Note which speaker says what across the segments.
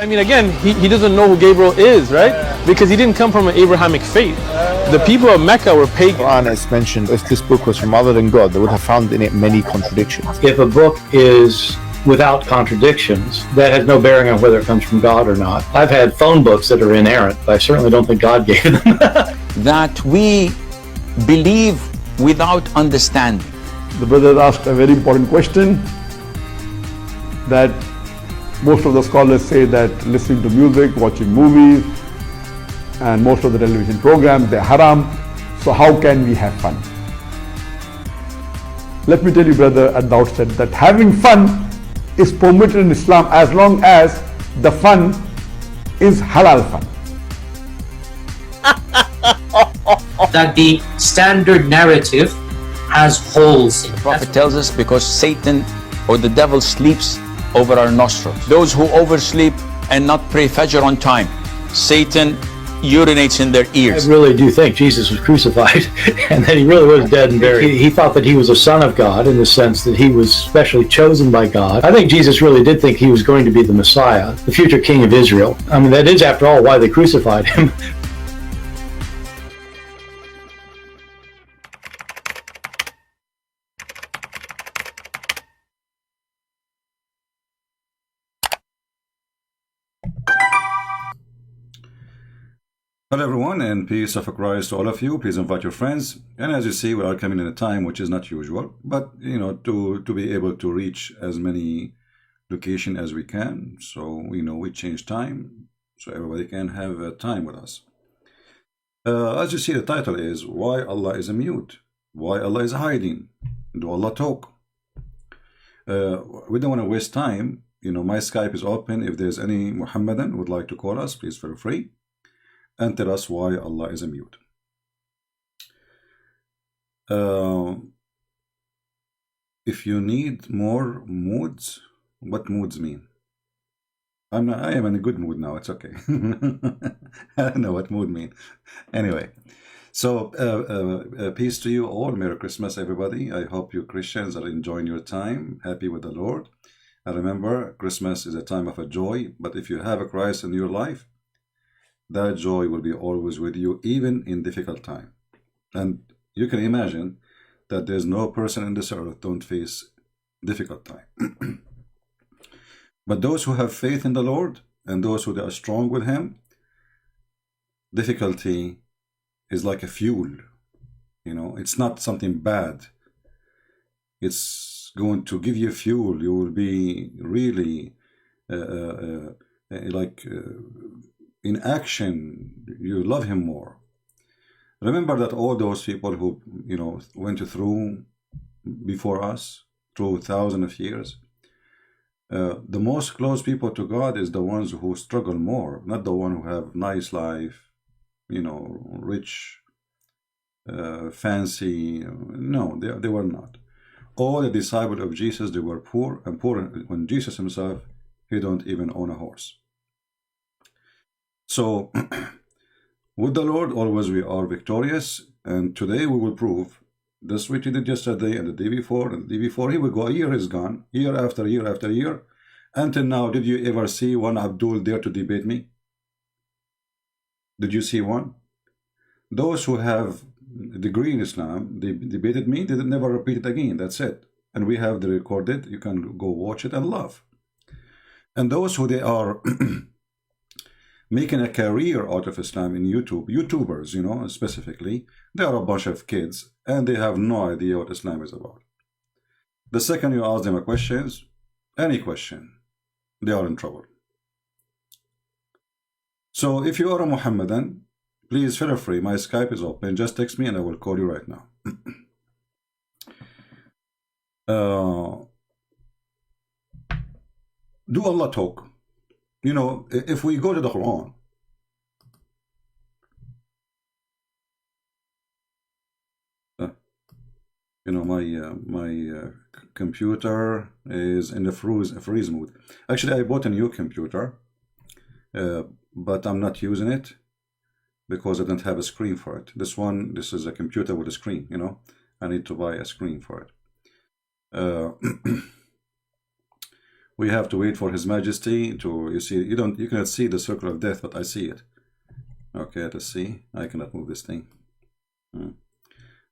Speaker 1: I mean, again, he doesn't know who Gabriel is, right? Because he didn't come from an Abrahamic faith. The people of Mecca were pagan.
Speaker 2: Quran has mentioned if this book was from other than God, they would have found in it many contradictions.
Speaker 3: If a book is without contradictions, that has no bearing on whether it comes from God or not. I've had phone books that are inerrant, but I certainly don't think God gave them.
Speaker 4: That we believe without understanding.
Speaker 5: The brother asked a very important question, that most of the scholars say that listening to music, watching movies, and most of the television programs, they're haram. So how can we have fun? Let me tell you, brother, at the outset that having fun is permitted in Islam as long as the fun is halal fun.
Speaker 6: That the standard narrative has holes in it.
Speaker 4: The Prophet tells us because Satan or the devil sleeps over our nostrils. Those who oversleep and not pray Fajr on time, Satan urinates in their ears.
Speaker 3: I really do think Jesus was crucified and that he really was dead and buried. He thought that he was a son of God in the sense that he was specially chosen by God. I think Jesus really did think he was going to be the Messiah, the future king of Israel. I mean, that is, after all, why they crucified him.
Speaker 7: Hello everyone, and peace of Christ to all of you. Please invite your friends. And as you see, we are coming in a time which is not usual, but to be able to reach as many locations as we can. So we change time so everybody can have time with us. As you see, the title is Why Allah is a Mute? Why Allah is hiding? Do Allah talk? We don't want to waste time. My Skype is open. If there's any Muhammadan who would like to call us, please feel free and tell us why Allah is a mute. If you need more moods, what moods mean? I am in a good mood now. It's okay. I don't know what mood mean. Anyway, so peace to you all. Merry Christmas, everybody. I hope you Christians are enjoying your time, happy with the Lord. And remember, Christmas is a time of a joy. But if you have a Christ in your life, that joy will be always with you, even in difficult time. And you can imagine that there's no person in this earth don't face difficult time. But those who have faith in the Lord and those who are strong with Him, difficulty is like a fuel. It's not something bad. It's going to give you fuel. You will be really in action. You love Him more. Remember that all those people who went through before us, through thousands of years, the most close people to God is the ones who struggle more, not the one who have nice life, rich, fancy. No, they were not. All the disciples of Jesus, they were poor, and poor when Jesus Himself, He don't even own a horse. So, with the Lord, always we are victorious. And today we will prove this, which we did yesterday and the day before and the day before. Here we go. A year is gone, year after year after year. Until now, did you ever see one Abdul dare to debate me? Did you see one? Those who have a degree in Islam, they debated me, they never repeat it again. That's it. And we have the recorded. You can go watch it and laugh. And those who they are making a career out of Islam in YouTubers, specifically, they are a bunch of kids and they have no idea what Islam is about. The second you ask them a question, any question, they are in trouble. So if you are a Muhammadan, please feel free. My Skype is open. Just text me and I will call you right now. Do Allah talk? If we go to the Quran, my computer is in the freeze mode. Actually, I bought a new computer, but I'm not using it because I don't have a screen for it. This is a computer with a screen. I need to buy a screen for it. We have to wait for His Majesty to, you see, you cannot see the circle of death, but I see it. Okay, let's see. I cannot move this thing.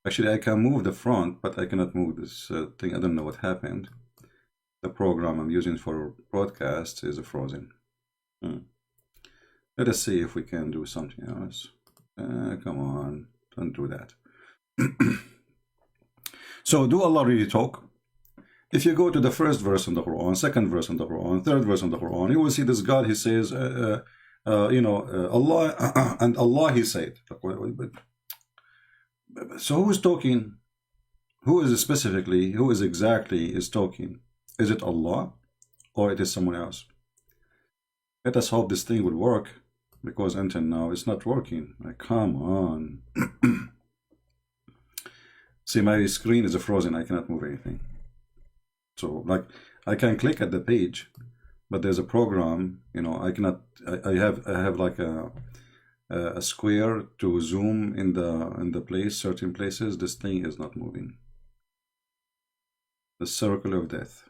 Speaker 7: Actually, I can move the front, but I cannot move this thing. I don't know what happened. The program I'm using for broadcast is frozen. Let us see if we can do something else. Come on, don't do that. So, do Allah really talk? If you go to the first verse in the Quran, second verse in the Quran, third verse in the Quran, you will see this God, He says, Allah, and Allah, He said. So who is talking? Who is specifically, who is exactly is talking? Is it Allah or it is someone else? Let us hope this thing will work, because until now it's not working. Like, come on. See, my screen is frozen. I cannot move anything. So, like, I can click at the page, but there's a program, I cannot, I have like a square to zoom in the place, certain places. This thing is not moving. The circle of death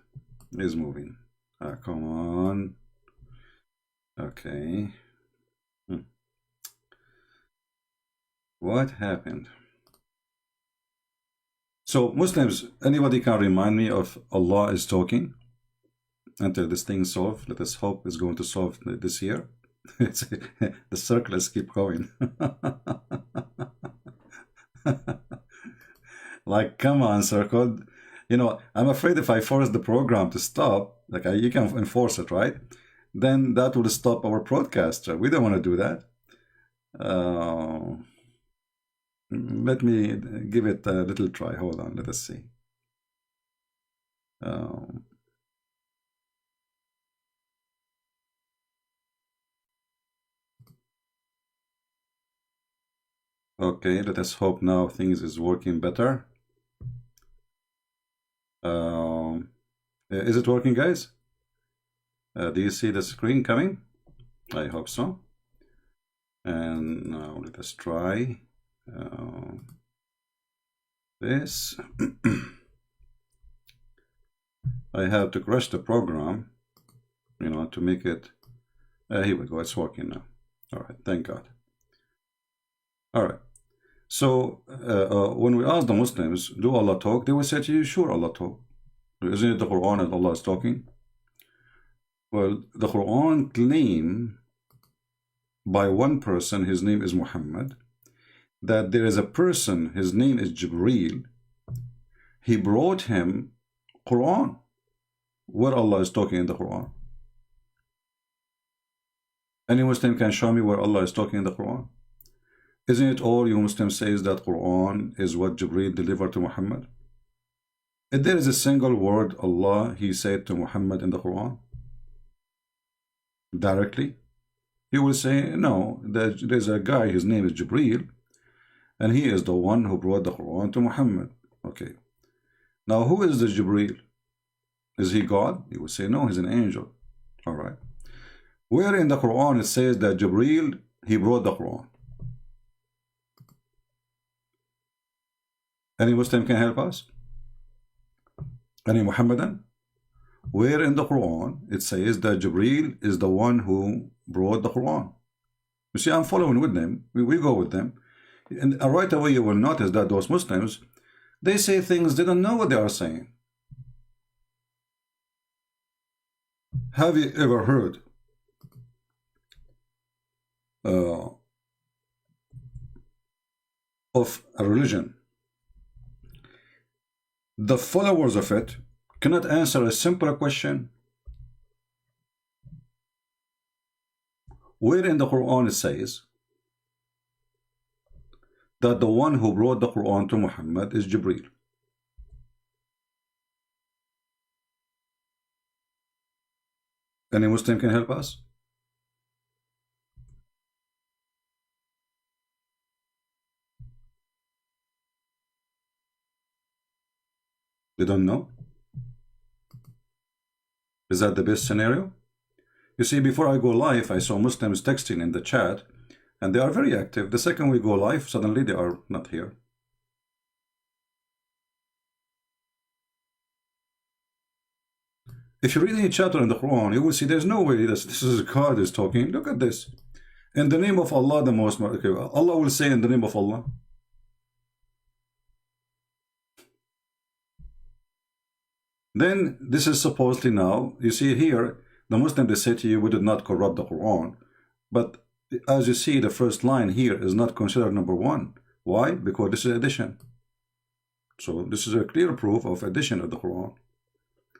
Speaker 7: is moving. Come on. Okay. What happened? So, Muslims, anybody can remind me of Allah is talking until this thing is solved? Let us hope it's going to solve this year. The circles keep going. Like, come on, circle. I'm afraid if I force the program to stop, like you can enforce it, right? Then that will stop our broadcast. We don't want to do that. Let me give it a little try. Hold on, let us see. Okay, let us hope now things is working better. Is it working, guys? Do you see the screen coming? I hope so. And now let us try this. I have to crush the program, to make it. Here we go. It's working now. All right. Thank God. All right. So when we ask the Muslims, do Allah talk? They will say to you, sure, Allah talk. Isn't it the Quran that Allah is talking? Well, the Quran claim by one person, his name is Muhammad, that there is a person, his name is Jibreel. He brought him Quran, where Allah is talking in the Quran. Any Muslim can show me where Allah is talking in the Quran? Isn't it all you Muslims says that Quran is what Jibreel delivered to Muhammad? If there is a single word Allah, He said to Muhammad in the Quran, directly, you will say, no, there's a guy, his name is Jibreel, and he is the one who brought the Quran to Muhammad. Okay. Now, who is the Jibreel? Is he God? You will say, no, he's an angel. All right. Where in the Quran it says that Jibreel, he brought the Quran? Any Muslim can help us? Any Muhammadan? Where in the Quran it says that Jibreel is the one who brought the Quran? You see, I'm following with them. We go with them. And right away you will notice that those Muslims, they say things they don't know what they are saying. Have you ever heard of a religion? The followers of it cannot answer a simple question. Where in the Quran it says that the one who brought the Quran to Muhammad is Jibreel? Any Muslim can help us? They don't know? Is that the best scenario? You see, before I go live, I saw Muslims texting in the chat, and they are very active. The second we go live, suddenly they are not here. If you read any chapter in the Quran, you will see there's no way this is God is talking. Look at this. In the name of Allah, the most. Okay, Allah will say in the name of Allah. Then this is supposedly now, you see here, the Muslim, they say to you, we did not corrupt the Quran. But as you see, the first line here is not considered number one. Why? Because this is addition. So this is a clear proof of addition of the Quran.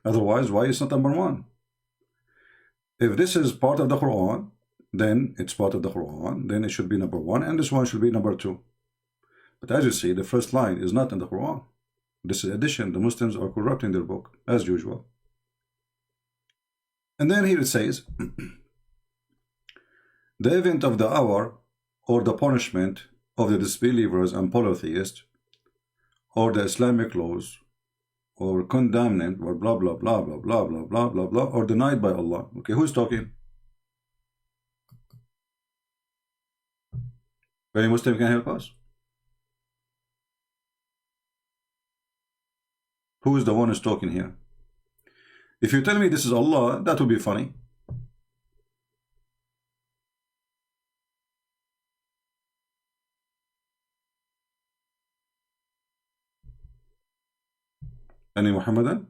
Speaker 7: Otherwise, why is not number one? If this is part of the Quran, then it's part of the Quran, then it should be number one, and this one should be number two. But as you see, the first line is not in the Quran. This is addition. The Muslims are corrupting their book, as usual. And then here it says, the event of the hour, or the punishment of the disbelievers and polytheists, or the Islamic laws, or condemned, or blah, blah, blah, blah, blah, blah, blah, blah, blah, or denied by Allah. Okay, who's talking? Any Muslim can help us? Who is the one who's talking here? If you tell me this is Allah, that would be funny. Any Muhammadan?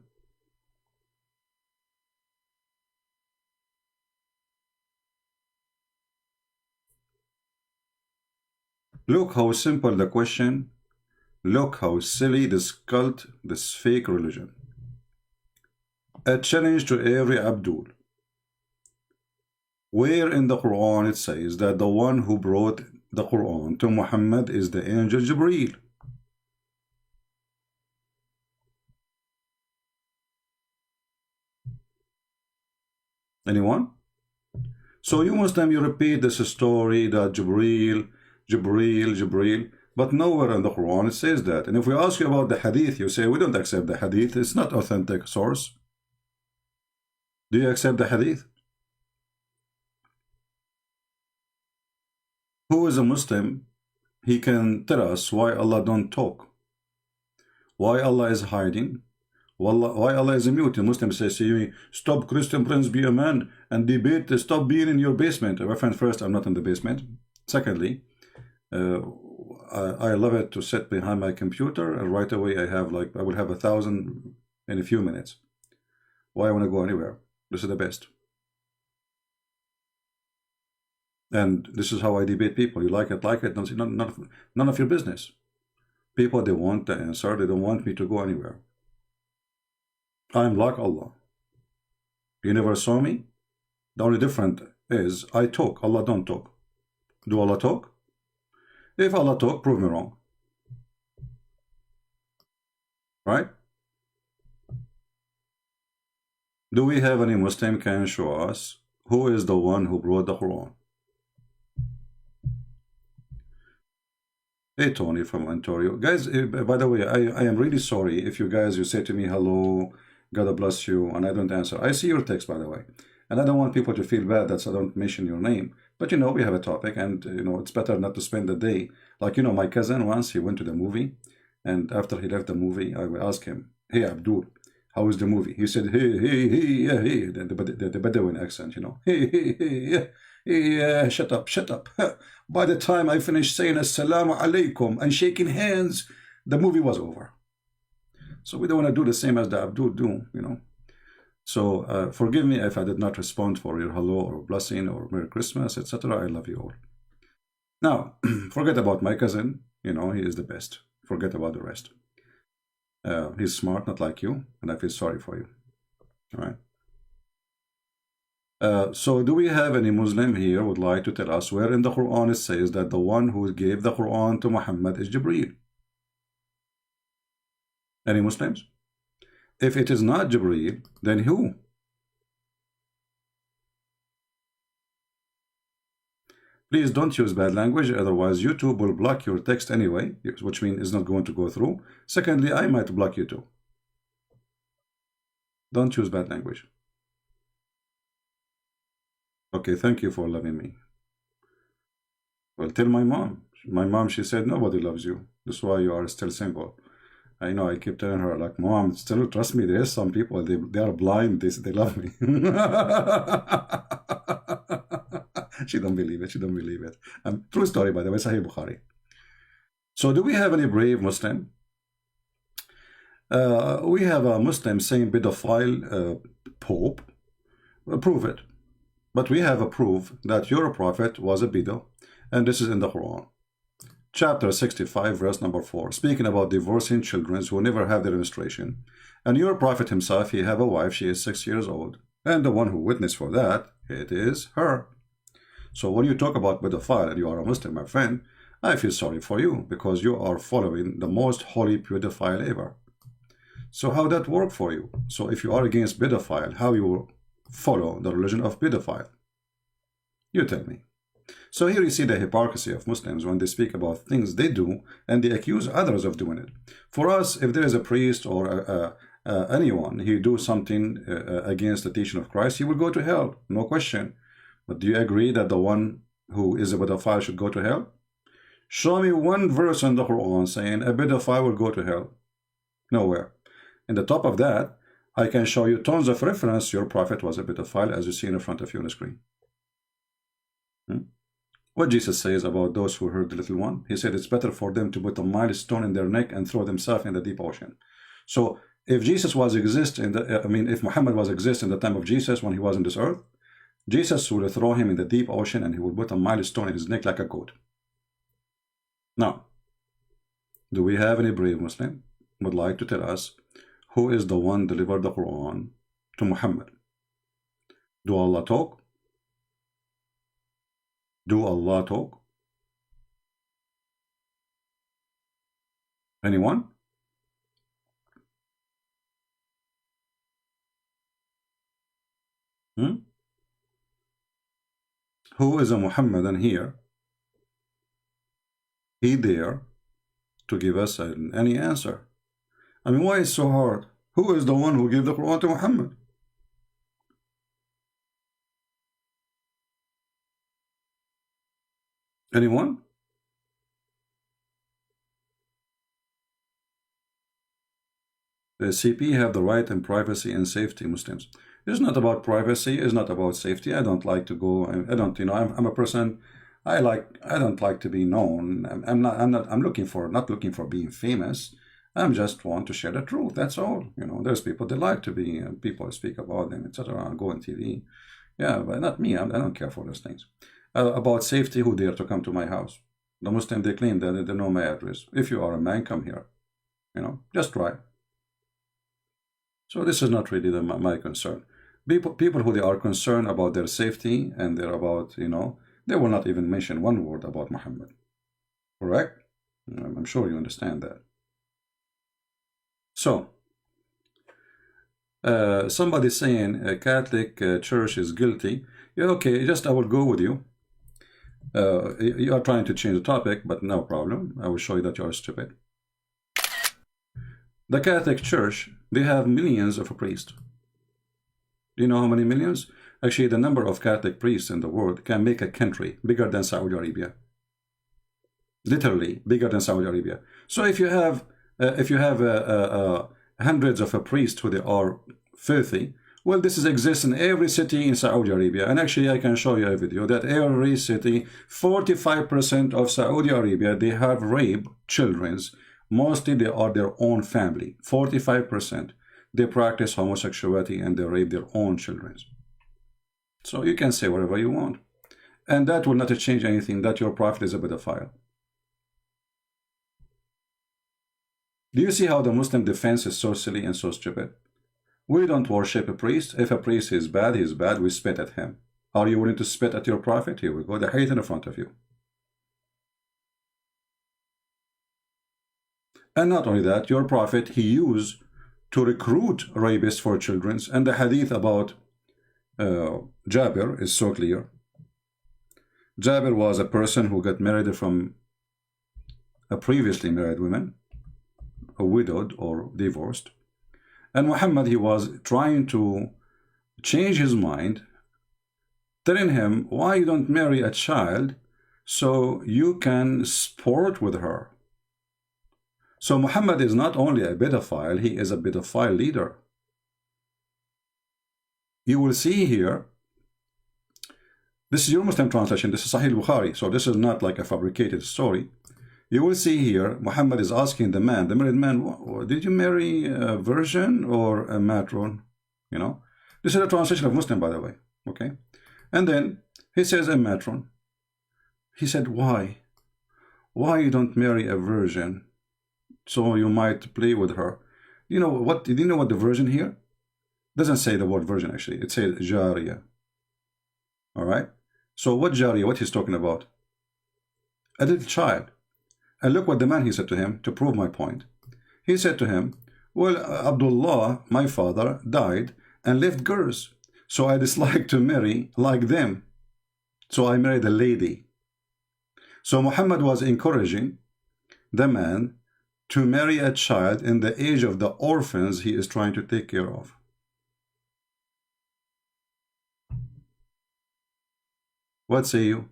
Speaker 7: Look how simple the question. Look how silly this cult, this fake religion. A challenge to every Abdul. Where in the Quran it says that the one who brought the Quran to Muhammad is the angel Jibreel? Anyone? So you Muslim, you repeat this story that Jibreel, but nowhere in the Quran it says that. And if we ask you about the hadith, you say we don't accept the hadith, it's not authentic source. Do you accept the hadith? Who is a Muslim? He can tell us why Allah don't talk, why Allah is hiding, why Allah is mute. The Muslim says to you, stop Christian Prince, be a man and debate, stop being in your basement. My friend, first, I'm not in the basement. Secondly, I love it to sit behind my computer and right away I will have 1,000 in a few minutes. Why I want to go anywhere? This is the best. And this is how I debate people. You like it, none of your business. People, they want the answer. They don't want me to go anywhere. I'm like Allah. You never saw me? The only difference is I talk. Allah don't talk. Do Allah talk? If Allah talk, prove me wrong. Right? Do we have any Muslim can show us who is the one who brought the Quran? Hey Tony from Ontario. Guys, by the way, I am really sorry if you say to me hello, God bless you, and I don't answer. I see your text, by the way. And I don't want people to feel bad that I don't mention your name. But we have a topic, and it's better not to spend the day. Like, my cousin once, he went to the movie, and after he left the movie, I will ask him, hey Abdul, how is the movie? He said, hey, yeah, hey, the Bedouin accent, hey, yeah, shut up. By the time I finished saying assalamu alaikum and shaking hands, the movie was over. So we don't want to do the same as the Abdul do, So forgive me if I did not respond for your hello or blessing or Merry Christmas, etc. I love you all. Now, forget about my cousin. He is the best. Forget about the rest. He's smart, not like you, and I feel sorry for you. All right. So do we have any Muslim here who would like to tell us where in the Quran it says that the one who gave the Quran to Muhammad is Jibreel? Any Muslims? If it is not Jibreel, then who? Please don't use bad language, otherwise YouTube will block your text anyway, which means it's not going to go through. Secondly, I might block you too. Don't use bad language. Okay, thank you for loving me. Well, tell my mom. My mom, she said, nobody loves you. That's why you are still single. I know. I keep telling her, like, Mom, still trust me. There is some people, they are blind. They love me. She don't believe it. She don't believe it. True story, by the way. Sahih Bukhari. So, do we have any brave Muslim? We have a Muslim saying pedophile Pope. Prove it. But we have a proof that your prophet was a pedo, and this is in the Quran. Chapter 65, verse number 4, speaking about divorcing children who never have their menstruation. And your prophet himself, he have a wife, she is 6 years old. And the one who witnessed for that, it is her. So when you talk about pedophile and you are a Muslim, my friend, I feel sorry for you because you are following the most holy pedophile ever. So how that work for you? So if you are against pedophile, how you follow the religion of pedophile? You tell me. So here you see the hypocrisy of Muslims when they speak about things they do and they accuse others of doing it. For us, if there is a priest or anyone who do something against the teaching of Christ, he will go to hell, no question. But do you agree that the one who is a pedophile should go to hell? Show me one verse in the Quran saying a pedophile will go to hell. Nowhere. In the top of that, I can show you tons of reference. Your prophet was a pedophile, as you see in front of you on the screen. What Jesus says about those who hurt the little one, he said it's better for them to put a milestone in their neck and throw themselves in the deep ocean. So if Jesus was if Muhammad was exist in the time of Jesus when he was on this earth, Jesus would throw him in the deep ocean and he would put a milestone in his neck like a goat. Now, do we have any brave Muslim who would like to tell us who is the one delivered the Quran to Muhammad? Do Allah talk? Do Allah talk? Anyone? Who is a Muhammadan here? He there to give us any answer. I mean, why is it so hard? Who is the one who gave the Quran to Muhammad? Anyone? The CP have the right and privacy and safety, Muslims. It's not about privacy, it's not about safety. I don't like to go, I'm a person, I don't like to be known. I'm not looking for being famous. I'm just want to share the truth, that's all. There's people that like to be, people speak about them, etc., go on TV. Yeah, but not me, I don't care for those things. About safety, who dare to come to my house? The Muslim, they claim that they know my address. If you are a man, come here. Just try. So this is not really my concern. People who they are concerned about their safety and they're about, they will not even mention one word about Muhammad. Correct? I'm sure you understand that. So, somebody saying a Catholic church is guilty. Yeah, okay, I will go with you. You are trying to change the topic, but no problem. I will show you that you are stupid. The Catholic Church, they have millions of priests. Do you know how many millions? Actually, the number of Catholic priests in the world can make a country bigger than Saudi Arabia. Literally bigger than Saudi Arabia. So if you have hundreds of priests who they are filthy, well, this exists in every city in Saudi Arabia. And actually, I can show you a video that every city, 45% of Saudi Arabia, they have rape children's. Mostly they are their own family. 45%. They practice homosexuality and they rape their own children. So you can say whatever you want. And that will not change anything, that your prophet is a pedophile. Do you see how the Muslim defense is so silly and so stupid? We don't worship a priest. If a priest is bad, he is bad. We spit at him. Are you willing to spit at your prophet? Here we go. The hate in front of you. And not only that, your prophet, he used to recruit rapists for children. And the hadith about Jabir is so clear. Jabir was a person who got married from a previously married woman, a widowed or divorced. And Muhammad, he was trying to change his mind, telling him, why you don't marry a child so you can sport with her? So Muhammad is not only a pedophile, he is a pedophile leader. You will see here, this is your Muslim translation, this is Sahih Bukhari, so this is not like a fabricated story. You will see here, Muhammad is asking the married man, did you marry a virgin or a matron? You know, this is a translation of Muslim, by the way, okay? And then he says a matron. He said, why? Why you don't marry a virgin? So you might play with her. You know what? Did you know what the virgin here? Doesn't say the word virgin actually. It says jariya. All right. So what jariya? What he's talking about? A little child. And look what the man he said to him to prove my point. He said to him, well, Abdullah, my father, died and left girls. So I dislike to marry like them. So I married a lady. So Muhammad was encouraging the man to marry a child in the age of the orphans he is trying to take care of. What say you?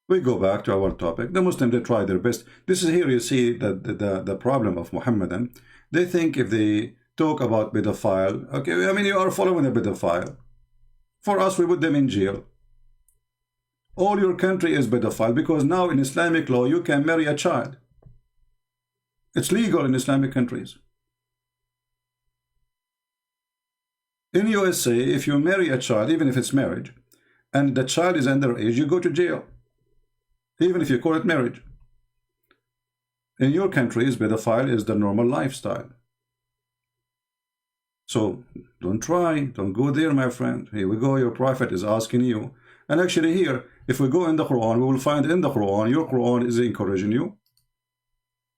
Speaker 7: We go back to our topic. The Muslims, they try their best. This is here you see the problem of Muhammadan. They think if they talk about pedophile, okay, I mean, you are following a pedophile. For us, we put them in jail. All your country is pedophile because now in Islamic law, you can marry a child. It's legal in Islamic countries. In USA, if you marry a child, even if it's marriage, and the child is underage, you go to jail. Even if you call it marriage. In your countries, pedophile is the normal lifestyle. So don't try, don't go there, my friend. Here we go, your prophet is asking you. And actually here, if we go in the Quran, we will find in the Quran, your Quran is encouraging you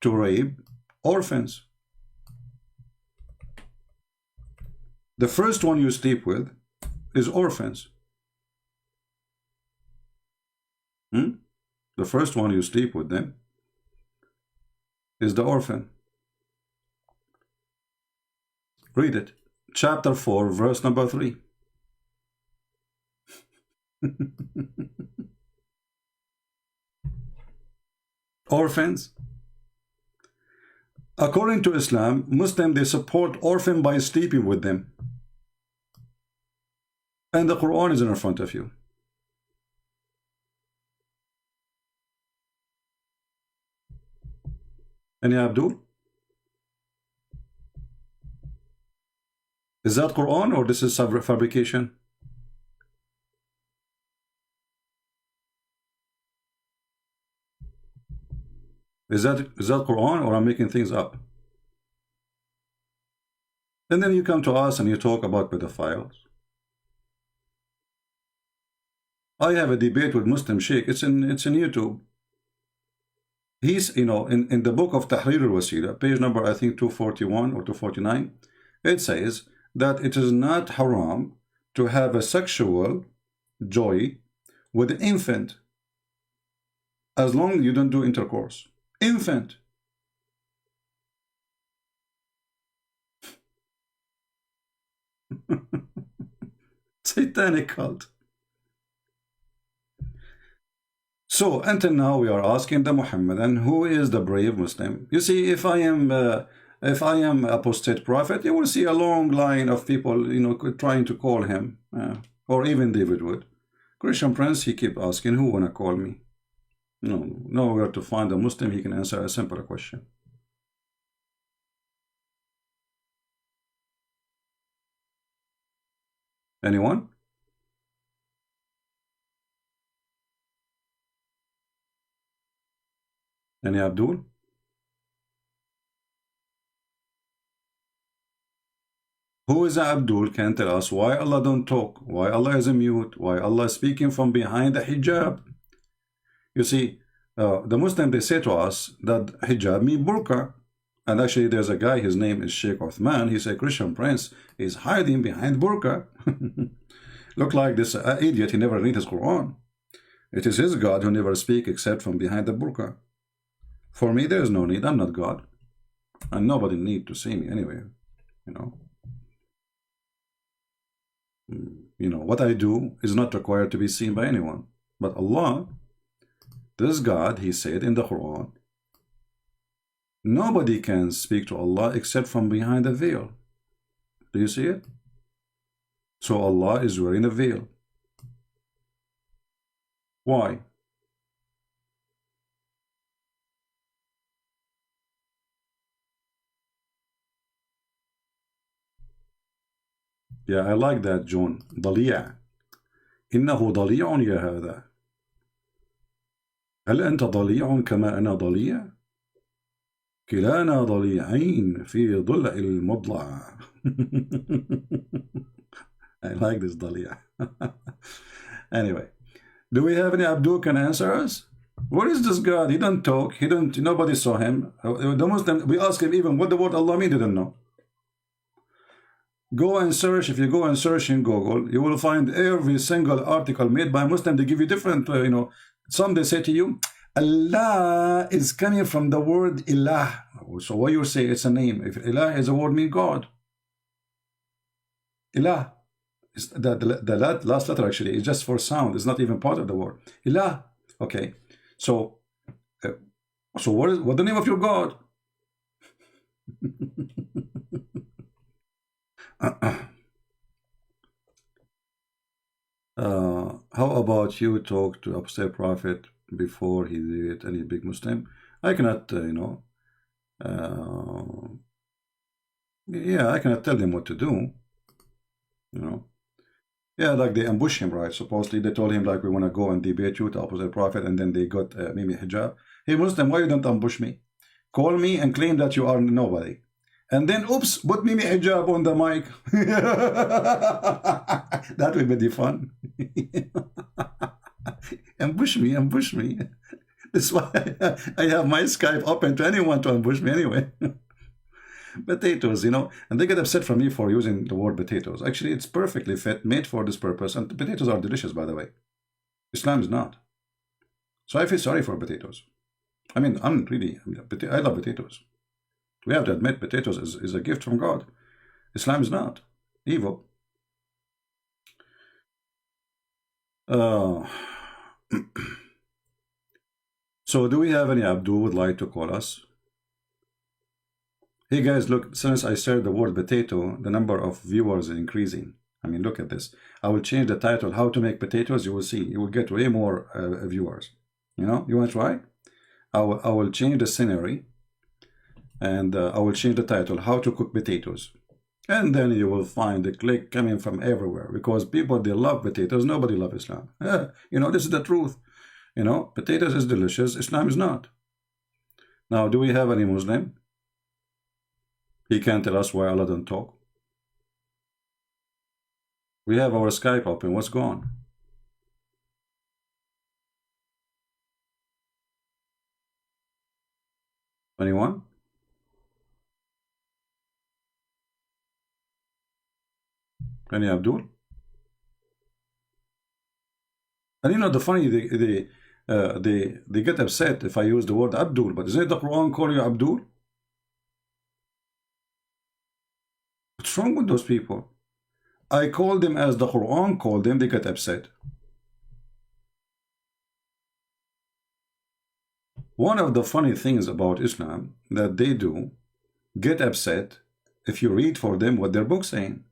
Speaker 7: to rape orphans. The first one you sleep with is orphans. The first one you sleep with them is the orphan. Read it. Chapter 4, verse number 3. Orphans. According to Islam, Muslims, they support orphan by sleeping with them. And the Quran is in front of you. Any Abdul? Is that Quran or this is fabrication? Is that Quran or I'm making things up? And then you come to us and you talk about pedophiles. I have a debate with Muslim Sheikh. It's in YouTube. He's, in the book of Tahrir al-Wasila, page number, I think, 241 or 249, it says that it is not haram to have a sexual joy with an infant as long as you don't do intercourse. Infant. Satanic cult. So until now we are asking the Muhammadan, who is the brave Muslim? You see, if I am apostate prophet, you will see a long line of people, trying to call him, or even David would. Christian Prince, he keep asking, who wanna call me? Nowhere to find a Muslim he can answer a simple question. Anyone? Any Abdul? Who is Abdul can tell us why Allah don't talk, why Allah is mute, why Allah is speaking from behind the hijab. You see, the Muslim, they say to us that hijab means burqa. And actually there's a guy, his name is Sheikh Uthman, he's a Christian prince, he's hiding behind burqa. Look like this idiot, he never read his Quran. It is his God who never speak except from behind the burqa. For me, there is no need. I'm not God. And nobody need to see me anyway. What I do is not required to be seen by anyone. But Allah, This God, he said in the Quran, nobody can speak to Allah except from behind a veil. Do you see it? So Allah is wearing a veil. Why? Yeah, I like that, John. ضليع. إنه ضليع يا هذا. هل أنت ضليع كما أنا ضليع؟ كلانا ضليعين في ضلع المضلع. I like this ضليع. Anyway, do we have any Abdul can answer us? Where is this God? He don't talk. He don't. Nobody saw him. The Muslim, we ask him even what the word Allah means. He didn't know. Go and search. If you go and search in Google, you will find every single article made by Muslim. They give you different, some they say to you, Allah is coming from the word ilah. So what you say, it's a name. If ilah is a word, mean God. Ilah. The last letter actually is just for sound. It's not even part of the word. Ilah. Okay. So what the name of your God? How about you talk to Apostle Prophet before he did any big Muslim? I cannot, yeah, I cannot tell them what to do, Yeah, like they ambush him, right? Supposedly they told him like, we want to go and debate you to Apostle Prophet, and then they got maybe hijab. Hey Muslim, why you don't ambush me? Call me and claim that you are nobody. And then, oops, put Mimi Hijab on the mic. That will be the fun. Ambush me, ambush me. That's why I have my Skype open to anyone to ambush me anyway. Potatoes, and they get upset from me for using the word potatoes. Actually, it's perfectly fit, made for this purpose, and potatoes are delicious, by the way. Islam is not. So I feel sorry for potatoes. I mean, I love potatoes. We have to admit potatoes is a gift from God. Islam is not evil. So do we have any Abdul would like to call us? Hey guys, look, since I said the word potato, the number of viewers is increasing. I mean, look at this. I will change the title, How to Make Potatoes. You will see. You will get way more viewers. You want to try? I will change the scenery. And I will change the title, How to Cook Potatoes. And then you will find the click coming from everywhere, because people, they love potatoes. Nobody loves Islam. This is the truth. Potatoes is delicious. Islam is not. Now, do we have any Muslim? He can't tell us why Allah don't talk. We have our Skype open. What's going on? Anyone? Any Abdul? And the funny, they get upset if I use the word Abdul, but isn't it the Quran call you Abdul? What's wrong with those people? I call them as the Quran called them, they get upset. One of the funny things about Islam that they do get upset if you read for them what their book's saying.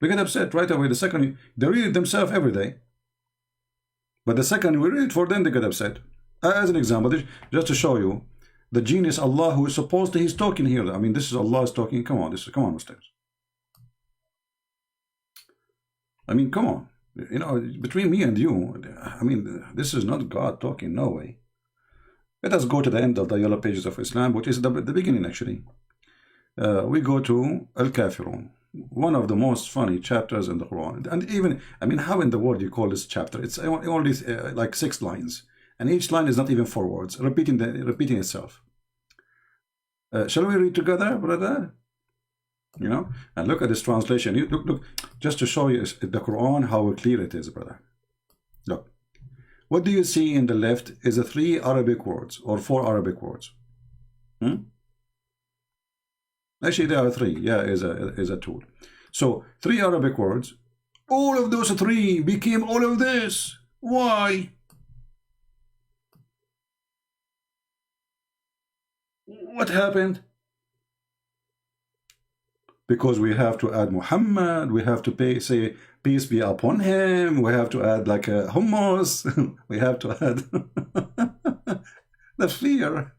Speaker 7: We get upset right away the second they read it themselves every day. But the second we read it for them, they get upset. As an example, just to show you the genius Allah who is supposed to, he's talking here. I mean, this is Allah is talking. Come on, Muslims. I mean, come on. Between me and you, I mean, this is not God talking. No way. Let us go to the end of the yellow pages of Islam, which is the beginning actually. We go to Al-Kafirun, one of the most funny chapters in the Quran. And even, I mean, how in the world you call this chapter? It's only like 6 lines, and each line is not even 4 words, repeating itself. Shall we read together, brother? And look at this translation. Look, just to show you the Quran, how clear it is, brother. Look. What do you see in the left is 3 Arabic words or 4 Arabic words. Actually, there are 3. Yeah, is a tool. So 3 Arabic words. All of those 3 became all of this. Why? what happened? Because we have to add Muhammad, we have to say peace be upon him, we have to add like a hummus, we have to add the fear.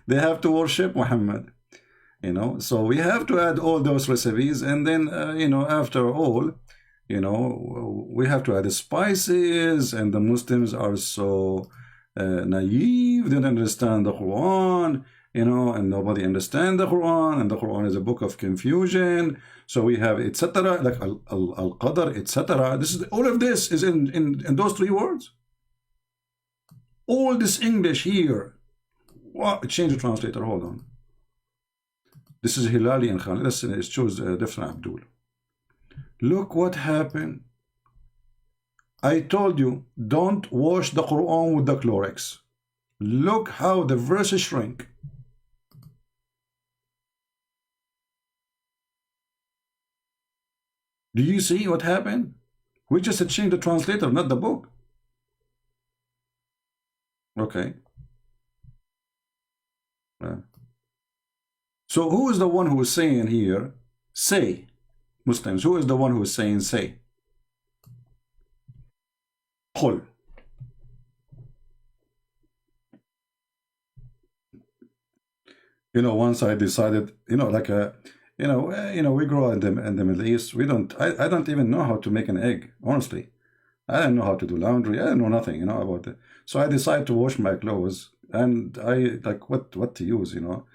Speaker 7: They have to worship Muhammad, you know. So we have to add all those recipes, and then you know, after all, you know, we have to add the spices, and the Muslims are so naive, they don't understand the Quran, you know, and nobody understands the Quran, and the Quran is a book of confusion. So we have etc. like al-qadr, etc. This is all of this is in those 3 words. All this English here. Wow, change the translator. Hold on. This is Hilali and Khalid. Let's choose a different Abdul. Look what happened. I told you, don't wash the Quran with the Clorox. Look how the verses shrink. Do you see what happened? We just changed the translator, not the book. Okay. So who is the one who is saying here, say, Muslims, who is the one who is saying say? Qul. You know, once I decided, you know, like a, you know, we grow in the Middle East. We don't, I don't even know how to make an egg, honestly. I don't know how to do laundry. I don't know nothing, you know, about it. So I decided to wash my clothes, and I like what to use, you know.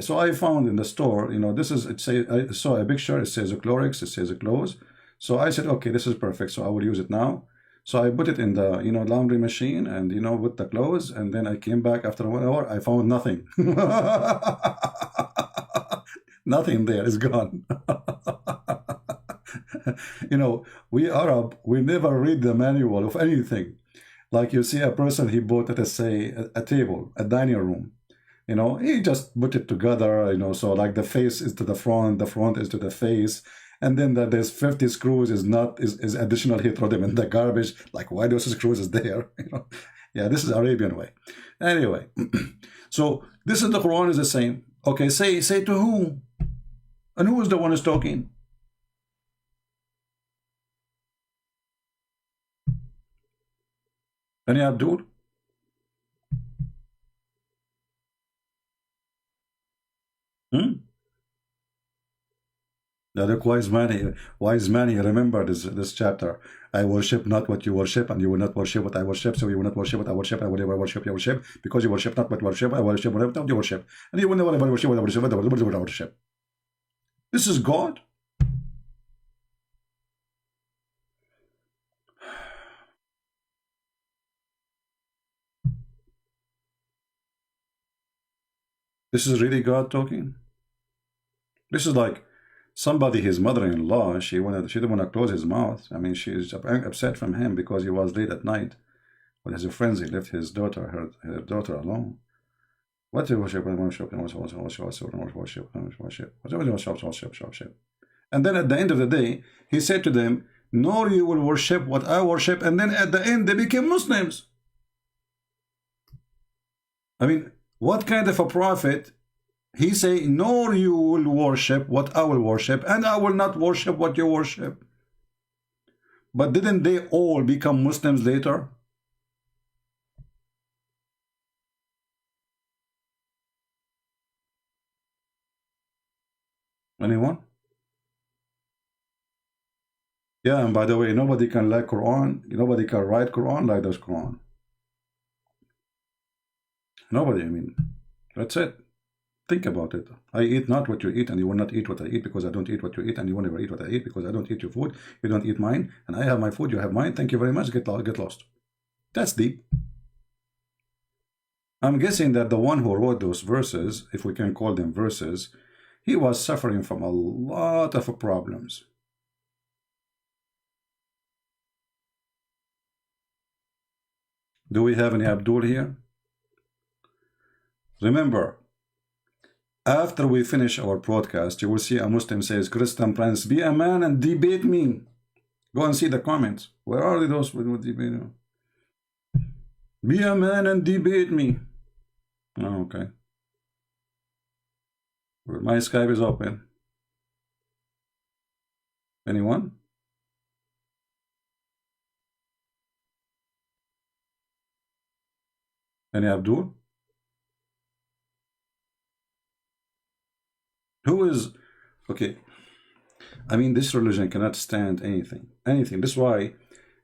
Speaker 7: So I found in the store, you know, this is, I saw a picture, it says a Clorox, it says a clothes. So I said, okay, this is perfect, so I will use it now. So I put it in the, you know, laundry machine, and, you know, with the clothes, and then I came back after 1 hour, I found nothing. Nothing there, is gone. You know, we Arab, we never read the manual of anything. Like you see a person, he bought, let us say, a table, a dining room. You know, he just put it together, you know, so like the face is to the front is to the face, and then there's 50 screws is additional, he throw them in the garbage, like why those screws is there, you know? Yeah, this is Arabian way. Anyway, so this is the Quran is the same. Okay, say to whom? And who is the one who's talking? Any Abdul? Now look, wise man here, remember this chapter. I worship not what you worship, and you will not worship what I worship, so you will not worship what I worship, I will never worship you worship, because you worship not what you worship, I worship whatever you worship, and you will never worship what I worship. This is God. This is really God talking. This is like somebody, his mother-in-law, she didn't want to close his mouth. I mean, she's upset from him because he was late at night with his friends. He left his daughter, her daughter alone. What do you worship? And then at the end of the day, he said to them, nor you will worship what I worship. And then at the end, they became Muslims. I mean, what kind of a prophet? He say, nor you will worship what I will worship, and I will not worship what you worship. But didn't they all become Muslims later? Anyone? Yeah, and by the way, nobody can like Quran. Nobody can write Quran like this Quran. Nobody, I mean, that's it. Think about it. I eat not what you eat, and you will not eat what I eat, because I don't eat what you eat, and you will never eat what I eat, because I don't eat your food, you don't eat mine, and I have my food, you have mine. Thank you very much. Get lost. That's deep. I'm guessing that the one who wrote those verses, if we can call them verses, he was suffering from a lot of problems. Do we have any Abdul here? Remember, after we finish our broadcast, you will see a Muslim says, Christian Prince, be a man and debate me. Go and see the comments. Where are those with debate? Be a man and debate me. Oh, okay. Well, my Skype is open. Anyone? Any Abdul? Who is okay? I mean, this religion cannot stand anything. This is why,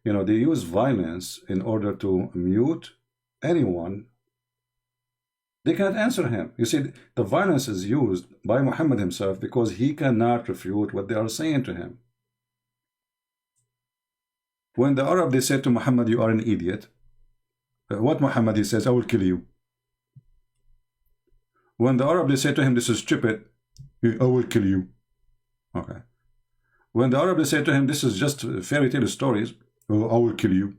Speaker 7: you know, they use violence in order to mute anyone. They cannot answer him. You see, the violence is used by Muhammad himself because he cannot refute what they are saying to him. When the Arab, they said to Muhammad, you are an idiot. What Muhammad, he says, I will kill you. When the Arab, they say to him, this is stupid, I will kill you. Okay. When the Arab, they say to him, this is just fairy tale stories, I will kill you.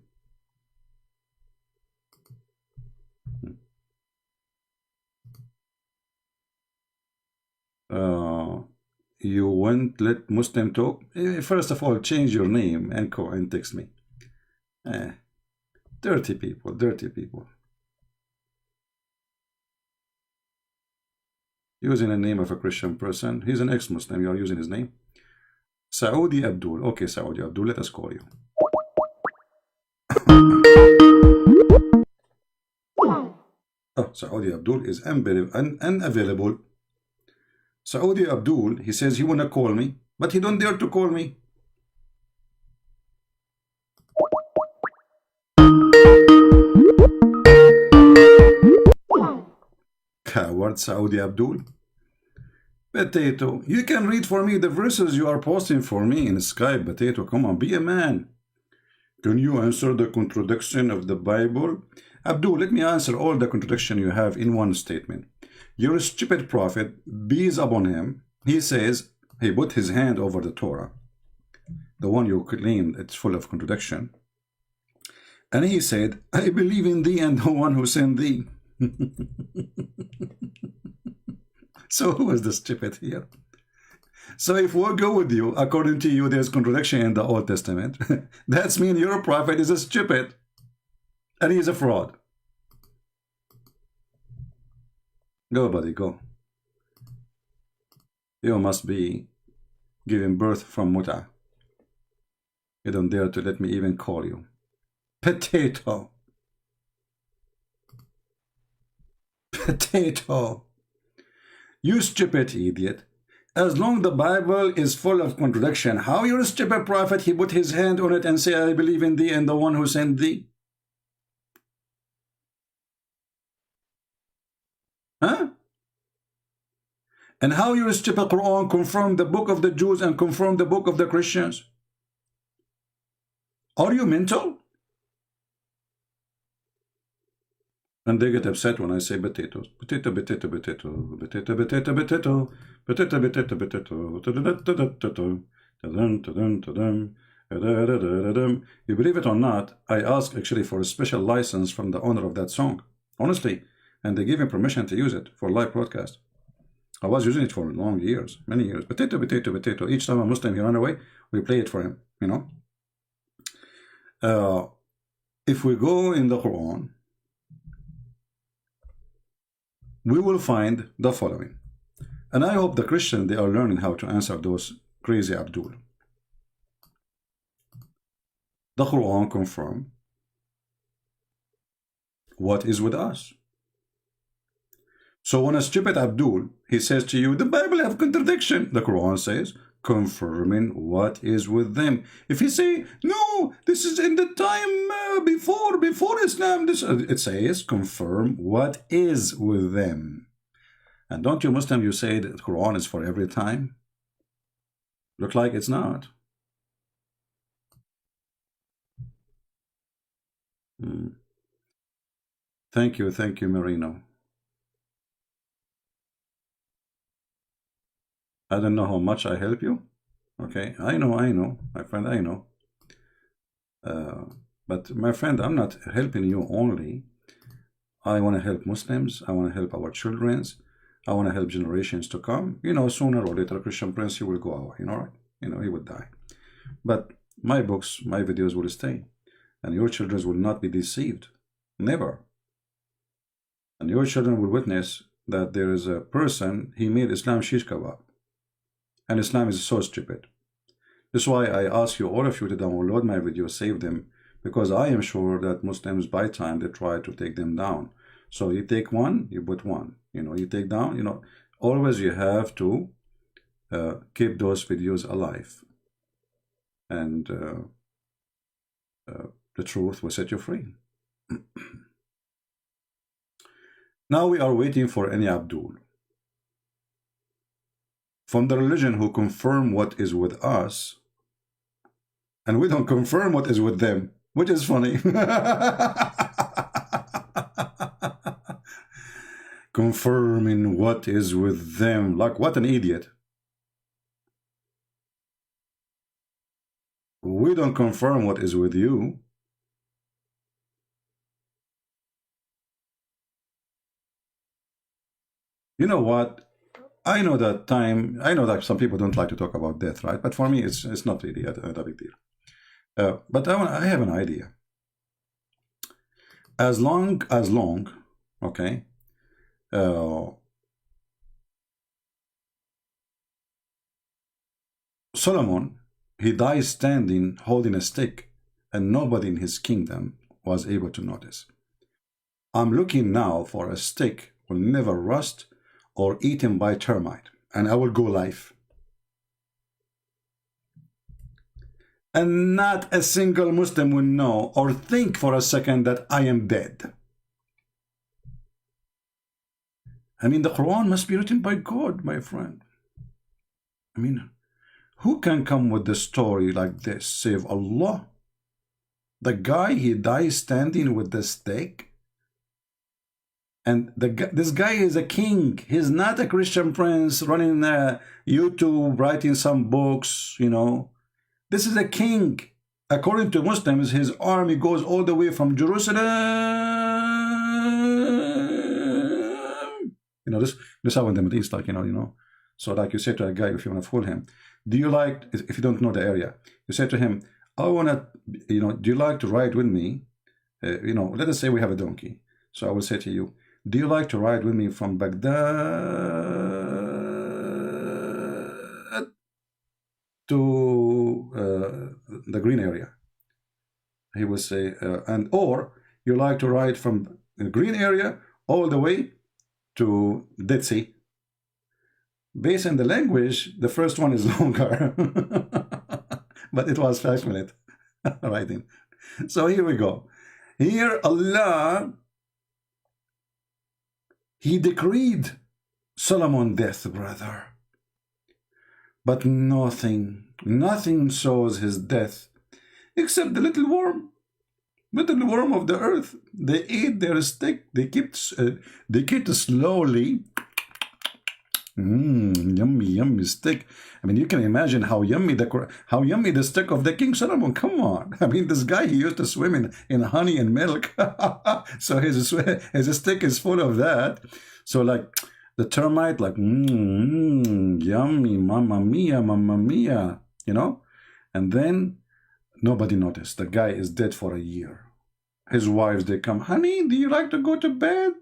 Speaker 7: You won't let Muslim talk? First of all, change your name and call and text me. Dirty people, dirty people. Using the name of a Christian person. He's an ex-Muslim. You are using his name. Saudi Abdul. Okay, Saudi Abdul, let us call you. Oh, Saudi Abdul is unavailable. Saudi Abdul, he says he wanna call me, but he don't dare to call me. Coward Saudi Abdul. Potato, you can read for me the verses you are posting for me in Skype. Potato, come on, be a man. Can you answer the contradiction of the Bible? Abdul, let me answer all the contradiction you have in one statement. Your stupid prophet, peace upon him, he says he put his hand over the Torah, the one you claimed it's full of contradiction, and he said, I believe in thee and the one who sent thee. So who is the stupid here? So if we go with you, according to you, there's contradiction in the Old Testament. That's mean your prophet is a stupid and he's a fraud. Go, buddy, go. You must be giving birth from muta. You don't dare to let me even call you. Potato. Potato. You stupid idiot. As long the Bible is full of contradiction, how your stupid prophet, he put his hand on it and say, I believe in thee and the one who sent thee? Huh? And how your stupid Quran confirm the book of the Jews and confirm the book of the Christians? Are you mental? And they get upset when I say potatoes. Potato, potato, potato, potato, potato, potato, potato, potato, potato, potato. You believe it or not, I asked actually for a special license from the owner of that song. Honestly. And they gave him permission to use it for live broadcast. I was using it for long years, many years. Potato, potato, potato. Each time a Muslim he ran away, we play it for him, you know. If we go in the Quran, we will find the following. And I hope the Christians, they are learning how to answer those crazy Abdul. The Quran confirms what is with us. So when a stupid Abdul, he says to you, the Bible have contradiction, the Quran says, confirming what is with them. If he say, no, this is in the time before Islam, this, it says, confirm what is with them. And don't you Muslim, you say that the Quran is for every time? Look like it's not. Thank you, Marino. I don't know how much I help you. Okay, I know, my friend, I know. But my friend, I'm not helping you only. I want to help Muslims. I want to help our children. I want to help generations to come. You know, sooner or later, Christian Prince, he will go away. You know, right? You know, he would die. But my books, my videos will stay. And your children will not be deceived. Never. And your children will witness that there is a person, he made Islam shish kebab. And Islam is so stupid. That's why I ask you, all of you, to download my videos, save them, because I am sure that Muslims, by time, they try to take them down. So you take one, you put one. You know, you take down, you know, always you have to keep those videos alive. And the truth will set you free. Now we are waiting for any Abdul from the religion who confirm what is with us, and we don't confirm what is with them, which is funny. Confirming what is with them, like what an idiot. We don't confirm what is with you. You know what? I know that some people don't like to talk about death, right? But for me, it's not really a big deal. But I have an idea. As long, okay. Solomon, he dies standing, holding a stick, and nobody in his kingdom was able to notice. I'm looking now for a stick will never rust or eaten by termite, and I will go live. And not a single Muslim will know or think for a second that I am dead. I mean, the Quran must be written by God, my friend. I mean, who can come with the story like this, save Allah? The guy, he dies standing with the stick. And this guy is a king. He's not a Christian prince running YouTube, writing some books, you know. This is a king. According to Muslims, his army goes all the way from Jerusalem. You know, this how in the Middle East, like, you know. So like you say to a guy, if you want to fool him, do you like, if you don't know the area, you say to him, I want to, you know, do you like to ride with me? You know, let us say we have a donkey. So I will say to you, do you like to ride with me from Baghdad to the green area? He will say, or you like to ride from the green area all the way to Dead Sea. Based on the language, the first one is longer, but it was 5 minutes riding. So here we go. Here Allah, he decreed Solomon death, brother. But nothing shows his death except the little worm of the earth. They ate their stick. They kept slowly. Yummy stick. I mean, you can imagine how yummy the stick of the King Solomon. Come on. I mean, this guy, he used to swim in honey and milk. So his stick is full of that. So like the termite, like, yummy, mamma mia, you know? And then nobody noticed. The guy is dead for a year. His wives, they come, honey, do you like to go to bed?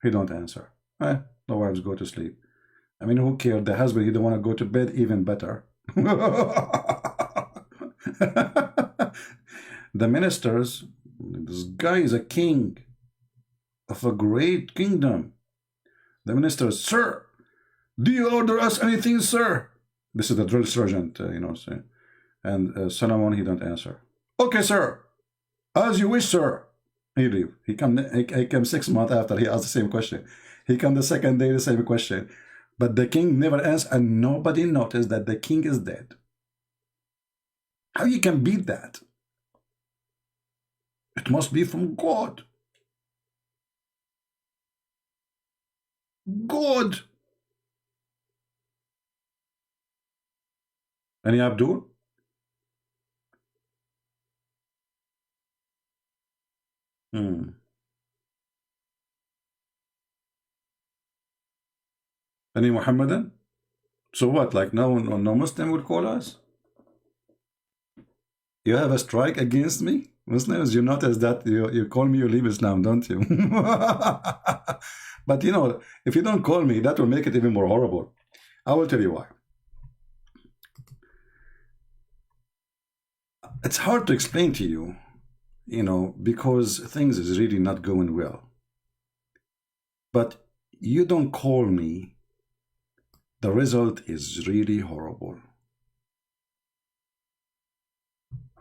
Speaker 7: He don't answer. The wives go to sleep. I mean, who cared? The husband, he don't want to go to bed, even better. The ministers, this guy is a king of a great kingdom. The ministers, sir, do you order us anything, sir? This is the drill sergeant, you know, saying. And Solomon, he don't answer. Okay, sir, as you wish, sir. He leave. He come 6 months after he asked the same question. He come the second day, the same question. But the king never answered, and nobody noticed that the king is dead. How you can beat that? It must be from God. God. Any Abdul? Any Muhammadan? So what, like no Muslim will call us? You have a strike against me? Muslims, you notice that you call me, you leave Islam, don't you? But you know, if you don't call me, that will make it even more horrible. I will tell you why. It's hard to explain to you, you know, because things is really not going well. But you don't call me, the result is really horrible.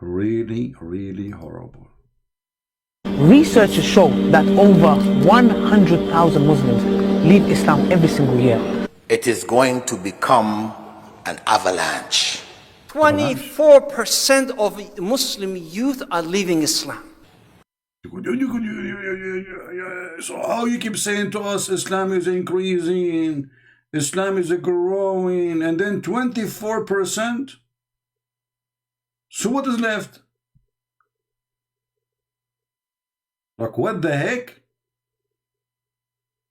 Speaker 7: Really, really horrible.
Speaker 8: Researchers show that over 100,000 Muslims leave Islam every single year.
Speaker 9: It is going to become an avalanche.
Speaker 10: 24% of Muslim youth are leaving Islam.
Speaker 7: So how you keep saying to us Islam is increasing, Islam is growing, and then 24%? So what is left? Like, what the heck?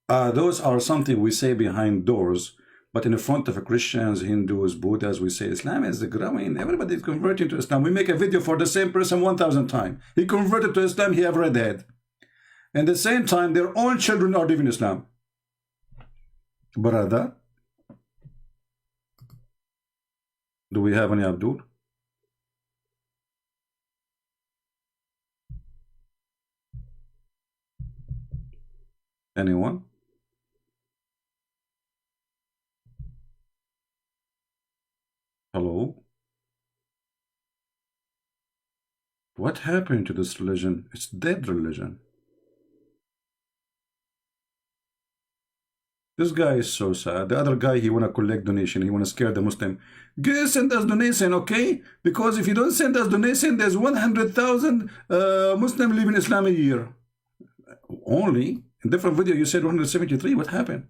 Speaker 7: Those are something we say behind doors, but in front of Christians, Hindus, Buddhas, we say Islam is growing. Everybody is converting to Islam. We make a video for the same person 1,000 times. He converted to Islam, he have red head. And at the same time, their own children are leaving Islam. Brother, do we have any Abdul? Anyone? Hello? What happened to this religion? It's dead religion. This guy is so sad. The other guy, he want to collect donation. He want to scare the Muslim. Guys, send us donation, okay? Because if you don't send us donation, there's 100,000 Muslim leaving Islam a year. Only? In different video, you said 173. What happened?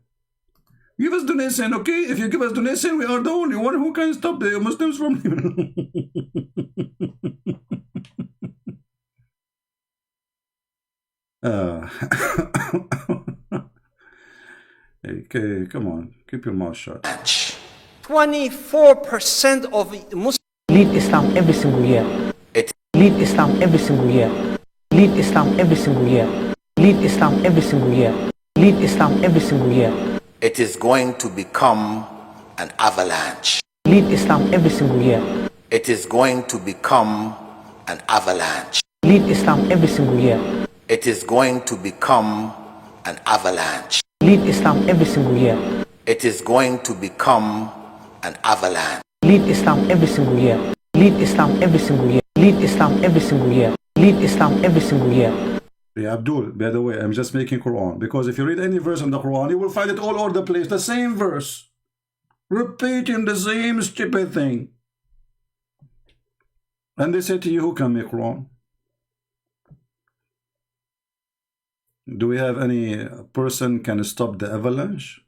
Speaker 7: Give us donation, okay? If you give us donation, we are the only one who can stop the Muslims from Okay, come on. Keep your mouth shut.
Speaker 10: 24% of Muslims
Speaker 8: leave Islam every single year. Leave Islam every single year. Leave Islam every single year. Leave Islam every single year. Leave Islam every single year.
Speaker 9: It is going to become an avalanche.
Speaker 8: Leave Islam every single year.
Speaker 9: It is going to become an avalanche.
Speaker 8: Leave Islam every single year.
Speaker 9: It is going to become an avalanche.
Speaker 8: Leave Islam every single year.
Speaker 9: It is going to become an avalanche.
Speaker 8: Leave Islam every single year. Leave Islam every single year. Leave Islam every single year. Leave Islam every single year.
Speaker 7: Yeah, Abdul, by the way, I'm just making Quran, because if you read any verse in the Quran, you will find it all over the place, the same verse, repeating the same stupid thing. And they say to you, who can make Quran? Do we have any person can stop the avalanche?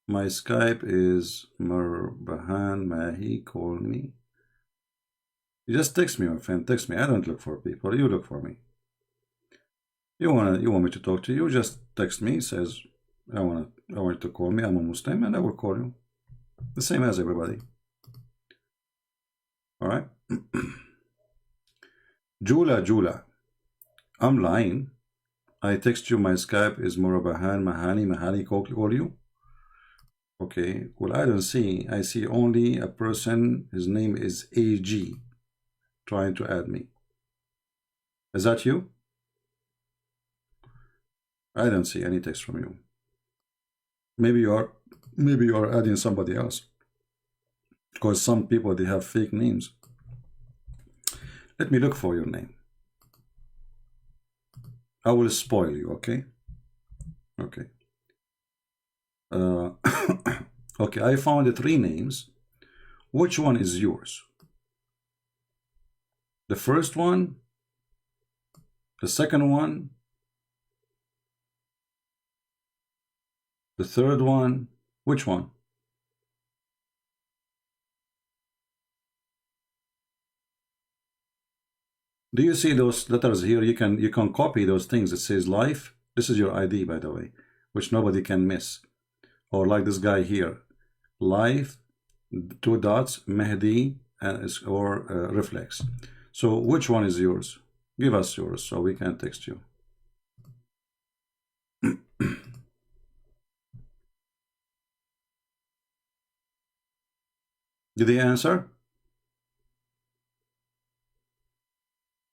Speaker 7: My Skype is Marbahan Mahi, call me. You just text me, my friend, text me. I don't look for people, you look for me. You want me to talk to you, just text me, says I want you to call me, I'm a Muslim, and I will call you. The same as everybody. Alright? Jula, I'm lying. I text you, my Skype is Murabahan Mahani call you. Okay, well, I don't see. I see only a person, his name is AG, trying to add me. Is that you? I don't see any text from you. Maybe you are adding somebody else. Because some people, they have fake names. Let me look for your name. I will spoil you, okay? Okay. Okay, I found 3 names. Which one is yours? The first one? The second one? The third one? Which one? Do you see those letters here? You can copy those things. It says life. This is your ID, by the way, which nobody can miss. or like this guy here, life, 2 dots, Mehdi, or reflex. So which one is yours? Give us yours so we can text you. Did he answer?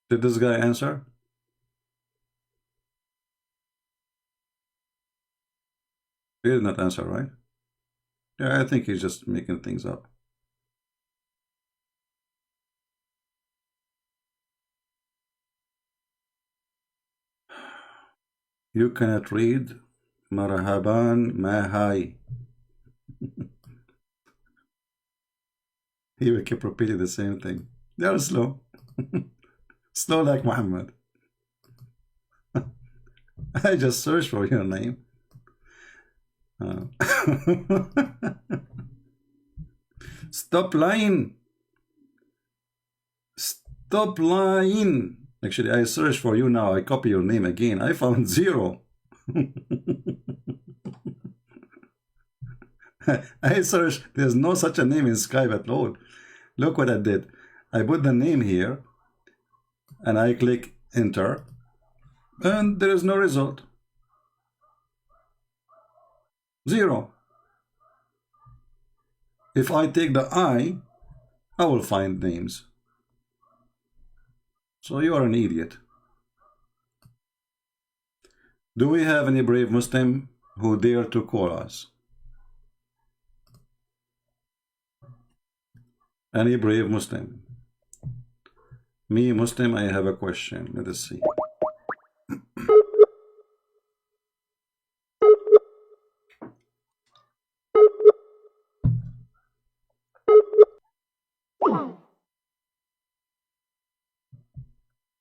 Speaker 7: Did this guy answer? He did not answer, right? Yeah, I think he's just making things up. You cannot read Marhaban Mahai. He will keep repeating the same thing. They are slow. Slow like Muhammad. I just searched for your name. Stop lying. Stop lying. Actually, I searched for you now. I copy your name again. I found 0. I searched. There's no such a name in Skype at all. Look what I did. I put the name here and I click enter and there is no result. 0. If I take the I will find names. So you are an idiot. Do we have any brave Muslim who dare to call us? Any brave Muslim? Me, Muslim, I have a question. Let us see.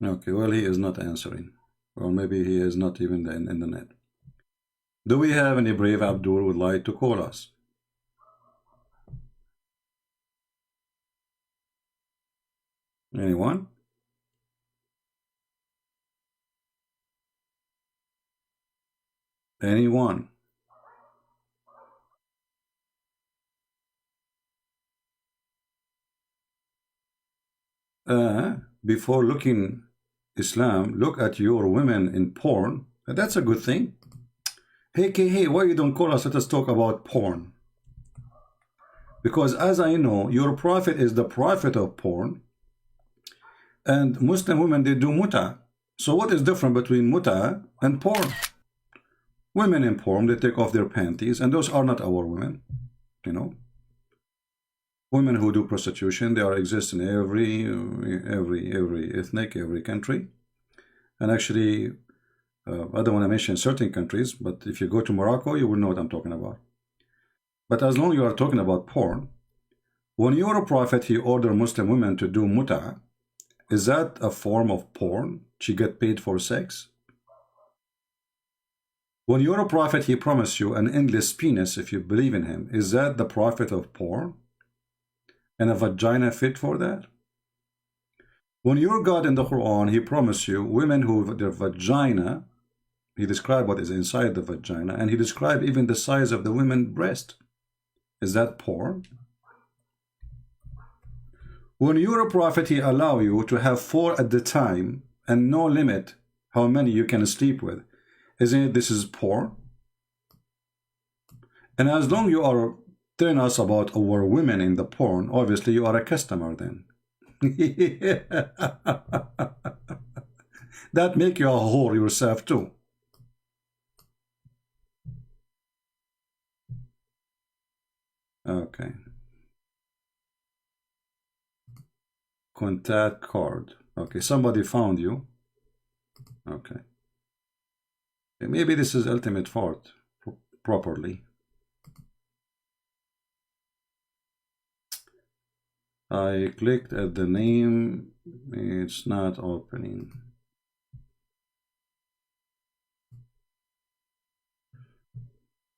Speaker 7: Okay, well, he is not answering. Or maybe he is not even in the net. Do we have any brave Abdul who would like to call us? Anyone? Anyone? Before looking Islam, look at your women in porn. That's a good thing. Hey, why you don't call us? Let us talk about porn. Because as I know, your prophet is the prophet of porn. And Muslim women, they do muta. So what is different between muta and porn? Women in porn, they take off their panties, and those are not our women, you know. Women who do prostitution, they exist in every ethnic, every country. And actually, I don't want to mention certain countries, but if you go to Morocco, you will know what I'm talking about. But as long as you are talking about porn, when you're a prophet, he ordered Muslim women to do muta. Is that a form of porn? She get paid for sex? When you're a prophet, he promised you an endless penis if you believe in him. Is that the prophet of porn? And a vagina fit for that? When your God in the Quran, he promised you women who their vagina, he described what is inside the vagina, and he described even the size of the women's breast. Is that porn? When you're a prophet, he allow you to have 4 at the time and no limit how many you can sleep with. Isn't it this is porn? And as long you are telling us about our women in the porn, obviously you are a customer then. That make you a whore yourself too. Okay. Contact card. Okay, somebody found you. Okay. Maybe this is ultimate fault properly. I clicked at the name. It's not opening.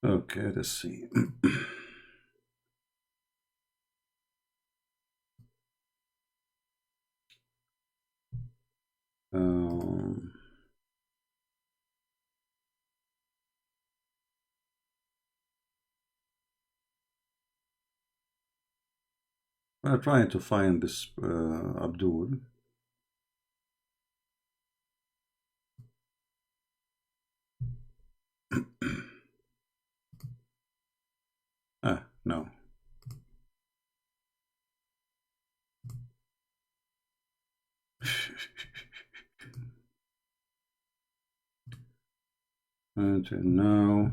Speaker 7: Okay, let's see. We're trying to find this Abdul. No. And now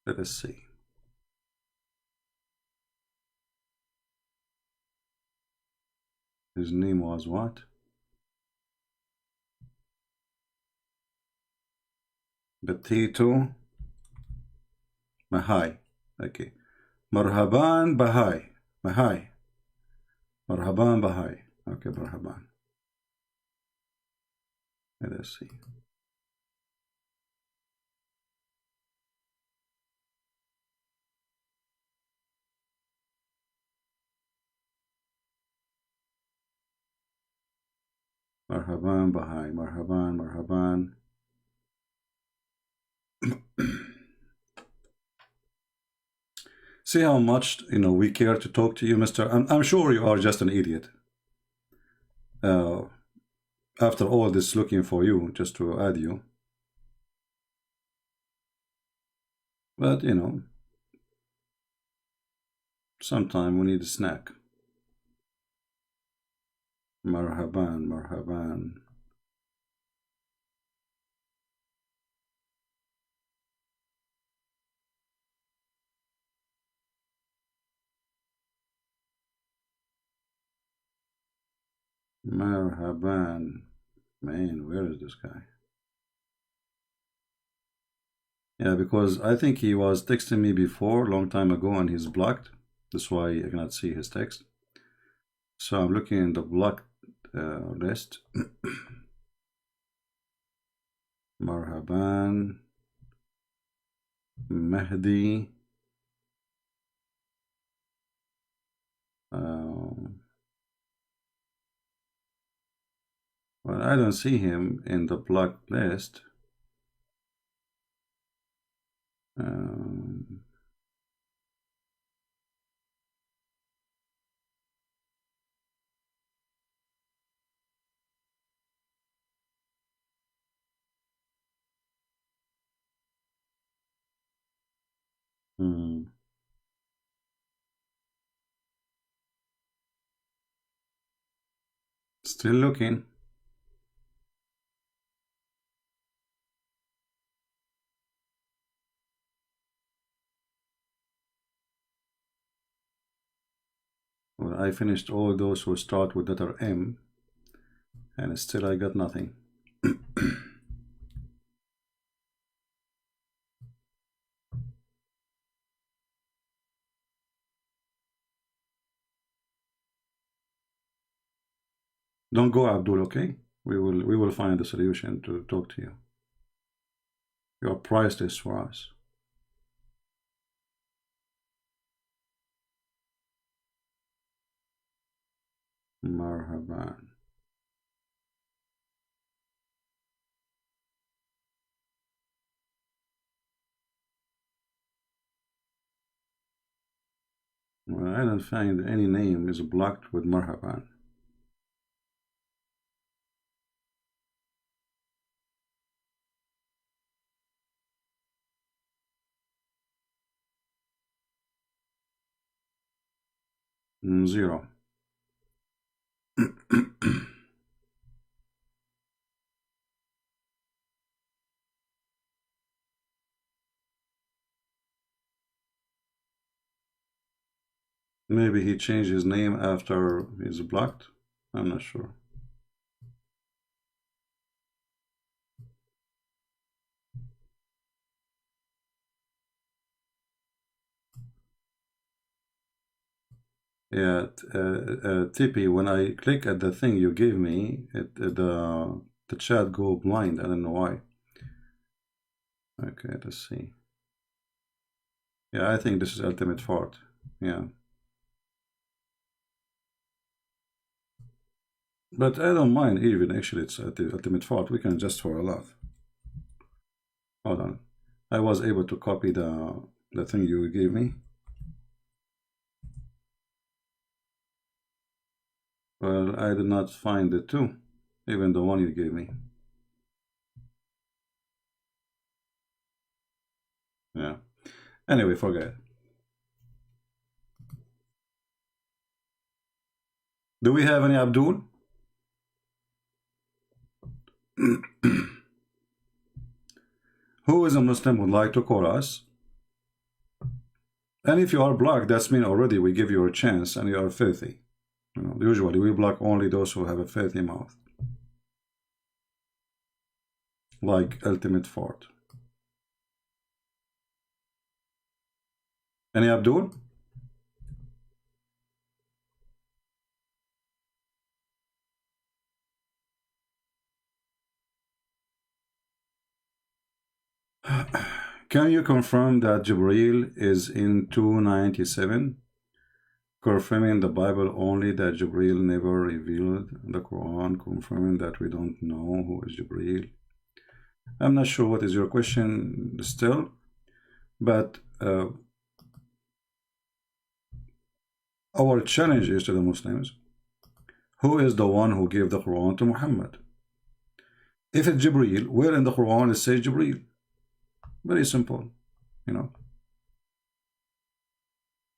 Speaker 7: let us see. His name was what? Potato Mahai. Okay. Marhaban Bahai. Mahai. Marhaban Bahai. Okay, Marhaban. Let us see. Marhaban Bahai. Marhaban, Marhaban. See how much we care to talk to you, Mister. I'm sure you are just an idiot. After all this looking for you, just to add you. But sometime we need a snack. Marhaban, Marhaban. Marhaban. Man, where is this guy? Yeah, because I think he was texting me before, a long time ago, and he's blocked. That's why I cannot see his text. So I'm looking in the blocked list. Marhaban. Mahdi. Well, I don't see him in the blocked list. Still looking. Well, I finished all those who start with letter M, and still I got nothing. Don't go, Abdul, okay? We will find a solution to talk to you. You are priceless for us. Marhaban. Well, I don't find any name is blocked with Marhaban. Zero. Maybe he changed his name after he's blocked. I'm not sure. Yeah, Tippy, when I click at the thing you gave me, the chat go blind. I don't know why. Okay, let's see. Yeah, I think this is ultimate fart. Yeah. But I don't mind even, actually, it's at the ultimate fart. We can just for a laugh. Hold on. I was able to copy the The thing you gave me. Well, I did not find it too. Even the one you gave me. Yeah. Anyway, forget it. Do we have any Abdul? Who is a Muslim would like to call us? And if you are blocked, that's mean already we give you a chance and you are filthy. You know, usually we block only those who have a filthy mouth. Like ultimate fart. Any Abdul? Can you confirm that Jibreel is in 297? Confirming the Bible only that Jibreel never revealed the Quran, confirming that we don't know who is Jibreel. I'm not sure what is your question still, but our challenge is to the Muslims, who is the one who gave the Quran to Muhammad? If it's Jibreel, where in the Quran it says Jibreel? Very simple, you know.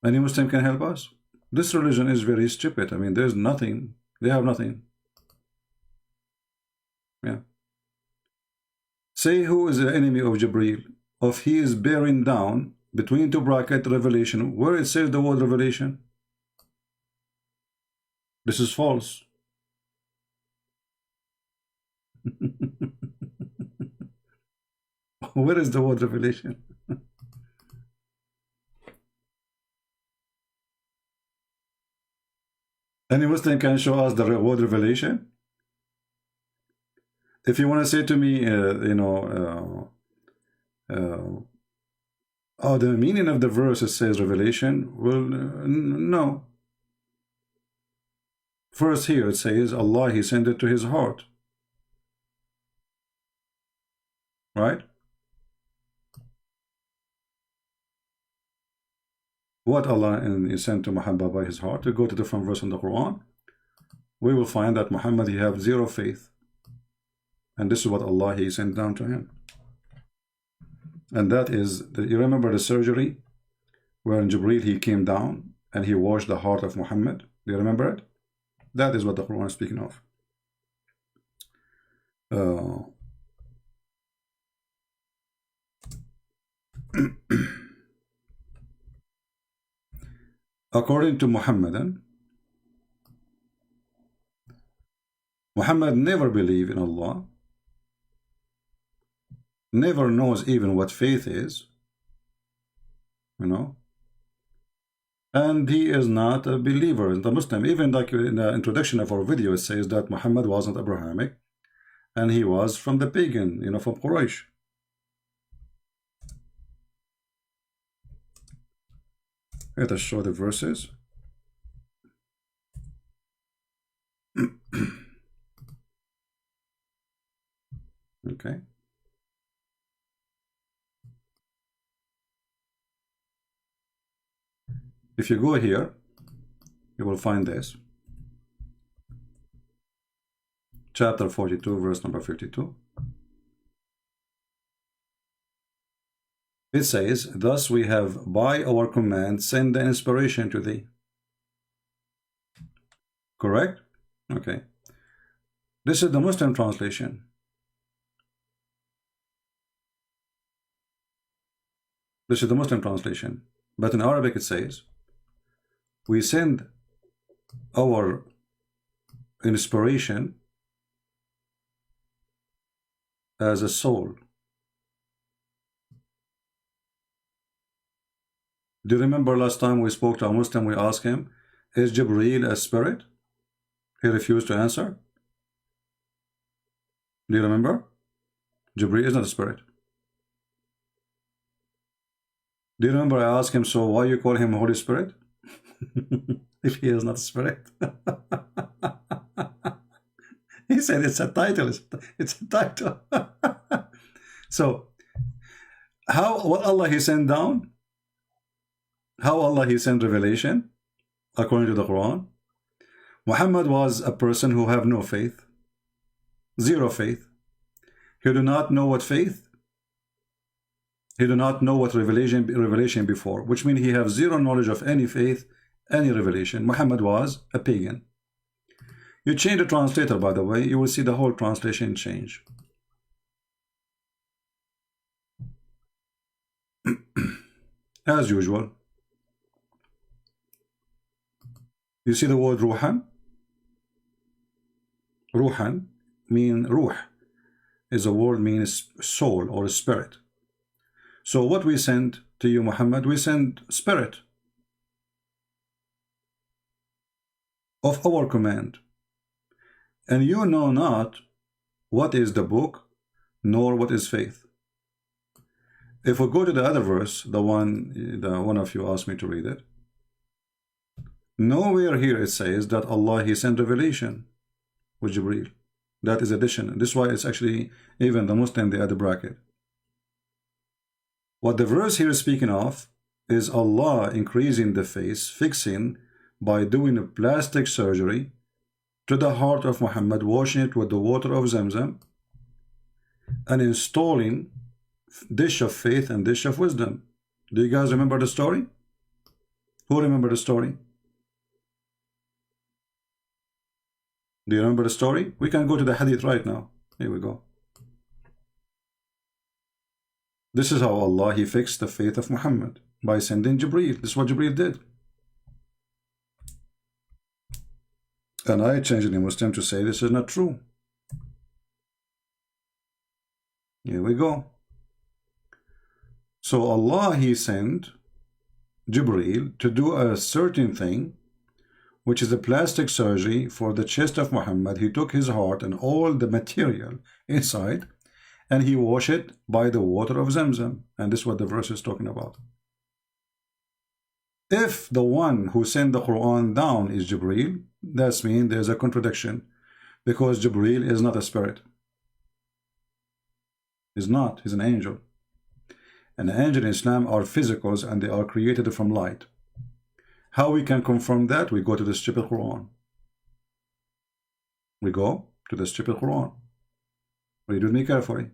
Speaker 7: Any Muslim can help us. This religion is very stupid. I mean, there's nothing. They have nothing. Yeah. Say who is the enemy of Jibreel? Of he is bearing down between two bracket revelation. Where it says the word revelation? This is false. Where is the word revelation? Any Muslim can show us the word revelation? If you want to say to me, you know, oh, the meaning of the verse it says revelation, well, no. First here it says Allah, he sent it to his heart. Right? What Allah is sent to Muhammad by his heart. We go to different verse in the Quran. We will find that Muhammad, he have zero faith. And this is what Allah, he sent down to him. And that is, you remember the surgery where in Jibreel he came down and he washed the heart of Muhammad? Do you remember it? That is what the Quran is speaking of. According to Muhammadan, Muhammad never believed in Allah, never knows even what faith is, you know, and he is not a believer in the Muslim. Even like in the introduction of our video, it says that Muhammad wasn't Abrahamic and he was from the pagan, you know, from Quraysh. Let us show the verses. Okay. If you go here, you will find this. Chapter 42, verse number 52. It says, thus we have by our command sent the inspiration to thee. Correct? Okay. This is the Muslim translation. This is the Muslim translation. But in Arabic it says, we send our inspiration as a soul. Do you remember last time we spoke to a Muslim, we asked him, is Jibreel a spirit? He refused to answer. Do you remember? Jibreel is not a spirit. Do you remember I asked him, so why you call him Holy Spirit? If he is not a spirit. He said it's a title. It's a title. So, what Allah he sent down? How Allah He sent revelation according to the Quran? Muhammad was a person who have no faith, zero faith. He do not know what faith. He do not know what revelation before, which means he have zero knowledge of any faith, any revelation. Muhammad was a pagan. You change the translator, by the way, you will see the whole translation change. As usual. You see the word ruhan? Ruhan mean ruh is a word means soul or spirit. So what we send to you, Muhammad, we send spirit of our command. And you know not what is the book, nor what is faith. If we go to the other verse, the one of you asked me to read it, nowhere here it says that Allah He sent revelation with Jibreel. That is addition. This is why it's actually even the Muslim they add the bracket. What the verse here is speaking of is Allah increasing the face, fixing by doing a plastic surgery to the heart of Muhammad, washing it with the water of Zamzam, and installing dish of faith and dish of wisdom. Do you guys remember the story? Who remember the story? Do you remember the story? We can go to the hadith right now. Here we go. This is how Allah He fixed the faith of Muhammad, by sending Jibreel. This is what Jibreel did. And I changed the Muslim to say this is not true. Here we go. So Allah He sent Jibreel to do a certain thing, which is a plastic surgery for the chest of Muhammad. He took his heart and all the material inside, and He washed it by the water of Zamzam. And this is what the verse is talking about. If the one who sent the Quran down is Jibreel, that means there's a contradiction, because Jibreel is not a spirit. He's not. He's an angel. And the angels in Islam are physicals, and they are created from light. How we can confirm that? We go to the stupid Quran. We go to the stupid Quran. Read with me carefully.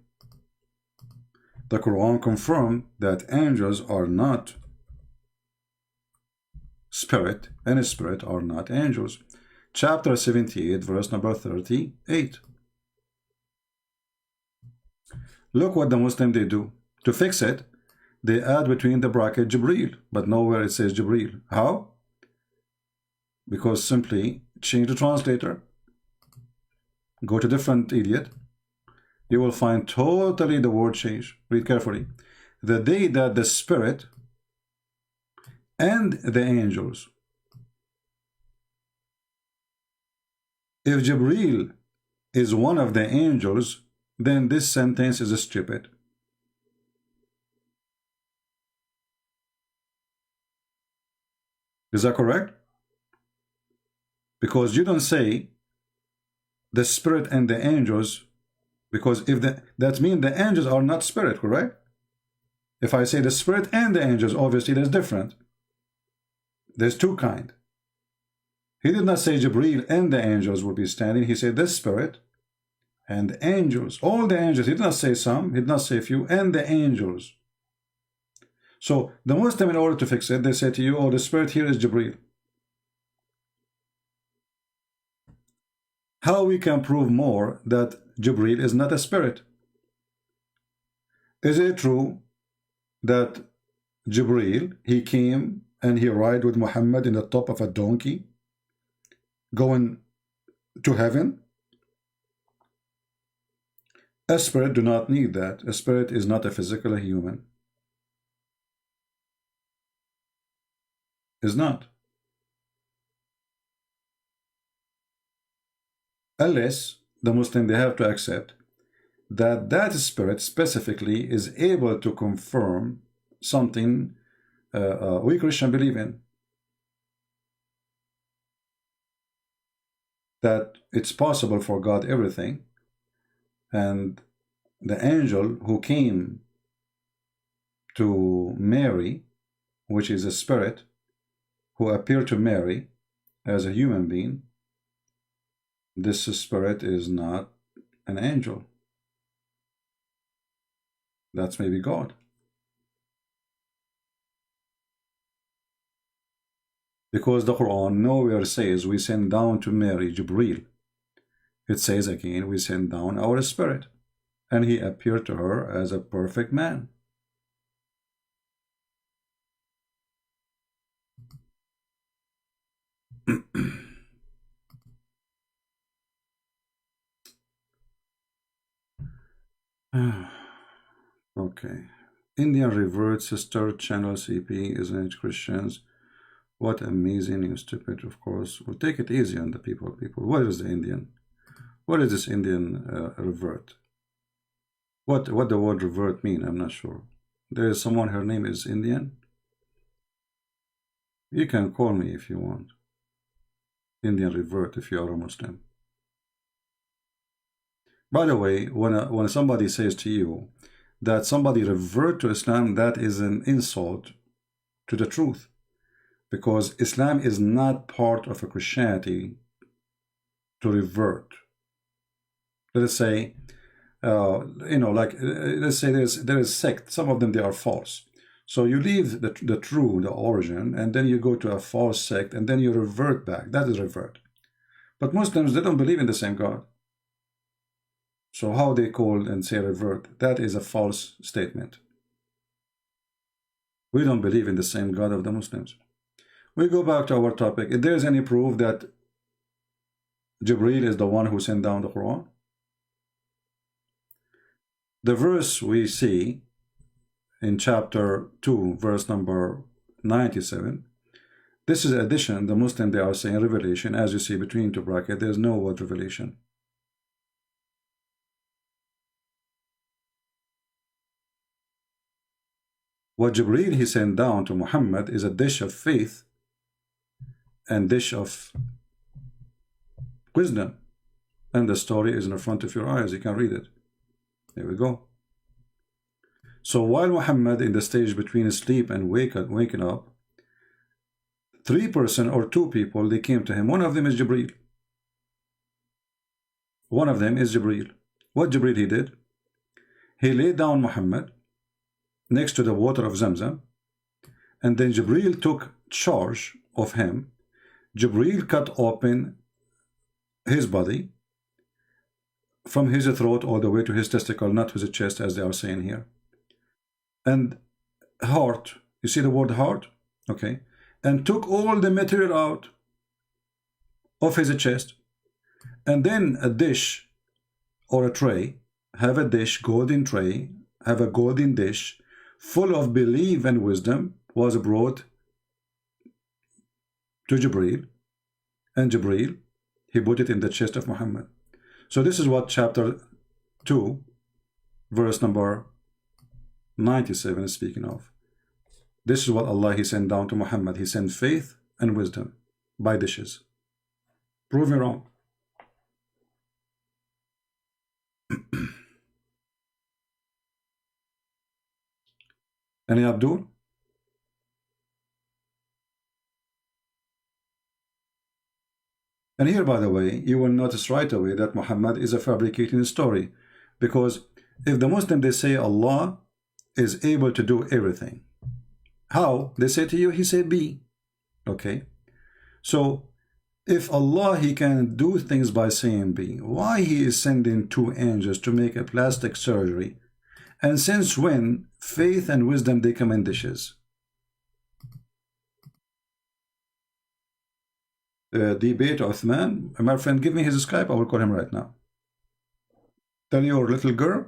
Speaker 7: The Quran confirms that angels are not spirit, and spirit are not angels. Chapter 78, verse number 38. Look what the Muslim they do. To fix it, they add between the bracket Jibreel, but nowhere it says Jibreel. How? Because simply change the translator, go to different idiot, you will find totally the word change. Read carefully. The day that the spirit and the angels. If Jibreel is one of the angels, then this sentence is stupid. Is that correct? Because you don't say the spirit and the angels, because if that means the angels are not spirit, correct? If I say the spirit and the angels, obviously there's different. There's two kind. He did not say Jibreel and the angels will be standing. He said the spirit and the angels, all the angels. He did not say some, he did not say few, and the angels. So the Muslim, in order to fix it, they say to you, oh, the spirit here is Jibreel. How we can prove more that Jibreel is not a spirit? Is it true that Jibreel, he came and he ride with Muhammad in the top of a donkey going to heaven? A spirit do not need that. A spirit is not a physical human. Is not. Unless the Muslim, they have to accept that that spirit specifically is able to confirm something we Christian believe in. That it's possible for God everything, and the angel who came to Mary which is a spirit who appeared to Mary as a human being, this spirit is not an angel. That's maybe God. Because the Quran nowhere says we send down to Mary Jibreel. It says again, we send down our spirit, and he appeared to her as a perfect man. Okay. Indian revert sister channel CP, isn't it, Christians? What amazing, you stupid, of course. We'll take it easy on the people. What is the Indian? What is this Indian revert? What the word revert mean? I'm not sure. There is someone, her name is Indian. You can call me if you want. Indian revert if you are a Muslim. By the way, when somebody says to you that somebody revert to Islam, that is an insult to the truth. Because Islam is not part of a Christianity to revert. Let us say, let's say there is sect. Some of them, they are false. So you leave the true, the origin, and then you go to a false sect, and then you revert back. That is revert. But Muslims, they don't believe in the same God. So how they call and say revert, that is a false statement. We don't believe in the same God of the Muslims. We go back to our topic. If there is any proof that Jibreel is the one who sent down the Quran, the verse we see in chapter 2, verse number 97, this is addition. The Muslim, they are saying revelation. As you see between two brackets, there is no word revelation. What Jibreel he sent down to Muhammad is a dish of faith and dish of wisdom, and the story is in front of your eyes. You can read it. There we go. So while Muhammad in the stage between sleep and waking up, 3 persons or 2 people, they came to him. One of them is Jibreel. One of them is Jibreel. What Jibreel he did? He laid down Muhammad next to the water of Zamzam, and then Jibreel took charge of him. Jibreel cut open his body from his throat all the way to his testicle, not to his chest as they are saying here. And heart, you see the word heart? Okay. And took all the material out of his chest. And then a dish or a tray, have a dish, golden tray, have a golden dish full of belief and wisdom was brought to Jibreel, and Jibreel, he put it in the chest of Muhammad. So this is what chapter 2, verse number 97 is speaking of. This is what Allah he sent down to Muhammad. He sent faith and wisdom by dishes. Prove me wrong. Any Abdul? And here, by the way, you will notice right away that Muhammad is a fabricating story, because if the Muslim, they say Allah is able to do everything. How? They say to you, he said be. Okay. So if Allah, he can do things by saying be, why he is sending 2 angels to make a plastic surgery? And since when faith and wisdom, they come in dishes? Debate Uthman. My friend, give me his Skype. I will call him right now. Tell your little girl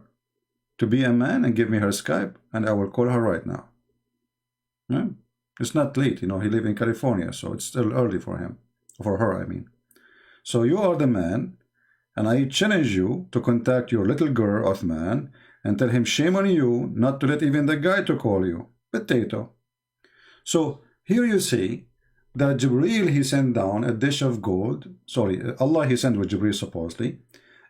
Speaker 7: to be a man and give me her Skype, and I will call her right now. Yeah? It's not late, you know, he lives in California, so it's still early for him. For her, I mean. So you are the man, and I challenge you to contact your little girl, Uthman, and tell him shame on you not to let even the guy to call you. Potato. So here you see that Jibreel, he sent down a dish of gold. Sorry, Allah, he sent with Jibreel supposedly.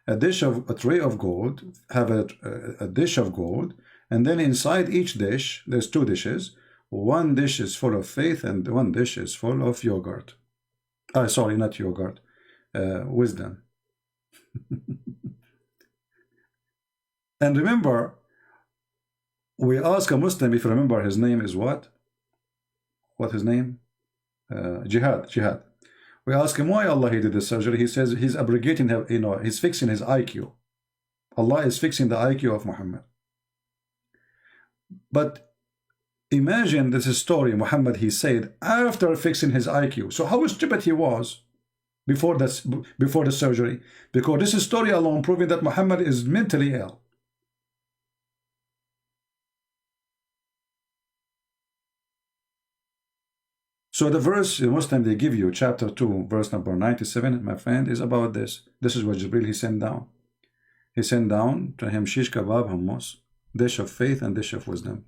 Speaker 7: A tray of gold, have a dish of gold, and then inside each dish, there's 2 dishes. one dish is full of faith and one dish is full of yogurt. Sorry, not yogurt, wisdom. And remember, we ask a Muslim, if you remember, his name is what? What his name? Jihad. We ask him why Allah he did this surgery. He says he's abrogating, he's fixing his IQ. Allah is fixing the IQ of Muhammad. But imagine this story, Muhammad, he said, after fixing his IQ. So how stupid he was before the surgery. Because this story alone proving that Muhammad is mentally ill. So the verse, the Muslim, they give you, chapter 2, verse number 97, my friend, is about this. This is what Jibril, he sent down. He sent down to him shish kebab, hummus, dish of faith and dish of wisdom.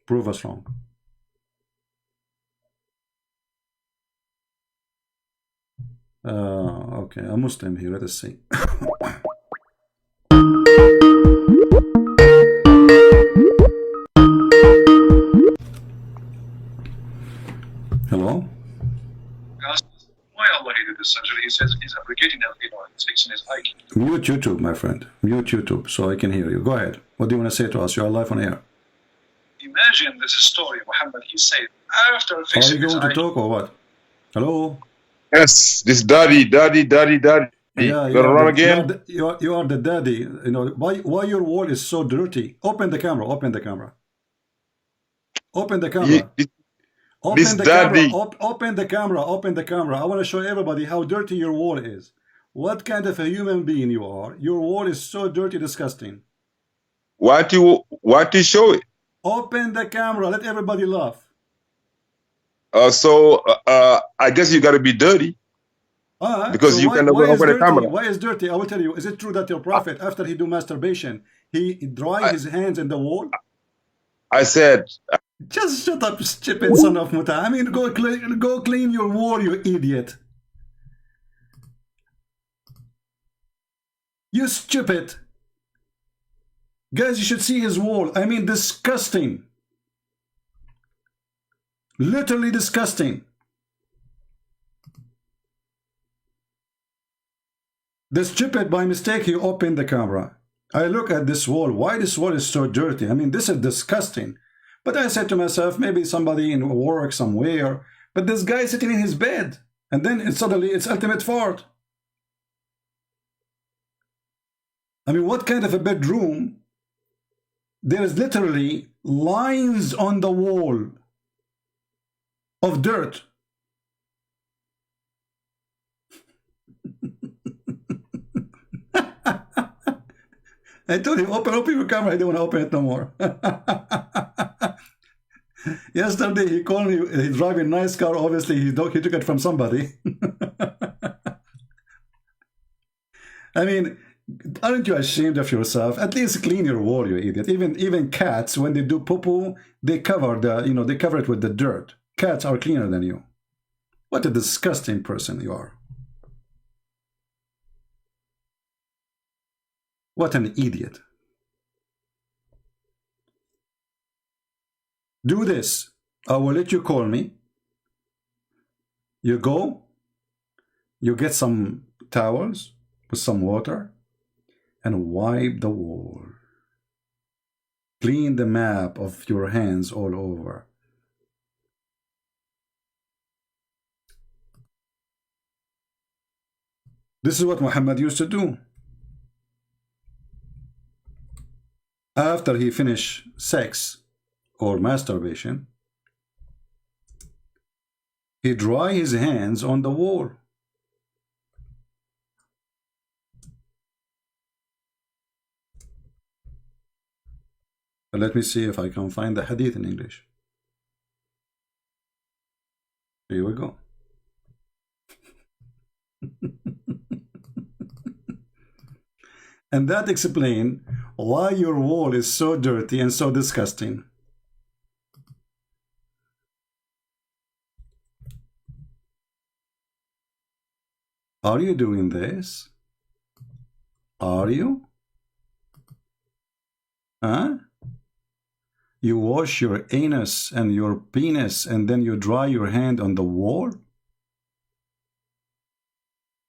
Speaker 7: Prove us wrong. Okay, a Muslim here, let us see. Hello? Why Allah did this surgery? He says he's abrogating, he's fixing his IQ. Mute YouTube, my friend. Mute YouTube so I can hear you. Go ahead. What do you want to say to us? You are live on air. Imagine this story, Muhammad, he said, after fixing his IQ. Are you going to talk or what? Hello?
Speaker 11: Yes, this daddy.
Speaker 7: Yeah,
Speaker 11: you run again?
Speaker 7: You are the daddy. Why your wall is so dirty? Open the camera. Open the camera. Open the camera. Open the camera. I want to show everybody how dirty your wall is. What kind of a human being you are. Your wall is so dirty, disgusting.
Speaker 11: Why do you show it?
Speaker 7: Open the camera. Let everybody laugh.
Speaker 11: I guess you got to be dirty. Because so you can open the camera.
Speaker 7: Why is dirty? I will tell you. Is it true that your prophet, after he do masturbation, he dry his hands in the wall?
Speaker 11: I said...
Speaker 7: Just shut up, stupid son of Muta. I mean, go clean your wall, you idiot. You stupid. Guys, you should see his wall. I mean, disgusting. Literally disgusting. The stupid, by mistake, he opened the camera. I look at this wall. Why this wall is so dirty? I mean, this is disgusting. But I said to myself, maybe somebody in work somewhere, but this guy is sitting in his bed, and then suddenly it's ultimate fart. I mean, what kind of a bedroom? There is literally lines on the wall of dirt. I told him, open your camera. I don't want to open it no more. Yesterday he called me, he's driving a nice car. Obviously he took it from somebody. I mean, aren't you ashamed of yourself? At least clean your wall, you idiot. Even cats, when they do poo-poo, they cover they cover it with the dirt. Cats are cleaner than you. What a disgusting person you are. What an idiot. Do this. I will let you call me. You go. You get some towels with some water and wipe the wall. Clean the map of your hands all over. This is what Muhammad used to do. After he finished sex or masturbation, he dry his hands on the wall. Let me see if I can find the hadith in English. Here we go. And that explains why your wall is so dirty and so disgusting. Are you doing this? Are you? Huh? You wash your anus and your penis and then you dry your hand on the wall?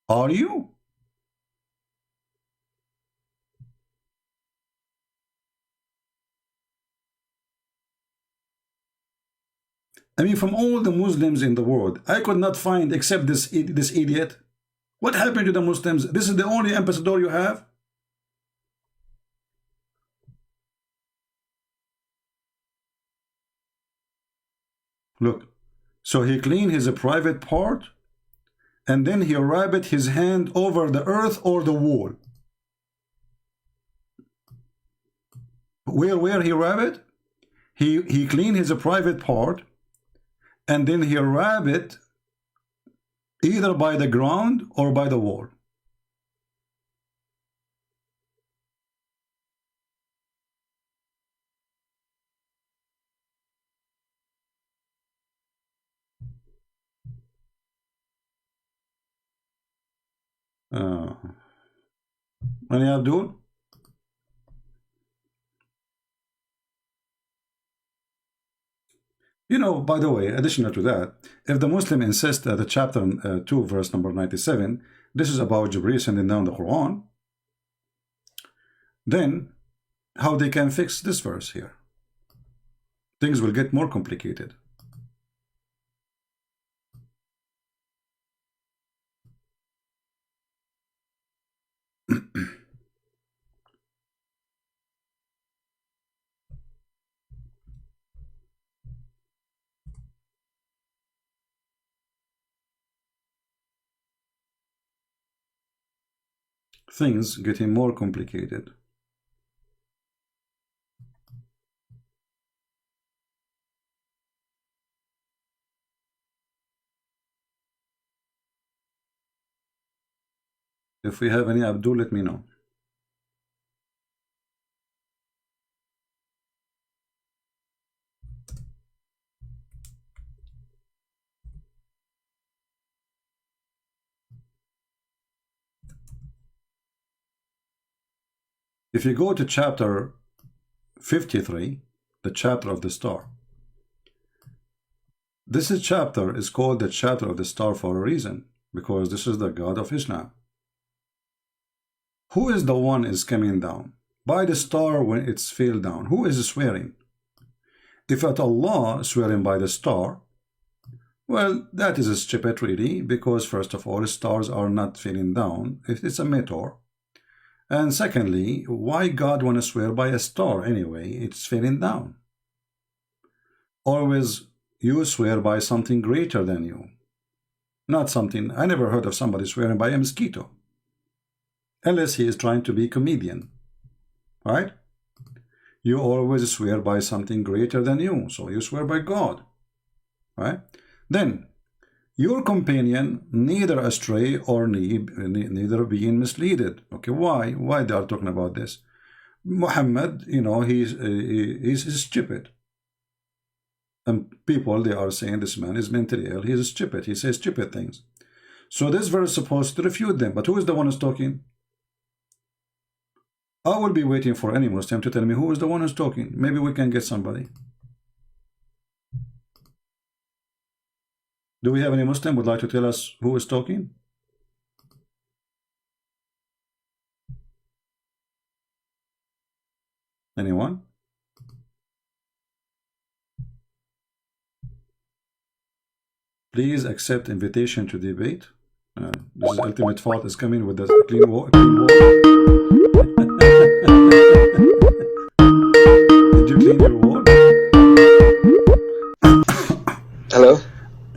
Speaker 7: Are you? I mean, from all the Muslims in the world, I could not find except this idiot. What happened to the Muslims? This is the only ambassador you have? Look, so he cleaned his private part and then he rubbed his hand over the earth or the wall. Where he rubbed? He cleaned his private part and then he rubbed it either by the ground or by the wall. Any Abdul? You know, by the way, additional to that, if the Muslim insists that the chapter 2, verse number 97, this is about Jibreel sending down the Quran, then how they can fix this verse here? Things will get more complicated. Things getting more complicated. If we have any Abdul, let me know. If you go to chapter 53, the chapter of the star, this chapter is called the chapter of the star for a reason, because this is the God of Islam. Who is the one is coming down? By the star when it's fell down. Who is swearing? If at Allah swearing by the star, well, that is a stupid really, because first of all, stars are not falling down. It's a meteor. And secondly, why God want to swear by a star anyway? It's falling down. Always you swear by something greater than you. Not something, I never heard of somebody swearing by a mosquito. Unless he is trying to be a comedian. Right? You always swear by something greater than you. So you swear by God. Right? Then, your companion neither astray or neither being misleaded. Okay, why? Why they are talking about this? Muhammad, you know, he's stupid. And people, they are saying this man is mentally ill. He's stupid. He says stupid things. So this verse is supposed to refute them. But who is the one who's talking? I will be waiting for any Muslim to tell me who is the one who's talking. Maybe we can get somebody. Do we have any Muslim would like to tell us who is talking? Anyone? Please accept invitation to debate. This is ultimate fault is coming with the clean wall. Did you clean your wall?
Speaker 12: Hello?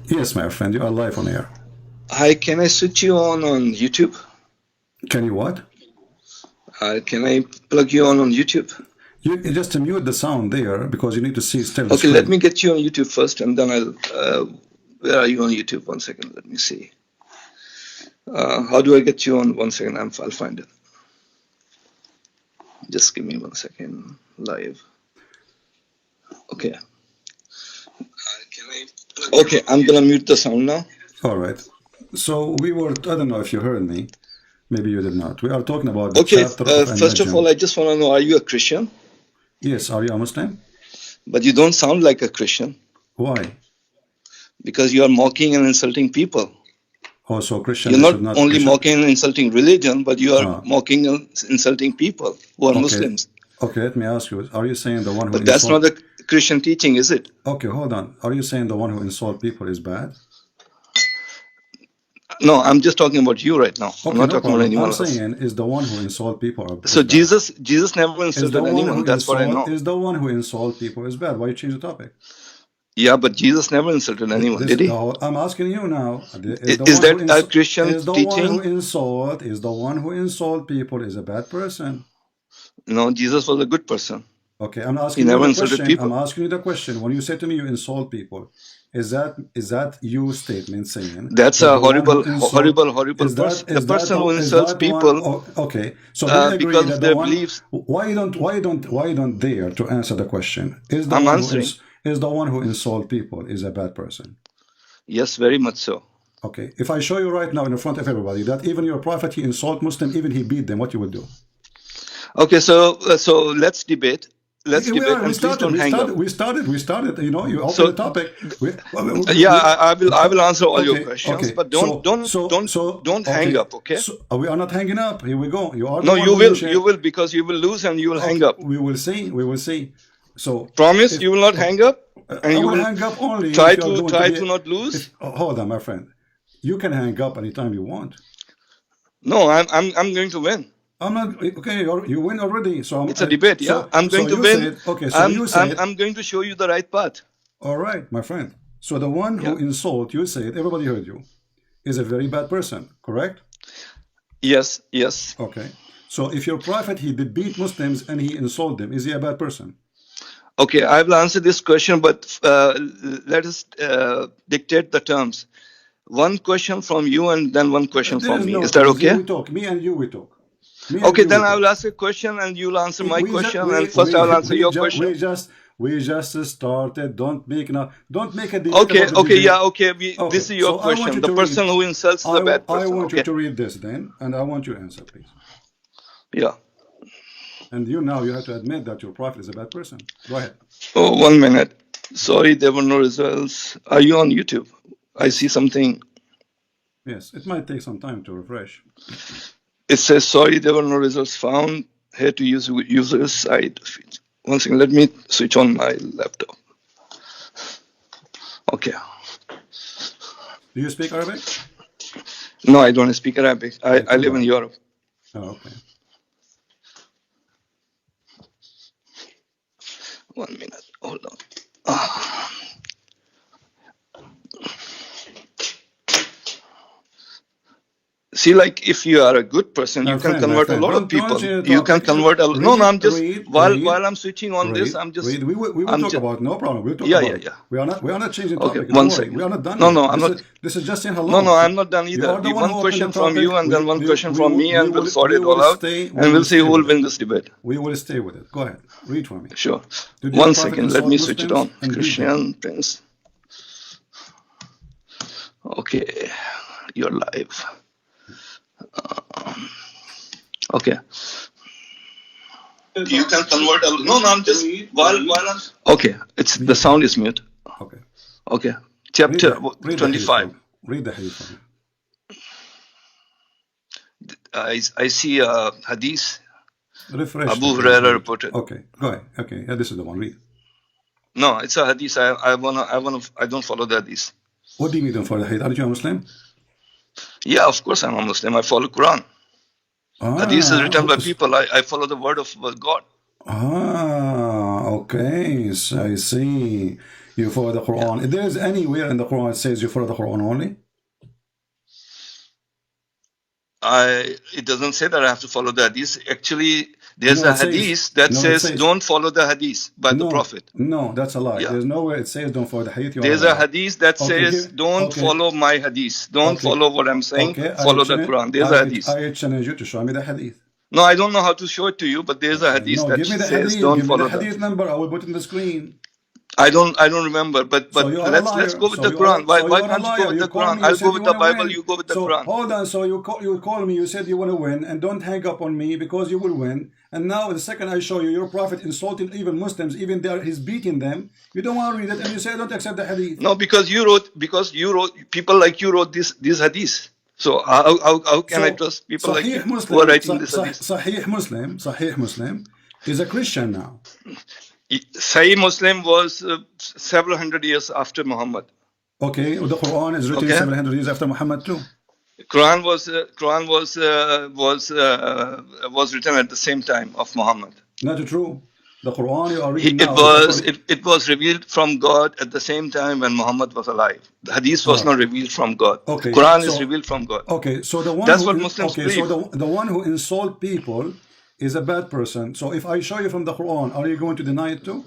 Speaker 7: Yes, my friend, you are live on air.
Speaker 12: Hi, can I switch you on YouTube?
Speaker 7: Can you what?
Speaker 12: Can I plug you on YouTube?
Speaker 7: You just mute the sound there because you need to see still.
Speaker 12: Okay, let me get you on YouTube first and then I'll... where are you on YouTube? 1 second, let me see. How do I get you on? 1 second, I'll find it. Just give me 1 second. Live. Okay. Okay, I'm gonna mute the sound now.
Speaker 7: All right. So we were, I don't know if you heard me. Maybe you did not. We are talking about the chapter of
Speaker 12: first of all, I just want to know, are you a Christian?
Speaker 7: Yes. Are you a Muslim?
Speaker 12: But you don't sound like a Christian.
Speaker 7: Why?
Speaker 12: Because you are mocking and insulting people.
Speaker 7: Oh, so Christian.
Speaker 12: You're not only mocking and insulting religion, but you are mocking and insulting people who are Muslims.
Speaker 7: Okay, let me ask you. Are you saying the one who?
Speaker 12: But that's not the Christian teaching, is it?
Speaker 7: Okay, hold on. Are you saying the one who insults people is bad?
Speaker 12: No, I'm just talking about you right now.
Speaker 7: Okay,
Speaker 12: I'm not talking about anyone else.
Speaker 7: I'm saying is the one who insults people.
Speaker 12: So Jesus never insulted anyone. That's what I know.
Speaker 7: Is the one who insults people is bad? Why you change the topic?
Speaker 12: Yeah, but Jesus never insulted anyone, did he?
Speaker 7: I'm asking you now.
Speaker 12: Is that a Christian teaching?
Speaker 7: Is the one who insults people is a bad person?
Speaker 12: No, Jesus was a good person.
Speaker 7: Okay, I'm asking you the question. I'm asking you the question. When you say to me you insult people, is that your statement saying
Speaker 12: that's a horrible person? The person who insults people.
Speaker 7: Okay, so
Speaker 12: because of their beliefs.
Speaker 7: Why don't dare to answer the question? Is the one who insults people is a bad person?
Speaker 12: Yes, very much so.
Speaker 7: Okay, if I show you right now in front of everybody that even your prophet he insult Muslim, even he beat them, what you would do?
Speaker 12: Okay, so let's debate. Let's debate. And please don't hang up.
Speaker 7: We started. You know, you open the topic.
Speaker 12: I will answer all your questions, but don't hang up. Okay?
Speaker 7: So we are not hanging up. Here we go. You are.
Speaker 12: No, you will. You will, because you will lose and you will hang up.
Speaker 7: We will see. We will see. So
Speaker 12: promise you will not hang up, and you will
Speaker 7: hang up only.
Speaker 12: Try to not lose.
Speaker 7: Hold on, my friend. You can hang up anytime you want.
Speaker 12: No, I'm going to win.
Speaker 7: I'm not okay. You win already, so
Speaker 12: it's a debate. Yeah, I'm going to win.
Speaker 7: Okay, so
Speaker 12: I'm going to show you the right path.
Speaker 7: All right, my friend. So the one who insult you said, everybody heard you, is a very bad person. Correct?
Speaker 12: Yes. Yes.
Speaker 7: Okay. So if your prophet he did beat Muslims and he insulted them, is he a bad person?
Speaker 12: Okay, I will answer this question, but let us dictate the terms. One question from you and then one question from me. Is that okay?
Speaker 7: We talk. Me and you, we talk.
Speaker 12: Okay, then I will ask a question and you'll answer my question, and first I will answer your question.
Speaker 7: We just started. Don't make a debate.
Speaker 12: Okay. This is your question. The person who insults is a bad person.
Speaker 7: I want you to read this then, and I want you to answer, please.
Speaker 12: Yeah.
Speaker 7: And you have to admit that your prophet is a bad person. Go ahead.
Speaker 12: Oh, 1 minute. Sorry, there were no results. Are you on YouTube? I see something.
Speaker 7: Yes, it might take some time to refresh.
Speaker 12: It says, sorry, there were no results found. Here to use user side feed. One second, let me switch on my laptop. Okay.
Speaker 7: Do you speak Arabic?
Speaker 12: No, I don't speak Arabic. I live in Europe.
Speaker 7: Oh, okay.
Speaker 12: 1 minute, hold on. See, like if you are a good person, you can convert a lot of people. You can convert a. No, I'm just while I'm switching on this, I'm just.
Speaker 7: We will talk about no problem. We'll talk about. Yeah. We are not changing topic.
Speaker 12: Okay, 1 second.
Speaker 7: We are not done.
Speaker 12: No, I'm not.
Speaker 7: This is just saying hello.
Speaker 12: No, I'm not done either. One question from you and then one question from me, and we'll sort it all out, and we'll see who will win this debate.
Speaker 7: We will stay with it. Go ahead, read for me.
Speaker 12: Sure. 1 second. Let me switch it on. Christian Prince. Okay, you're live. Okay. You can convert a. No, I'm just while I'm. Okay, it's the sound is mute. Okay. Chapter 25.
Speaker 7: Read the hadith for me.
Speaker 12: I see a hadith.
Speaker 7: Refresh.
Speaker 12: Abu Hurairah reported.
Speaker 7: Okay, go ahead. Okay, yeah, this is the one. Read.
Speaker 12: No, it's a hadith. I don't follow the hadith.
Speaker 7: What do you mean don't follow the hadith? Aren't you a Muslim?
Speaker 12: Yeah, of course I'm a Muslim. I follow Quran. Hadith is written by people. I follow the word of God.
Speaker 7: Okay. So I see. You follow the Quran. If there is anywhere in the Quran it says you follow the Quran only?
Speaker 12: It doesn't say that I have to follow the hadith. Actually, there's a hadith that says don't follow the hadith by the Prophet.
Speaker 7: No, that's a lie. Yeah. There's nowhere it says don't follow the hadith.
Speaker 12: There's a hadith that says don't follow my hadith. Don't follow what I'm saying. Follow the Quran. There's a hadith.
Speaker 7: I challenge you to show me the hadith.
Speaker 12: No, I don't know how to show it to you, but there's a hadith that says don't follow
Speaker 7: the hadith number. I will put it in the screen.
Speaker 12: I don't remember, but
Speaker 7: So you are a
Speaker 12: let's
Speaker 7: liar.
Speaker 12: go with
Speaker 7: So
Speaker 12: the
Speaker 7: you
Speaker 12: Quran.
Speaker 7: are-
Speaker 12: Why
Speaker 7: so
Speaker 12: why
Speaker 7: you are a
Speaker 12: can't you go
Speaker 7: liar.
Speaker 12: with
Speaker 7: You
Speaker 12: the
Speaker 7: call
Speaker 12: Quran?
Speaker 7: me, you
Speaker 12: I'll
Speaker 7: said
Speaker 12: go
Speaker 7: you
Speaker 12: with the
Speaker 7: wanna
Speaker 12: Bible.
Speaker 7: win.
Speaker 12: You go with the
Speaker 7: So
Speaker 12: Quran.
Speaker 7: hold on. So you call me, you said you want to win, and don't hang up on me because you will win. And now the second I show you your prophet insulted even Muslims, even there he's beating them. You don't want to read it, and you say I don't accept the hadith.
Speaker 12: No, because you wrote people like you wrote these hadiths. So how can I trust people like you
Speaker 7: Sahih
Speaker 12: who are
Speaker 7: Muslim,
Speaker 12: writing this hadith?
Speaker 7: Sahih Muslim is a Christian now.
Speaker 12: Sahih Muslim was several hundred years after Muhammad.
Speaker 7: Okay, the Quran is written
Speaker 12: Okay.
Speaker 7: 700 years after Muhammad too.
Speaker 12: Quran was written at the same time of Muhammad.
Speaker 7: Not true. The Quran you are reading now.
Speaker 12: It was revealed from God at the same time when Muhammad was alive. The hadith was not revealed from God.
Speaker 7: Okay,
Speaker 12: Quran is revealed from God.
Speaker 7: Okay, so the one
Speaker 12: That's
Speaker 7: who
Speaker 12: what Muslims believe.
Speaker 7: So the one who insult people is a bad person. So if I show you from the Quran, are you going to deny it too?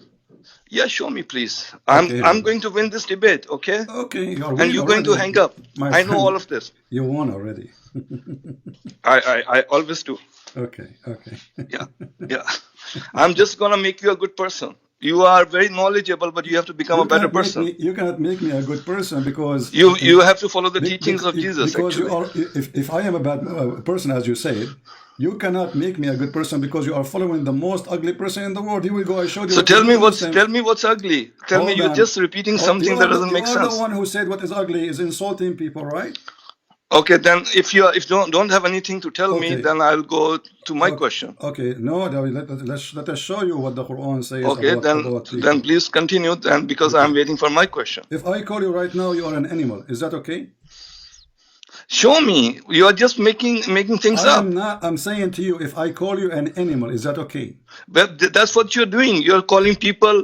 Speaker 12: Yeah, show me, please. I'm going to win this debate, okay?
Speaker 7: Okay,
Speaker 12: and you're going to hang up. I know all of this.
Speaker 7: You won already.
Speaker 12: I always do.
Speaker 7: Okay.
Speaker 12: Yeah. I'm just gonna make you a good person. You are very knowledgeable, but you have to become a better person.
Speaker 7: You cannot make me a good person because
Speaker 12: you have to follow the teachings of Jesus.
Speaker 7: Because
Speaker 12: actually.
Speaker 7: if I am a bad person, as you said, you cannot make me a good person because you are following the most ugly person in the world. He will go. I showed you.
Speaker 12: So tell me what's ugly. Tell me you're just repeating something that doesn't make sense.
Speaker 7: You are the one who said what is ugly is insulting people, right?
Speaker 12: Okay, then if you don't have anything to tell me, then I'll go to my question.
Speaker 7: Okay, no, let us show you what the Quran says.
Speaker 12: Okay, then please continue then because I'm waiting for my question.
Speaker 7: If I call you right now, you are an animal. Is that okay?
Speaker 12: Show me. You are just making things up.
Speaker 7: I'm saying to you, if I call you an animal, is that okay?
Speaker 12: But that's what you're doing. You're calling people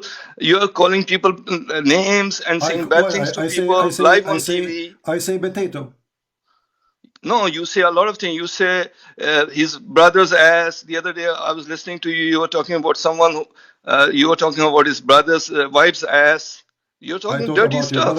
Speaker 12: names and saying bad things to people live on TV.
Speaker 7: I say potato.
Speaker 12: No, you say a lot of things. You say his brother's ass. The other day I was listening to you. You were talking about someone who, you were talking about his brother's wife's ass. You're talking dirty stuff.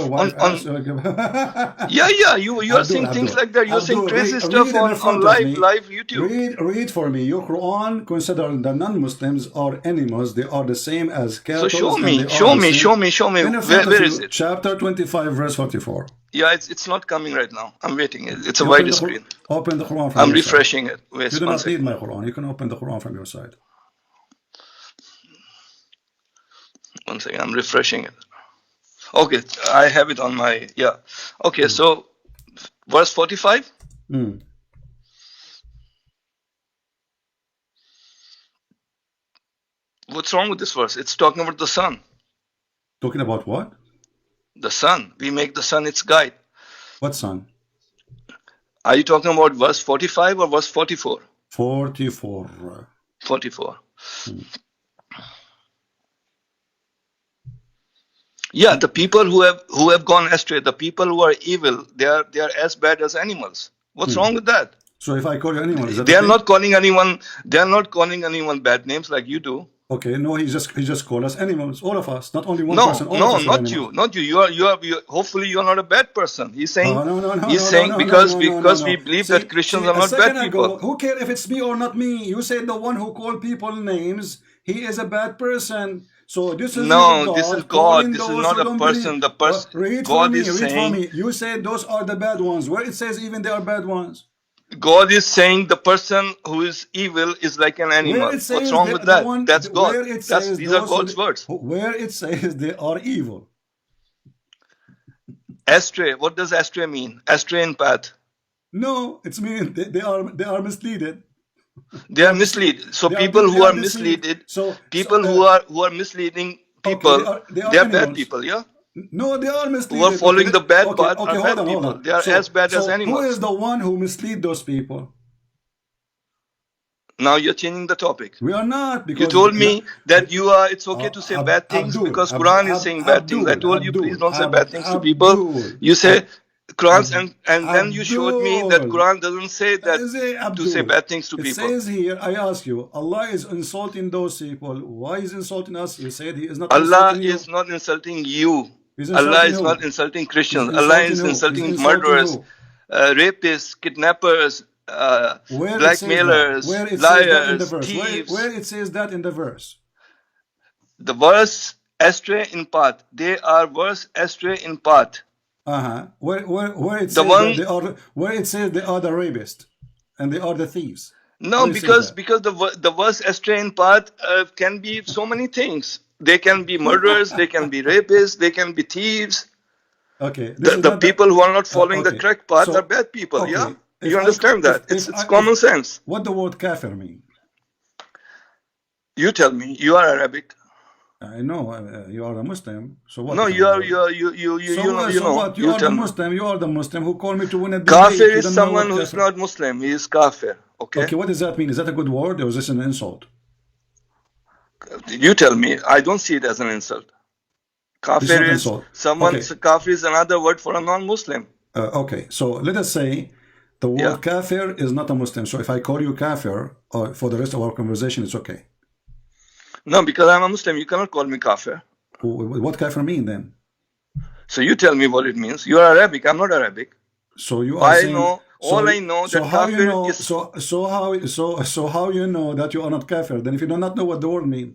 Speaker 12: Yeah. You are saying things like that. You're saying crazy stuff on live YouTube.
Speaker 7: Read for me. Your Quran consider the non-Muslims are animals. They are the same as cattle.
Speaker 12: So show me. Where is it?
Speaker 7: Chapter 25, verse 44.
Speaker 12: Yeah, it's not coming right now. I'm waiting. It's a wide screen.
Speaker 7: Open the Quran from
Speaker 12: I'm
Speaker 7: your
Speaker 12: refreshing
Speaker 7: side.
Speaker 12: it. Wait,
Speaker 7: you do not need my Quran. You can open the Quran from your side.
Speaker 12: One second. I'm refreshing it. Okay, I have it on my, yeah. Okay, so verse 45. What's wrong with this verse? It's talking about the sun.
Speaker 7: Talking about what?
Speaker 12: The sun. We make the sun its guide.
Speaker 7: What sun?
Speaker 12: Are you talking about verse 45 or verse 44?
Speaker 7: 44.
Speaker 12: 44. Yeah, the people who have gone astray, the people who are evil, they are as bad as animals. What's wrong with that?
Speaker 7: So if I call you animal, is that
Speaker 12: they are
Speaker 7: okay?
Speaker 12: not calling anyone. They are not calling anyone bad names like you do.
Speaker 7: Okay, no, he just called us animals, all of us, not only one person.
Speaker 12: No, not you. You are. Hopefully, you are not a bad person. He's saying. Because we believe that Christians are not bad people.
Speaker 7: Who cares if it's me or not me? You said the one who called people names, he is a bad person. So this is
Speaker 12: this is God. This is not a person. The person. God is saying.
Speaker 7: You said those are the bad ones. Where it says even they are bad ones.
Speaker 12: God is saying the person who is evil is like an animal. What's wrong with that? That's God. These are God's words.
Speaker 7: Where it says they are evil.
Speaker 12: Astray. What does astray mean? Astray in path.
Speaker 7: No, it's mean they are misleaded.
Speaker 12: They are misled. So people who are misleaded. So people who are misleading people, they are bad people. Yeah.
Speaker 7: No, they are misleading.
Speaker 12: Who are following the bad path are bad people. They are as bad as animals.
Speaker 7: Who is the one who mislead those people?
Speaker 12: Now you're changing the topic.
Speaker 7: We are not. Because
Speaker 12: you told me that it's okay to say bad things because Quran is saying bad things. I told you please don't say bad things to people. You say Quran and then you showed me that Quran doesn't say that to say bad things to people.
Speaker 7: It says here, I ask you, Allah is insulting those people. Why is insulting us? You said he is not
Speaker 12: Allah is not insulting you. Allah is not insulting Christians. Allah is insulting murderers, rapists, kidnappers, blackmailers, liars, thieves.
Speaker 7: Where it says that in the verse?
Speaker 12: The verse astray in path. They are worse astray in path.
Speaker 7: Where it
Speaker 12: The
Speaker 7: says
Speaker 12: one-
Speaker 7: that they are, where it says they are the rapists and they are the thieves.
Speaker 12: No,
Speaker 7: Where it says
Speaker 12: because
Speaker 7: that?
Speaker 12: the worst astray in path can be so many things. They can be murderers, they can be rapists, they can be thieves.
Speaker 7: Okay, this is
Speaker 12: The
Speaker 7: not
Speaker 12: people who are not following the
Speaker 7: okay.
Speaker 12: correct path
Speaker 7: So-
Speaker 12: are bad people.
Speaker 7: okay.
Speaker 12: Yeah,
Speaker 7: If
Speaker 12: you
Speaker 7: I-
Speaker 12: understand that?
Speaker 7: if
Speaker 12: It's
Speaker 7: I-
Speaker 12: common
Speaker 7: if-
Speaker 12: sense.
Speaker 7: What the word kafir mean?
Speaker 12: You tell me. You are Arabic.
Speaker 7: I know you are a Muslim. So what?
Speaker 12: No,
Speaker 7: if
Speaker 12: you
Speaker 7: I'm
Speaker 12: are
Speaker 7: not?
Speaker 12: you are you
Speaker 7: So
Speaker 12: you know
Speaker 7: what?
Speaker 12: you
Speaker 7: So
Speaker 12: know.
Speaker 7: what? You
Speaker 12: You
Speaker 7: are
Speaker 12: tell
Speaker 7: the
Speaker 12: me.
Speaker 7: Muslim. You are the Muslim who called me to win a debate.
Speaker 12: Kafir
Speaker 7: You
Speaker 12: is
Speaker 7: don't know
Speaker 12: someone
Speaker 7: what
Speaker 12: who is
Speaker 7: kafir-
Speaker 12: not Muslim. He is kafir. Okay.
Speaker 7: Okay, what does that mean? Is that a good word or is this an insult?
Speaker 12: You tell me. I don't see it as an insult.
Speaker 7: It's not
Speaker 12: Kafir
Speaker 7: an
Speaker 12: is
Speaker 7: insult.
Speaker 12: someone.
Speaker 7: Okay.
Speaker 12: Kafir is another word for a non-Muslim.
Speaker 7: Okay, so let us say the word
Speaker 12: Yeah.
Speaker 7: kafir is not a Muslim. So if I call you kafir for the rest of our conversation, it's okay.
Speaker 12: No, because I'm a Muslim, you cannot call me kafir.
Speaker 7: What kafir mean then?
Speaker 12: So you tell me what it means. You are Arabic. I'm not Arabic.
Speaker 7: So you are
Speaker 12: I
Speaker 7: saying,
Speaker 12: know.
Speaker 7: so,
Speaker 12: All I know
Speaker 7: so
Speaker 12: that
Speaker 7: how you
Speaker 12: kafir
Speaker 7: know
Speaker 12: is.
Speaker 7: so how you know that you are not kafir then if you do not know what the word mean?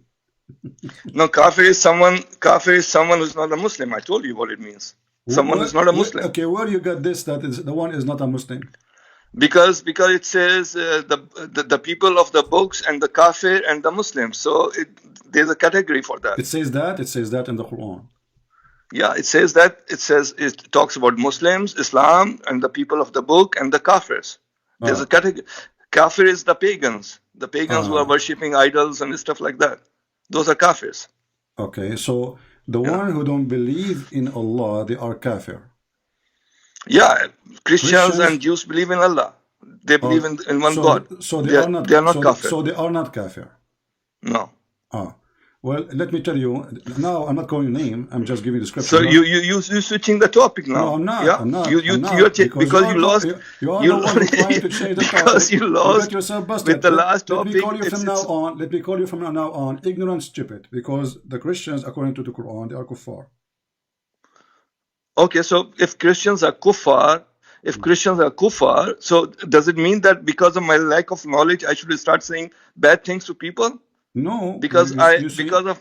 Speaker 12: No, kafir is someone. Kafir is someone who's not a Muslim. I told you what it means. Someone who's not a Muslim.
Speaker 7: Okay, where you got this that is the one is not a Muslim?
Speaker 12: Because it says the people of the books and the kafir and the Muslims. So there's a category for that.
Speaker 7: It says that in the Quran.
Speaker 12: Yeah, it says that. It talks about Muslims, Islam, and the people of the book and the kafirs. There's a category. Kafir is the pagans who are worshipping idols and stuff like that. Those are kafirs.
Speaker 7: Okay, so the one who don't believe in Allah, they are kafir.
Speaker 12: Yeah, Christians and Jews believe in Allah. They believe in one God.
Speaker 7: So
Speaker 12: they are not kafir.
Speaker 7: So they are not kafir.
Speaker 12: No.
Speaker 7: Well, let me tell you. Now, I'm not calling your name. I'm just giving description.
Speaker 12: So you switching the topic now.
Speaker 7: No, I'm not.
Speaker 12: Yeah?
Speaker 7: I'm not.
Speaker 12: You're because you lost.
Speaker 7: You are the one who's trying to change the topic.
Speaker 12: Because you lost
Speaker 7: got yourself busted.
Speaker 12: with the last
Speaker 7: Let
Speaker 12: topic.
Speaker 7: me call you from now on. Let me call you from now on ignorant, stupid. Because the Christians, according to the Quran, they are kuffar.
Speaker 12: Okay, so if Christians are kuffar, so does it mean that because of my lack of knowledge, I should start saying bad things to people?
Speaker 7: No,
Speaker 12: because of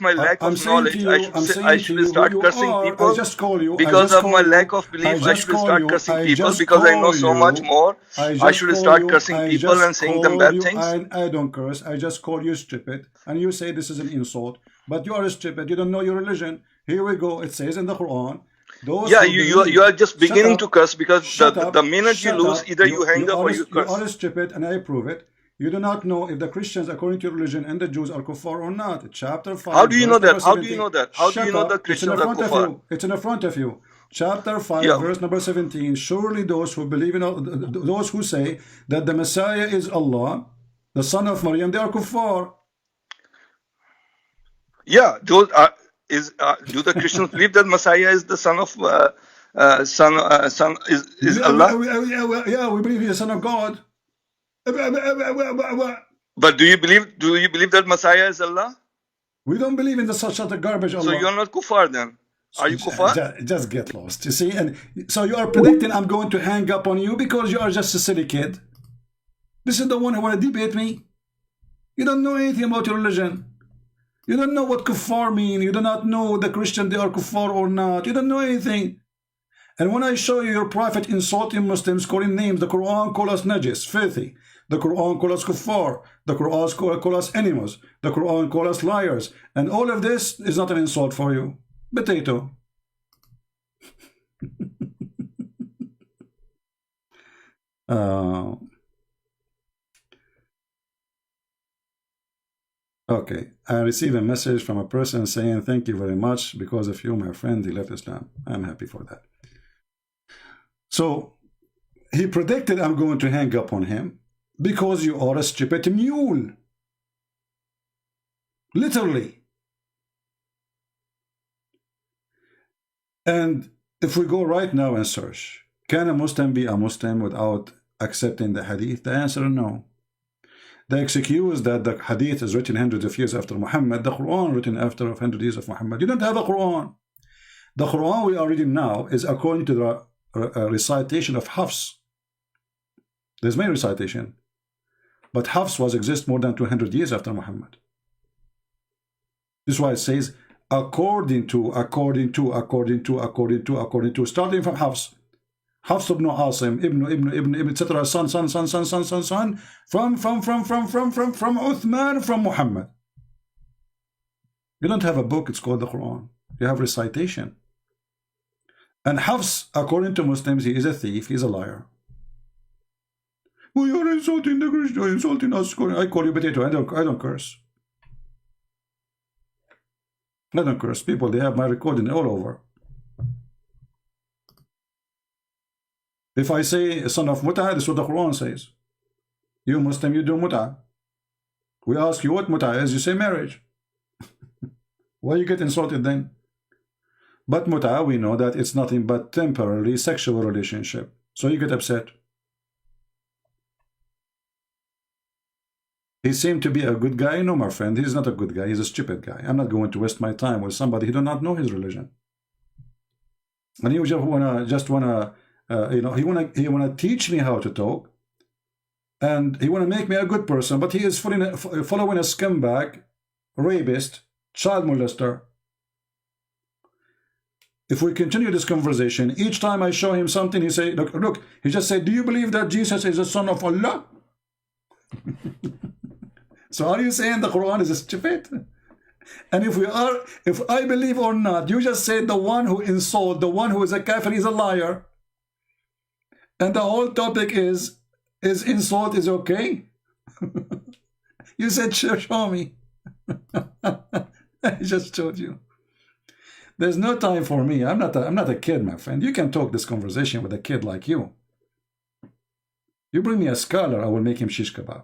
Speaker 12: my lack of knowledge, I should start cursing people.
Speaker 7: I just call you.
Speaker 12: Because of my lack of belief, I should start cursing people because I know so much more. I should start cursing people and saying them bad things.
Speaker 7: I don't curse. I just call you stupid, and you say this is an insult. But you are stupid. You don't know your religion. Here we go. It says in the Quran.
Speaker 12: You are just beginning to curse because the minute you lose, either you hang up or you curse.
Speaker 7: You are stupid, and I prove it. You do not know if the Christians, according to your religion, and the Jews are kuffar or not. Chapter 5.
Speaker 12: How do you know that? How do you know that? How do you know the Christians are kuffar?
Speaker 7: It's in the front of you. Chapter 5, verse number 17. Surely those who believe in, those who say that the Messiah is Allah, the son of Maryam, they are kuffar.
Speaker 12: Yeah, those are. Do the Christians believe that Messiah is the son of son is Allah?
Speaker 7: Yeah, we believe he's the son of God.
Speaker 12: But do you believe that Messiah is Allah?
Speaker 7: We don't believe in such a garbage Allah.
Speaker 12: So you're not kuffar then? Are you kuffar?
Speaker 7: Just get lost, you see. And so you are predicting I'm going to hang up on you because you are just a silly kid. This is the one who want to debate me. You don't know anything about your religion. You don't know what kuffar mean. You do not know the Christian they are kuffar or not. You don't know anything. And when I show you your prophet insulting Muslims, calling names, the Quran call us najis, filthy. The Quran call us kuffar. The Quran call us animals. The Quran call us liars. And all of this is not an insult for you. Potato. Okay, I received a message from a person saying, thank you very much. Because of you, my friend, he left Islam. I'm happy for that. So, he predicted I'm going to hang up on him because you are a stupid mule. Literally. And if we go right now and search, can a Muslim be a Muslim without accepting the hadith? The answer is no. The excuse that the hadith is written hundreds of years after Muhammad, the Quran written after 100 years of Muhammad. You don't have a Quran. The Quran we are reading now is according to the recitation of Hafs. There's many recitation. But Hafs was exist more than 200 years after Muhammad. This is why it says, according to, starting from Hafs ibn Asim, ibn, etc., son, from Uthman, from Muhammad. You don't have a book, it's called the Quran. You have recitation. And Hafs, according to Muslims, he is a thief, he's a liar. Well, you're insulting the Christian, you're insulting us. I call you potato, I don't curse. I don't curse. People, they have my recording all over. If I say son of Mut'a, this is what the Quran says. You Muslim, you do Mut'a. We ask you what Mut'a is, you say marriage. Why you get insulted then? But Mut'a, we know that it's nothing but temporary sexual relationship. So you get upset. He seemed to be a good guy. No, my friend, he's not a good guy. He's a stupid guy. I'm not going to waste my time with somebody who do not know his religion. And he just wanna he wanna teach me how to talk, and he wanna make me a good person. But he is following a scumbag, rapist, child molester. If we continue this conversation, each time I show him something, he say, look. He just said, "Do you believe that Jesus is the son of Allah?" So are you saying the Quran is stupid? And if I believe or not, you just said the one who insult, the one who is a kafir is a liar. And the whole topic is insult is okay? You said, show me. I just showed you. There's no time for me. I'm not a kid, my friend. You can talk this conversation with a kid like you. You bring me a scholar, I will make him shish kebab.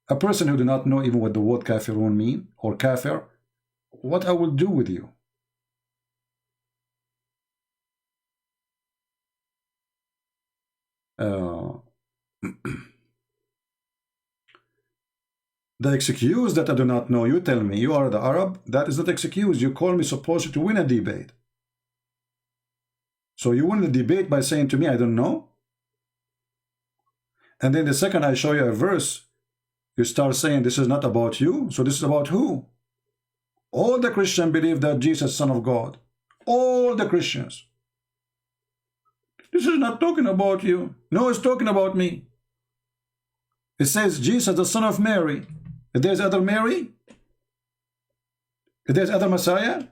Speaker 7: A person who do not know even what the word kafirun mean, or kafir, what I will do with you? The excuse that I do not know, you tell me you are the Arab, that is not excuse. You call me supposed to win a debate. So you win the debate by saying to me, I don't know? And then the second I show you a verse, you start saying this is not about you, so this is about who? All the Christians believe that Jesus is Son of God. All the Christians. This is not talking about you. No, it's talking about me. It says Jesus, the son of Mary. If there's other Mary, if there's other Messiah,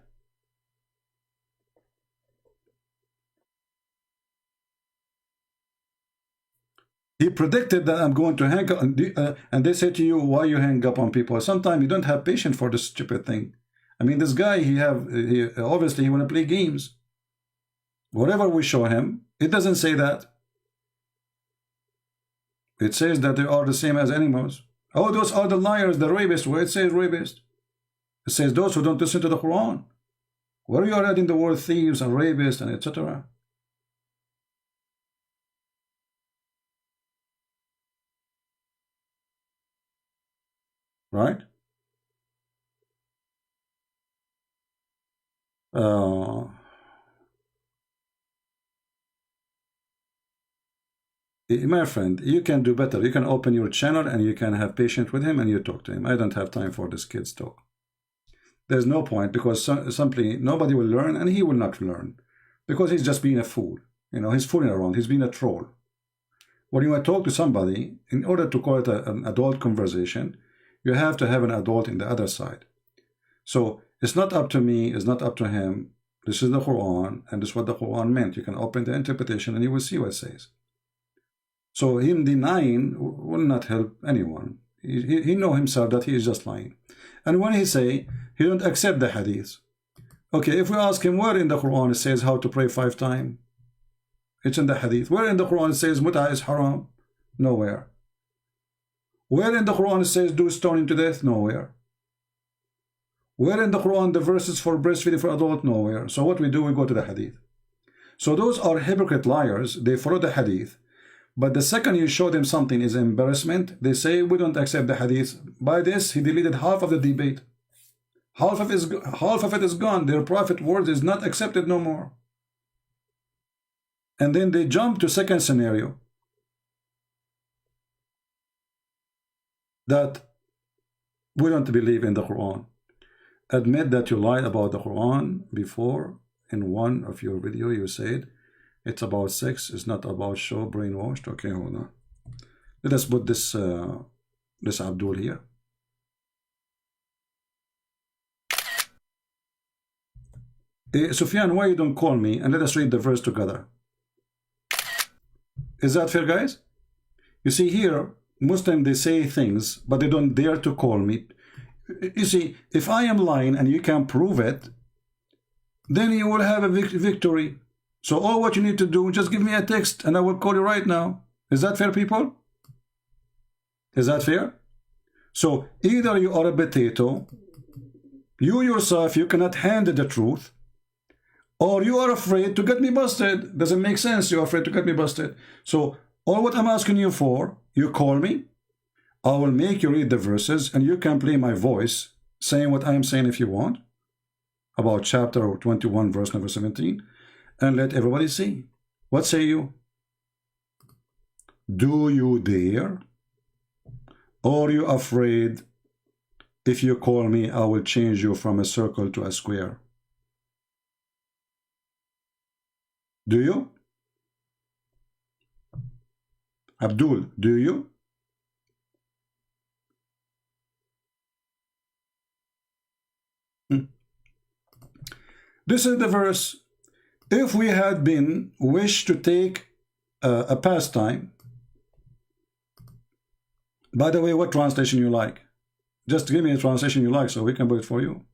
Speaker 7: he predicted that I'm going to hang up, and they say to you, why you hang up on people? Sometimes you don't have patience for this stupid thing. I mean, this guy, he obviously he want to play games. Whatever we show him, it doesn't say that. It says that they are the same as animals. Oh, those are the liars, the rapists. Where it says rapist. It says those who don't listen to the Quran. Where you are adding the word thieves and rapists and etc. Right? My friend, you can do better. You can open your channel and you can have patience with him and you talk to him. I don't have time for this kid's talk. There's no point, because simply nobody will learn and he will not learn, because he's just being a fool. You know, he's fooling around. He's being a troll. When you want to talk to somebody, in order to call it an adult conversation, you have to have an adult in the other side. So it's not up to me, it's not up to him. This is the Quran, and this is what the Quran meant. You can open the interpretation and you will see what it says. So him denying will not help anyone. He know himself that he is just lying. And when he say he don't accept the hadith, okay, if we ask him where in the Quran it says how to pray 5 times, it's in the hadith. Where in the Quran it says mut'a is haram? Nowhere. Where in the Quran it says do stoning to death? Nowhere. Where in the Quran the verses for breastfeeding for adult? Nowhere. So what we do, we go to the hadith. So those are hypocrite liars. They follow the hadith. But the second you show them something is embarrassment, they say we don't accept the hadith. By this, he deleted half of the debate. Half of it is gone. Their prophet word is not accepted no more. And then they jump to second scenario, that we don't believe in the Quran. admit that you lied about the Quran before. In one of your video you said it's about sex, it's not about show, brainwashed. Okay, hold on. Let us put this this Abdul here. Sufyan, why you don't call me and let us read the verse together? Is that fair, guys? You see here, Muslims, they say things, but they don't dare to call me. You see, if I am lying and you can prove it, then you will have a victory. So all what you need to do, just give me a text and I will call you right now. Is that fair, people? Is that fair? So either you are a potato, you yourself, you cannot handle the truth, or you are afraid to get me busted. Doesn't make sense. You're afraid to get me busted. So all what I'm asking you for, you call me, I will make you read the verses, and you can play my voice saying what I am saying if you want, about chapter 21, verse number 17, and let everybody see. What say you? Do you dare? Or are you afraid if you call me, I will change you from a circle to a square? Do you? Abdul, do you? This is the verse. If we had been wished to take a pastime, by the way, what translation you like? Just give me a translation you like so we can put it for you.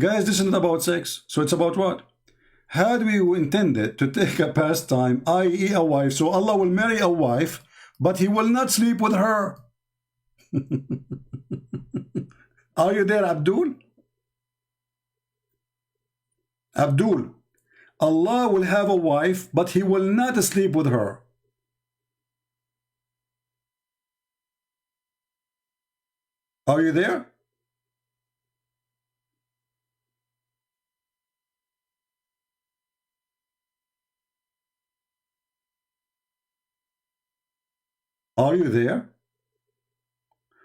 Speaker 7: Guys, this isn't about sex, so it's about what? Had we intended to take a pastime, i.e. a wife, so Allah will marry a wife, but he will not sleep with her. Are you there, Abdul? Abdul, Allah will have a wife, but he will not sleep with her. Are you there? Are you there?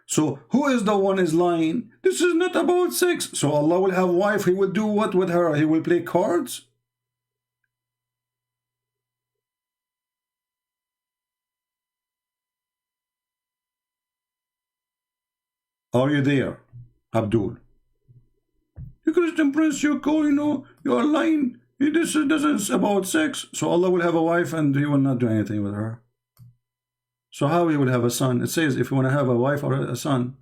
Speaker 7: So who is the one is lying? This is not about sex. So Allah will have a wife. He will do what with her? He will play cards? Are you there, Abdul? You Christian prince, you know, you are lying. This isn't about sex. So Allah will have a wife and he will not do anything with her. So how he will have a son? It says if you want to have a wife or a son.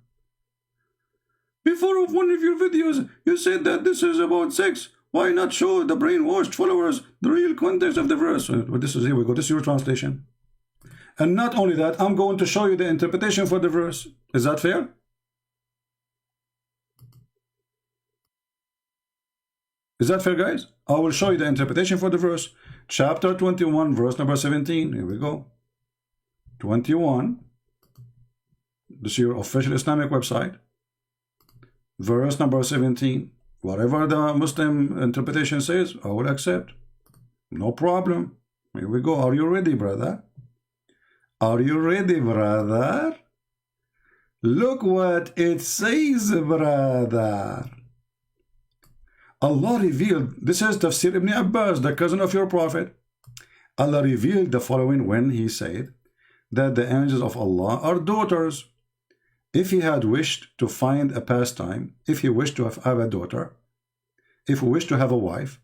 Speaker 7: Before of one of your videos, you said that this is about sex. Why not show the brainwashed followers the real context of the verse? Well, this is, here we go. This is your translation. And not only that, I'm going to show you the interpretation for the verse. Is that fair? Is that fair, guys? I will show you the interpretation for the verse. Chapter 21, verse number 17. Here we go. 21. This is your official Islamic website. Verse number 17. Whatever the Muslim interpretation says, I will accept. No problem. Here we go. Are you ready, brother? Are you ready, brother? Look what it says, brother. Allah revealed, this is Tafsir Ibn Abbas, the cousin of your prophet. Allah revealed the following when he said that the angels of Allah are daughters. If he had wished to find a pastime, if he wished to have a daughter, if he wished to have a wife,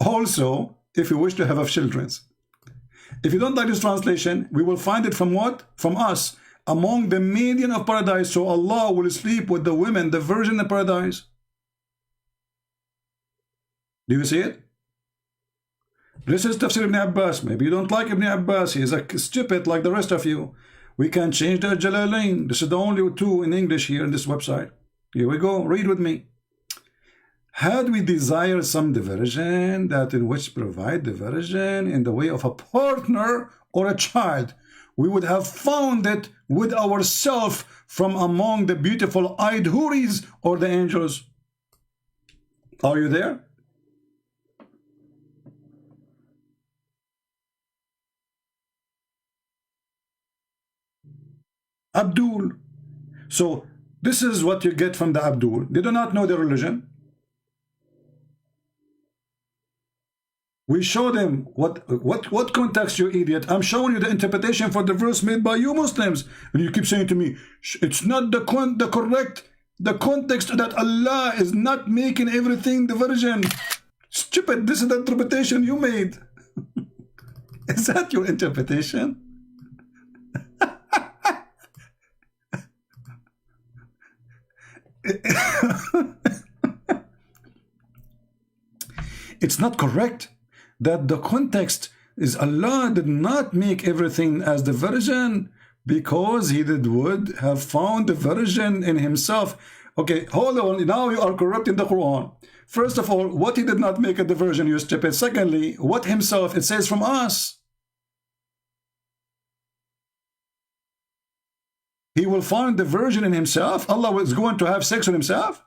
Speaker 7: also if he wished to have children. If you don't like this translation, we will find it from what? From us, among the median of paradise. So Allah will sleep with the women, the virgin of paradise. Do you see it? This is Tafsir Ibn Abbas. Maybe you don't like Ibn Abbas. He is a stupid like the rest of you. We can change the Jalalain. This is the only two in English here in this website. Here we go. Read with me. Had we desired some diversion, that in which provide diversion in the way of a partner or a child, we would have found it with ourselves from among the beautiful eyed houris or the angels. Are you there? Abdul. So This is what you get from the Abdul. They do not know their religion. We show them what context, you idiot. I'm showing you the interpretation for the verse made by you Muslims, and you keep saying to me, it's not the correct context, that Allah is not making everything the virgin. Stupid, this is the interpretation you made. Is that your interpretation? It's not correct that the context is Allah did not make everything as the virgin because he would have found the virgin in himself. Okay, hold on. Now you are corrupting the Quran. First of all, what he did not make a diversion, you stupid. Secondly, what himself, it says from us. He will find the virgin in himself. Allah is going to have sex with himself.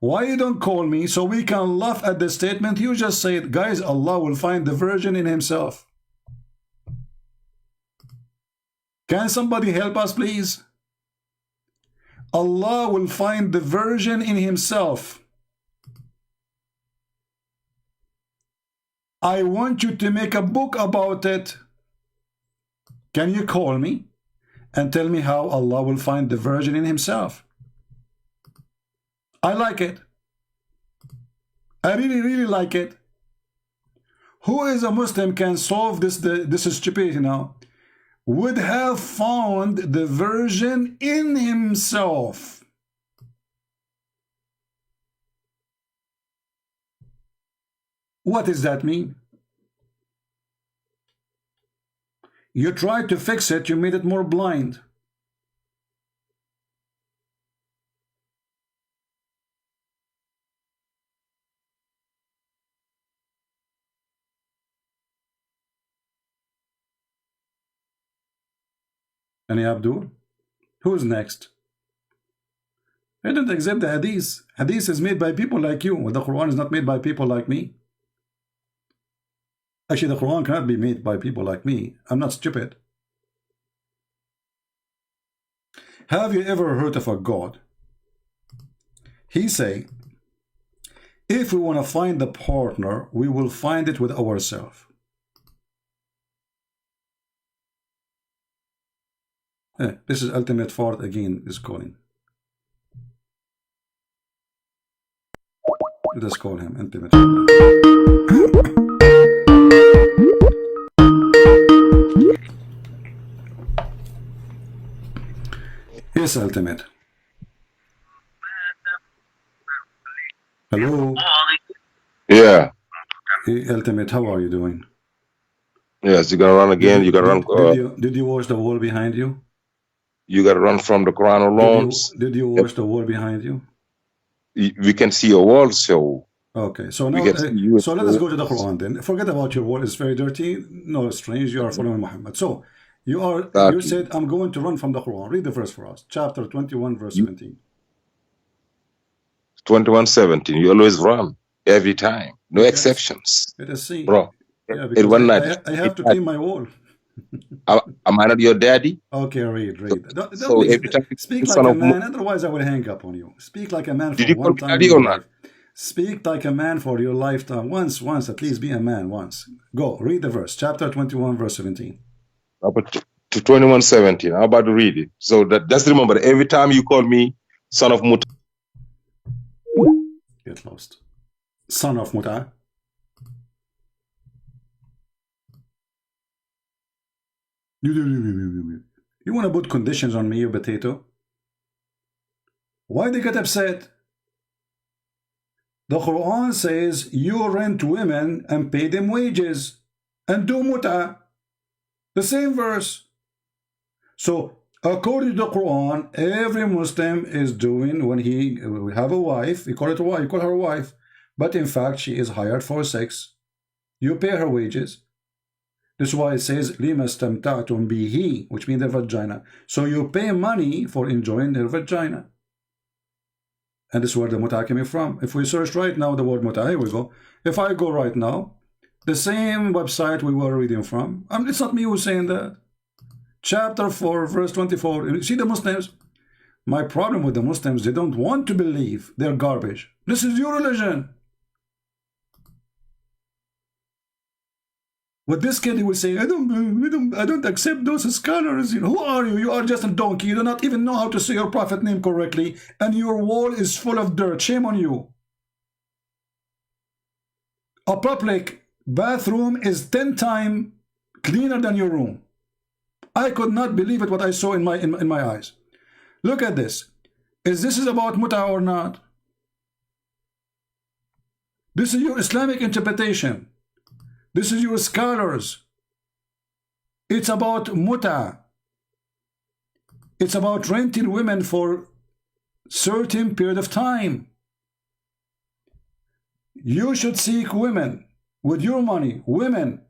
Speaker 7: Why you don't call me so we can laugh at the statement you just said? Guys, Allah will find the virgin in himself. Can somebody help us, please? Allah will find the virgin in himself. I want you to make a book about it. Can you call me and tell me how Allah will find the virgin in himself? I like it. I really like it. Who is a Muslim can solve this stupidity now? Would have found the virgin in himself. What does that mean? You tried to fix it, you made it more blind. Any Abdul? Who's next? I don't accept the hadith. Hadith is made by people like you. The Quran is not made by people like me. Actually, the Quran cannot be made by people like me. I'm not stupid. Have you ever heard of a God? He say, if we want to find the partner, we will find it with ourselves. This is ultimate fart again is calling. Let us call him ultimate. Yes, ultimate. Hello.
Speaker 11: Yeah.
Speaker 7: Hey, ultimate, how are you doing?
Speaker 11: Yes, you gotta run again. You gotta run.
Speaker 7: Did you watch the wall behind you?
Speaker 11: You got to run from the Quran alone.
Speaker 7: Did you watch the wall behind you?
Speaker 11: We can see your wall, so.
Speaker 7: Okay, so now, so let us go to the Quran then. Forget about your wall; it's very dirty. No, strange. You are following Muhammad. So you said, "I'm going to run from the Quran." Read the verse for us. Chapter 21, verse 17.
Speaker 11: 21:17. You always run every time, no exceptions.
Speaker 7: Let us see,
Speaker 11: bro.
Speaker 7: Yeah, because
Speaker 11: one night,
Speaker 7: I have to clean my wall.
Speaker 11: Am I not your daddy?
Speaker 7: Okay, read. Don't
Speaker 11: so every time
Speaker 7: speak like a man, otherwise I will hang up on you. Speak like a man for one time.
Speaker 11: Daddy or not?
Speaker 7: Speak like a man for your lifetime. Once, at least be a man once. Go, read the verse. Chapter 21, verse 17.
Speaker 11: To 21:17. I'm about to read it. So just remember, every time you call me son of Muta.
Speaker 7: Get lost. Son of Muta. You want to put conditions on me, you potato? Why they get upset? The Quran says you rent women and pay them wages and do muta. The same verse. So according to the Quran, every Muslim is doing when he have a wife, you call it a wife, you call her a wife, but in fact she is hired for sex. You pay her wages. This is why it says لِمَا اسْتَمْتَعْتُمْ بِهِ, which means the vagina. So you pay money for enjoying her vagina. And this is where the muta came from. If we search right now the word muta, here we go. If I go right now, the same website we were reading from, it's not me who's saying that. Chapter 4, verse 24. You see the Muslims? My problem with the Muslims, they don't want to believe. They're garbage. This is your religion. With this kid, he will say, I don't accept those scholars. You know, who are you? You are just a donkey. You do not even know how to say your prophet name correctly, and your wall is full of dirt. Shame on you. A public bathroom is 10 times cleaner than your room. I could not believe it what I saw in my eyes. Look at this. Is this about muta or not? This is your Islamic interpretation. This is your scholars. It's about muta. It's about renting women for certain period of time. You should seek women with your money, women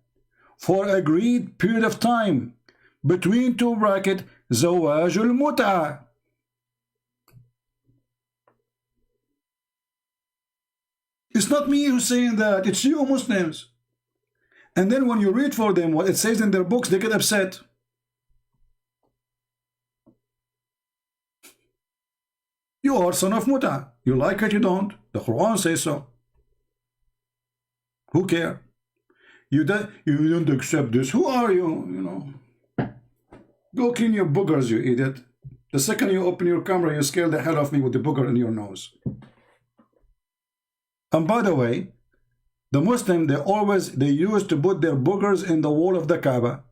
Speaker 7: for agreed period of time between two bracket zawajul muta. It's not me who's saying that, it's you Muslims. And then when you read for them what it says in their books, they get upset. You are son of muta. You like it, you don't. The Quran says so. Who care? You don't accept this. Who are you? You know. Go clean your boogers, you idiot. The second you open your camera, you scare the hell of me with the booger in your nose. And by the way, the Muslim, they used to put their boogers in the wall of the Kaaba.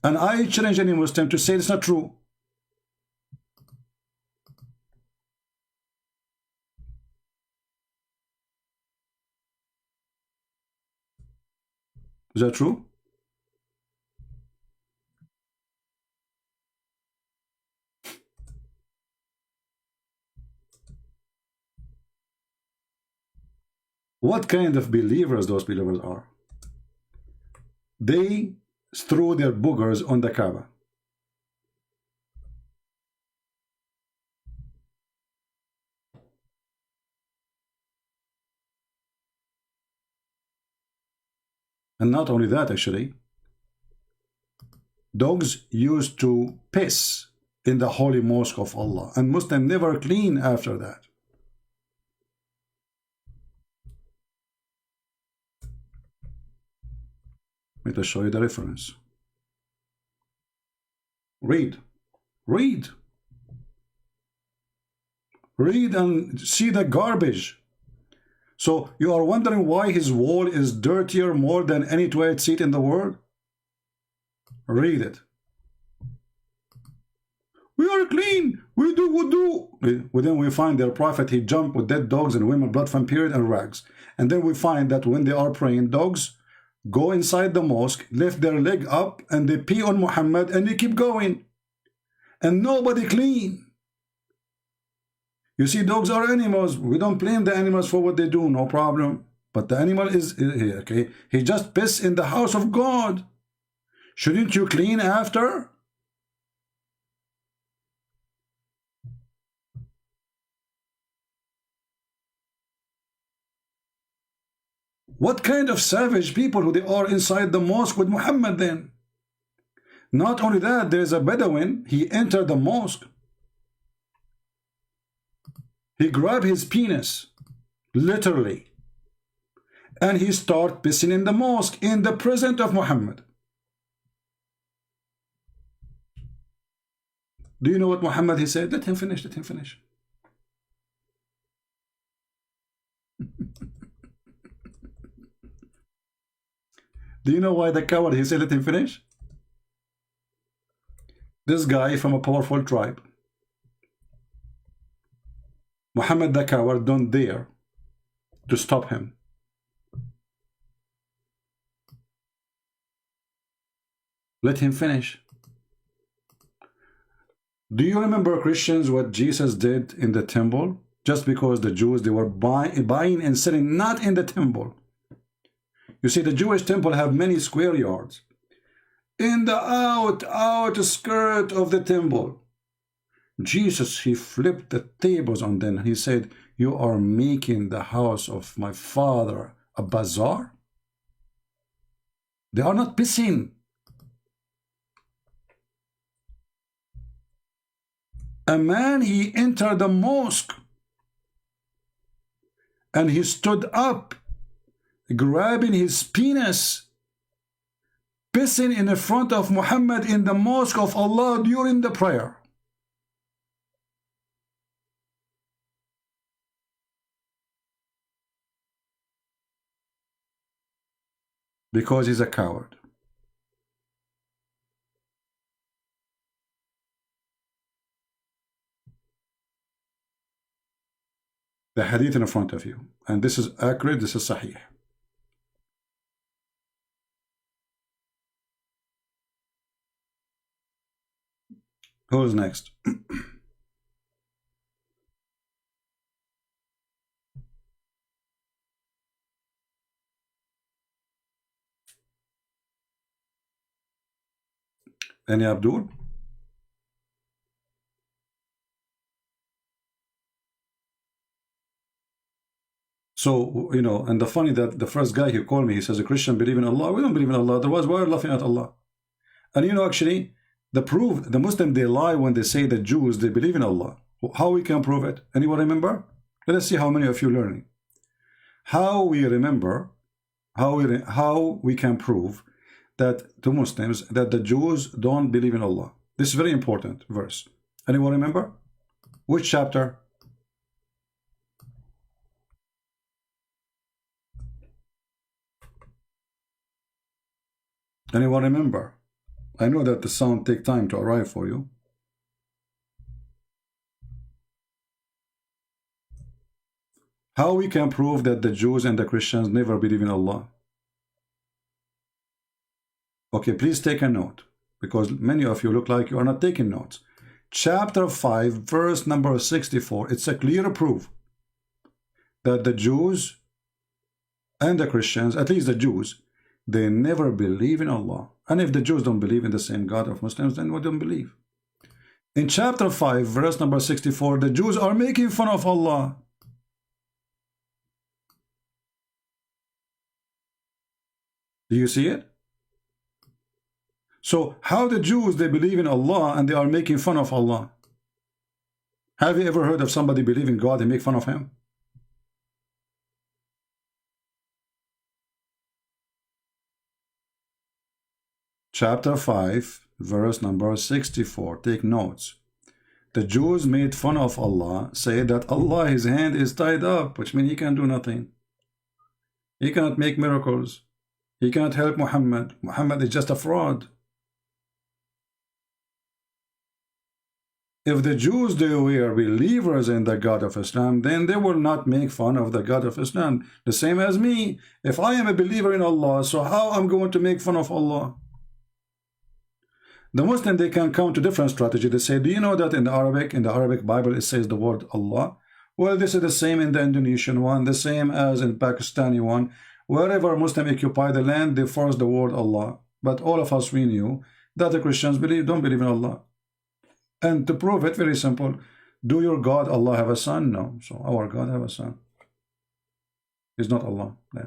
Speaker 7: And I challenge any Muslim to say it's not true. Is that true? What kind of believers those believers are? They throw their boogers on the Kaaba. And not only that, actually, dogs used to piss in the holy mosque of Allah, and Muslims never clean after that. Let me show you the reference. Read and see the garbage. So you are wondering why his wall is dirtier more than any toilet seat in the world? Read it. We are clean. We do wudu. Then we find their prophet, he jumped with dead dogs and women, blood from period and rags. And then we find that when they are praying, dogs go inside the mosque, lift their leg up, and they pee on Muhammad, and they keep going. And nobody clean. You see, dogs are animals. We don't blame the animals for what they do, no problem. But the animal is here, okay? He just pissed in the house of God. Shouldn't you clean after? What kind of savage people who they are inside the mosque with Muhammad then? Not only that, there's a Bedouin. He entered the mosque. He grabbed his penis, literally, and he started pissing in the mosque in the presence of Muhammad. Do you know what Muhammad he said? Let him finish, let him finish. Do you know why the coward he said let him finish? This guy from a powerful tribe, Muhammad the coward, don't dare to stop him. Let him finish. Do you remember, Christians, what Jesus did in the temple? Just because the Jews, they were buying and selling not in the temple. You see, the Jewish temple have many square yards. In the outskirt of the temple, Jesus, he flipped the tables on them. He said, you are making the house of my father a bazaar? They are not pissing. A man, he entered the mosque and he stood up, grabbing his penis, pissing in the front of Muhammad in the mosque of Allah during the prayer. Because he's a coward. The hadith in front of you, and this is accurate, this is sahih. Who's next? Any Abdul? So, you know, and the funny that the first guy who called me, he says, a Christian believe in Allah. We don't believe in Allah. Otherwise, we're laughing at Allah. And you know, actually, the proof, the Muslim, they lie when they say that Jews, they believe in Allah. How we can prove it? Anyone remember? Let us see how many of you learning. How we remember, how we can prove that to Muslims that the Jews don't believe in Allah. This is very important verse. Anyone remember? Which chapter? Anyone remember? I know that the sound take time to arrive for you. How we can prove that the Jews and the Christians never believe in Allah? Okay, please take a note, because many of you look like you are not taking notes. Chapter 5, verse number 64. It's a clear proof that the Jews and the Christians, at least the Jews, they never believe in Allah. And if the Jews don't believe in the same God of Muslims, then we don't believe. In chapter 5, verse number 64, the Jews are making fun of Allah. Do you see it? So how the Jews, they believe in Allah and they are making fun of Allah? Have you ever heard of somebody believe in God and make fun of him? Chapter 5, verse number 64. Take notes. The Jews made fun of Allah, say that Allah, his hand is tied up, which means he can do nothing. He cannot make miracles. He cannot help Muhammad. Muhammad is just a fraud. If the Jews, they were believers in the God of Islam, then they will not make fun of the God of Islam. The same as me. If I am a believer in Allah, so how I'm going to make fun of Allah? The Muslim, they can come to different strategy. They say, do you know that in the Arabic Bible, it says the word Allah? Well, this is the same in the Indonesian one, the same as in Pakistani one. Wherever Muslim occupy the land, they force the word Allah. But all of us, we knew that the Christians don't believe in Allah. And to prove it, very simple. Do your God Allah have a son? No. So our God have a son. He's not Allah. Yeah.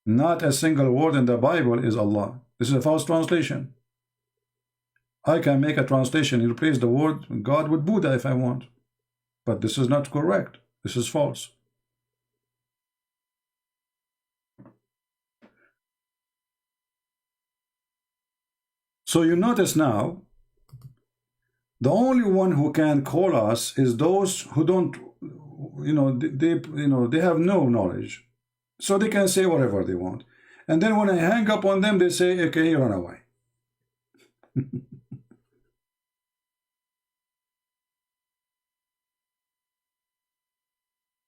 Speaker 7: Not a single word in the Bible is Allah. This is a false translation. I can make a translation and replace the word God with Buddha if I want. But this is not correct. This is false. So you notice now, the only one who can call us is those who don't, they have no knowledge. So they can say whatever they want. And then when I hang up on them, they say, okay, run away.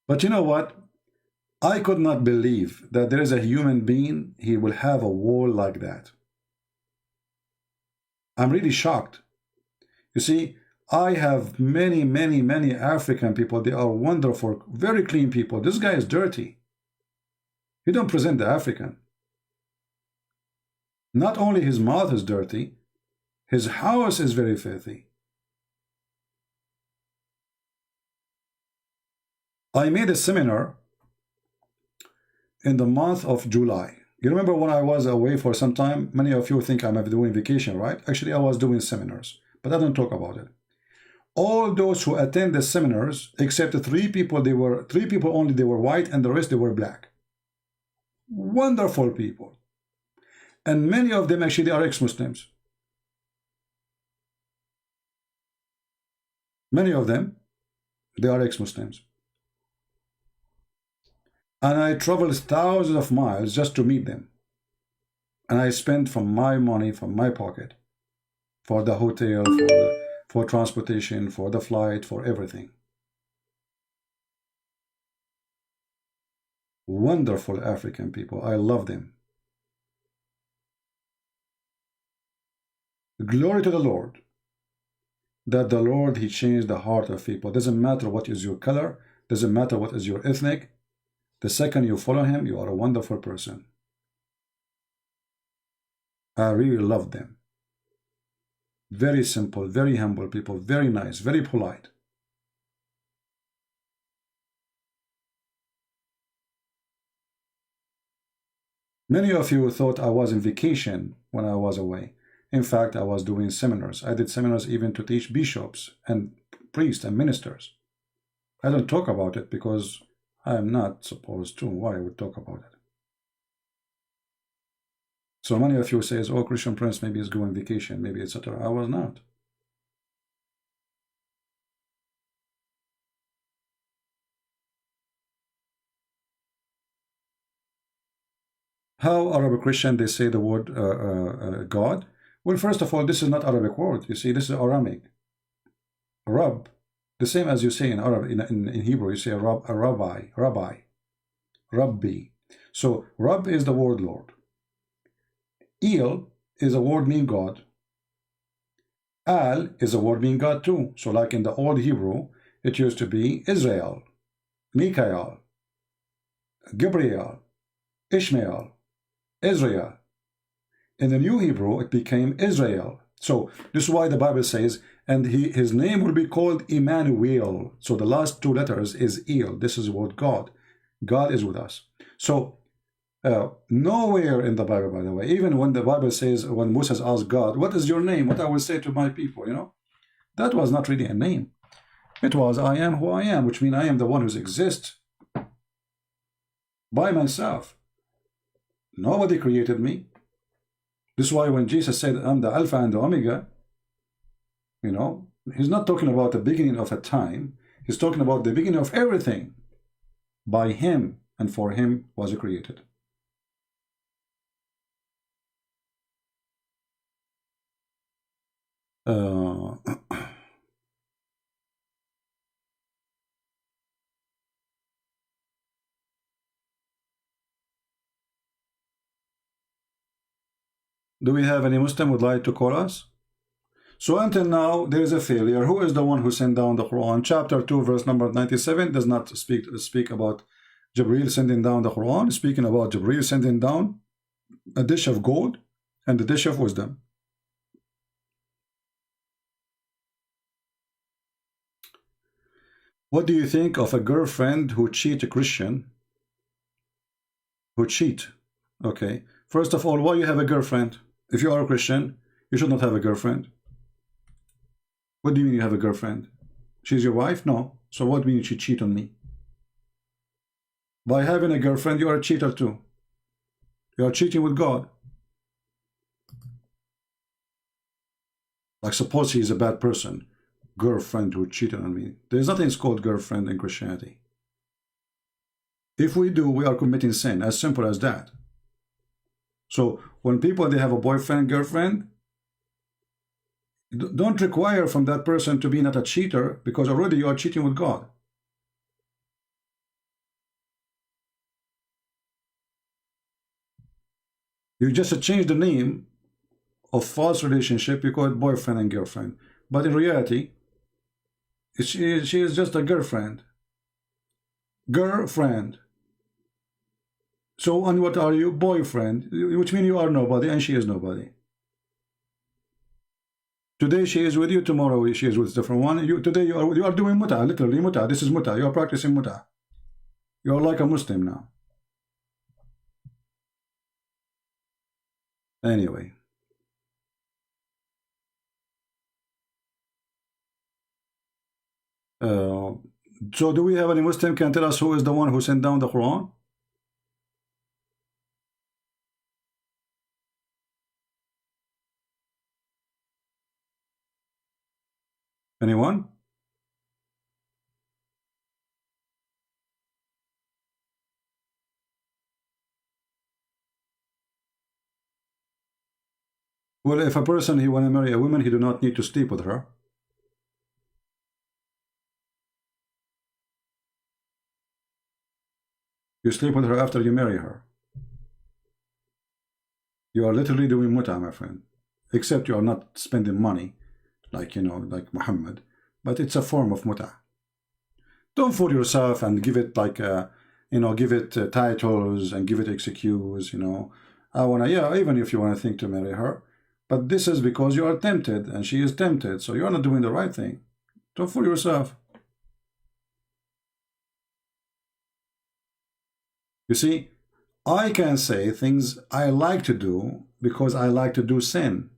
Speaker 7: But you know what? I could not believe that there is a human being, he will have a wall like that. I'm really shocked. You see, I have many African people. They are wonderful, very clean people. This guy is dirty. He don't present the African. Not only his mouth is dirty, his house is very filthy. I made a seminar in the month of July. You remember when I was away for some time? Many of you think I'm doing vacation, right? Actually, I was doing seminars, but I don't talk about it. all those who attend the seminars, except three people only, they were white, and the rest they were black. Wonderful people. And many of them actually are ex-Muslims. Many of them, they are ex-Muslims. And I traveled thousands of miles just to meet them. And I spent from my money, from my pocket, for the hotel, for transportation, for the flight, for everything. Wonderful African people. I love them. Glory to the Lord. That the Lord, He changed the heart of people. Doesn't matter what is your color. Doesn't matter what is your ethnic. The second you follow Him, you are a wonderful person. I really love them. Very simple, very humble people, very nice, very polite. Many of you thought I was on vacation when I was away. In fact, I was doing seminars. I did seminars even to teach bishops and priests and ministers. I don't talk about it because I am not supposed to. Why I would talk about it? So many of you says, oh, Christian Prince maybe is going vacation, maybe etc. I was not. How Arab Christian, they say the word God? Well, first of all, this is not Arabic word. You see, this is Aramic. Rab, the same as you say in Arab, in Hebrew, you say a rabbi. Rabbi. So, Rab is the word Lord. El is a word mean God. Al is a word mean God too. So like in the old Hebrew, it used to be Israel, Mikael, Gabriel, Ishmael, Israel. In the new Hebrew, it became Israel. So this is why the Bible says, and his name will be called Emmanuel. So the last two letters is El. This is what God. God is with us. So nowhere in the Bible, by the way, even when the Bible says, when Moses asked God, what is your name? What I will say to my people, you know, that was not really a name. It was, I am who I am, which means I am the one who exists by myself. Nobody created me. This is why when Jesus said, I'm the Alpha and the Omega, you know, He's not talking about the beginning of a time. He's talking about the beginning of everything. By Him and for Him was it created. Do we have any Muslim would like to call us? So until now, there is a failure. Who is the one who sent down the Quran? Chapter 2, verse number 97 does not speak about Jibreel sending down the Quran. Speaking about Jibreel sending down a dish of gold and a dish of wisdom. What do you think of a girlfriend who cheat a Christian? Who cheat? Okay. First of all, why you have a girlfriend? If you are a Christian, you should not have a girlfriend. What do you mean you have a girlfriend? She's your wife? No. So what do you mean she cheat on me? By having a girlfriend, you are a cheater too. You are cheating with God. Like suppose he is a bad person. Girlfriend who cheated on me. There is nothing called girlfriend in Christianity. If we do, we are committing sin. As simple as that. So when people, they have a boyfriend, girlfriend, don't require from that person to be not a cheater, because already you are cheating with God. You just change the name of false relationship, you call it boyfriend and girlfriend. But in reality, she is just a girlfriend. Girlfriend. So, and what are you? Boyfriend, which means you are nobody and she is nobody. Today she is with you, tomorrow she is with a different one. Today you are doing muta, literally muta. This is muta. You are practicing muta. You are like a Muslim now. Anyway. So do we have any Muslim can tell us who is the one who sent down the Quran? Anyone? Well, if a person he want to marry a woman, he do not need to sleep with her. You sleep with her after you marry her. You are literally doing muta, my friend. Except you are not spending money, like, you know, like Muhammad. But it's a form of muta. Don't fool yourself and give it like, you know, give it titles and give it excuse, you know. I want to, yeah, even if you want to think to marry her. But this is because you are tempted and she is tempted. So you're not doing the right thing. Don't fool yourself. You see, I can say things I like to do because I like to do sin.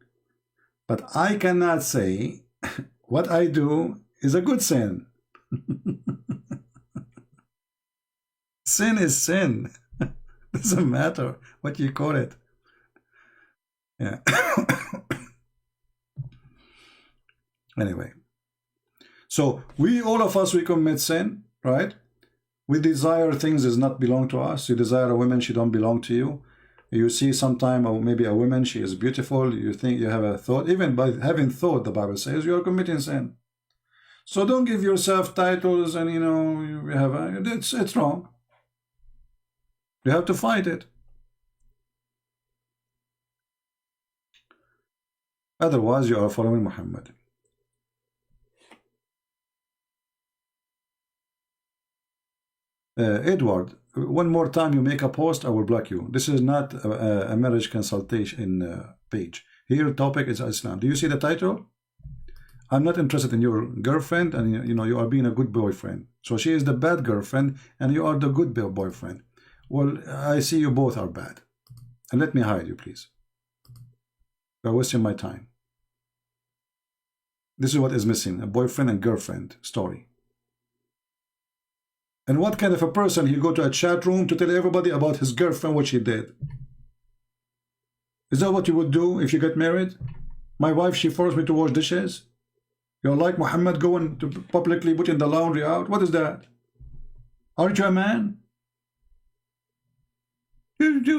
Speaker 7: But I cannot say what I do is a good sin. Sin is sin. Doesn't matter what you call it. Yeah. Anyway. So we, all of us, we commit sin, right? We desire things that not belong to us. You desire a woman, she don't belong to you. You see sometime, or maybe a woman, she is beautiful. You think you have a thought. Even by having thought, the Bible says you are committing sin. So don't give yourself titles and, you know, you have it's wrong. You have to fight it. Otherwise, you are following Muhammad. Edward, one more time you make a post, I will block you. This is not a marriage consultation page. Here, topic is Islam. Do you see the title? I'm not interested in your girlfriend, and you know you are being a good boyfriend. So she is the bad girlfriend, and you are the good boyfriend. Well, I see you both are bad, and let me hide you, please. You're wasting my time. This is what is missing: a boyfriend and girlfriend story. And what kind of a person he go to a chat room to tell everybody about his girlfriend what she did? Is that what you would do if you get married? My wife, she forced me to wash dishes. You're like Muhammad going to publicly putting the laundry out. What is that? Aren't you a man? What do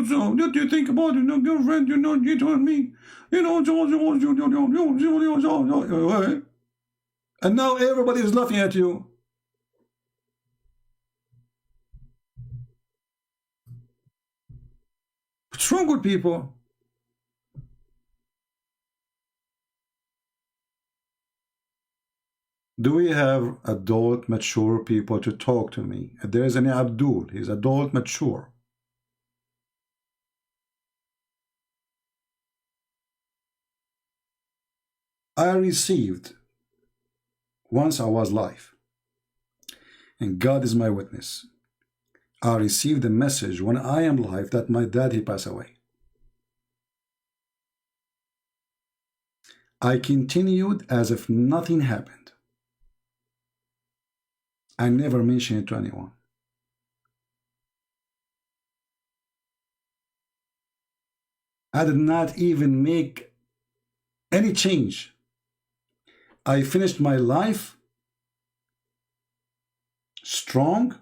Speaker 7: you think about your girlfriend? You know, you told me. You know, and now everybody is laughing at you. What's wrong with people? Do we have adult, mature people to talk to me? If there is any Abdul, he's adult, mature. I received, once I was live, and God is my witness, I received a message when I am live that my dad, he passed away. I continued as if nothing happened. I never mentioned it to anyone. I did not even make any change. I finished my life strong,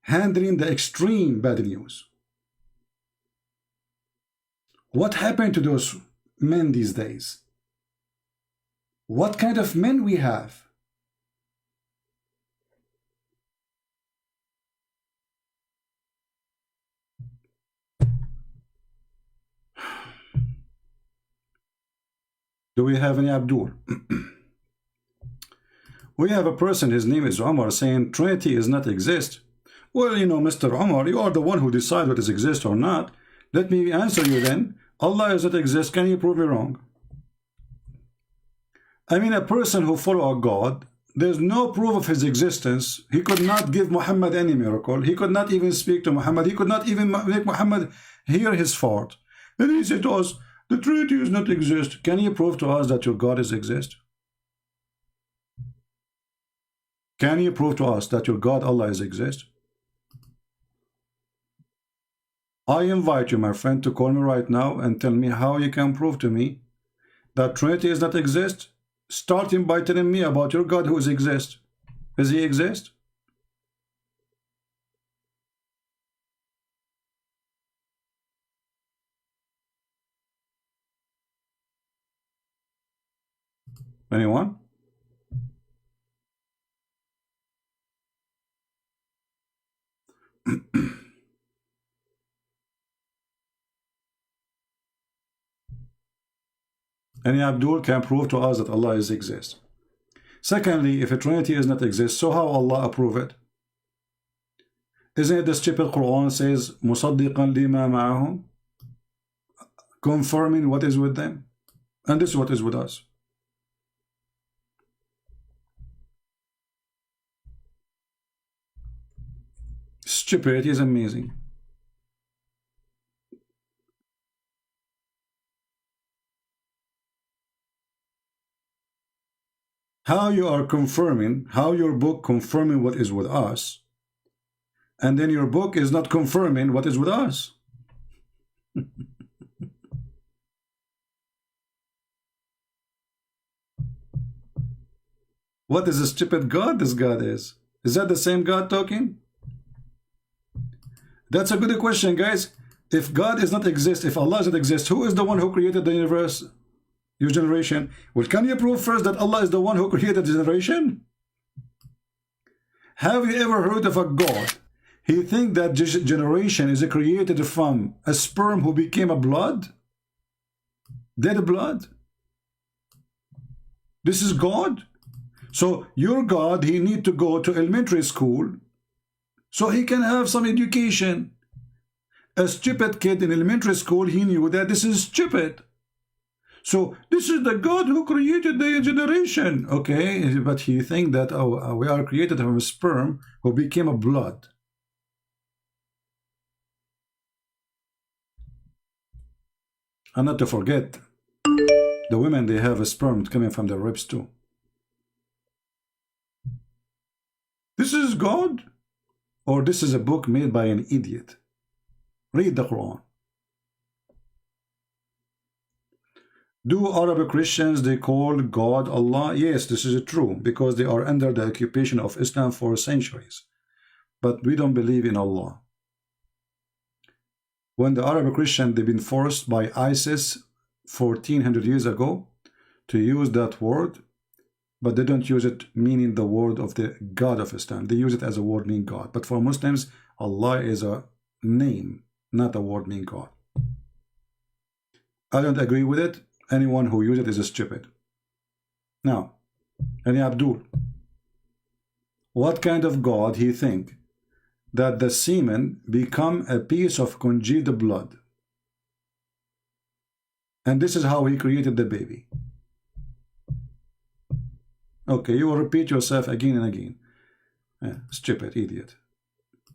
Speaker 7: handling the extreme bad news. What happened to those men these days? What kind of men we have? Do we have any Abdul? We have a person, his name is Omar, saying Trinity is not exist. Well, you know, Mr. Omar, you are the one who decides what is exist or not. Let me answer you then. Allah does not exist. Can you prove me wrong? I mean, a person who follows a God, there's no proof of his existence. He could not give Muhammad any miracle. He could not even speak to Muhammad. He could not even make Muhammad hear his fault. And he said to us, the Trinity does not exist. Can you prove to us that your God is exist? Can you prove to us that your God Allah is exist? I invite you, my friend, to call me right now and tell me how you can prove to me that Trinity is not exist, starting by telling me about your God who is exist. Does he exist? Anyone? Any Abdul can prove to us that Allah is exist. Secondly, if a Trinity is not exist, so how Allah approve it? Isn't it the stupid Quran says مُصَدِّقًا لِمَا مَعَهُمْ, confirming what is with them? And this is what is with us. Stupidity is amazing. How you are confirming, how your book confirming what is with us, and then your book is not confirming what is with us. What is a stupid God this God is? Is that the same God talking? That's a good question, guys. If God is not exist, if Allah does not exist, who is the one who created the universe? Your generation. Well, can you prove first that Allah is the one who created the generation? Have you ever heard of a God? He think that generation is created from a sperm who became a blood? Dead blood? This is God? So your God, he need to go to elementary school so he can have some education. A stupid kid in elementary school, he knew that this is stupid. So this is the God who created the generation. Okay, but he think that we are created from a sperm who became a blood. And not to forget, the women, they have a sperm coming from their ribs too. This is God? Or this is a book made by an idiot? Read the Quran. Do Arab Christians, they call God Allah? Yes, this is true, because they are under the occupation of Islam for centuries. But we don't believe in Allah. When the Arab Christian, they've been forced by ISIS 1400 years ago to use that word, but they don't use it meaning the word of the God of Islam. They use it as a word meaning God. But for Muslims, Allah is a name, not a word meaning God. I don't agree with it. Anyone who uses it is stupid. Now, any Abdul, what kind of God he think that the semen become a piece of congealed blood? And this is how he created the baby. Okay, you will repeat yourself again and again. Stupid, idiot.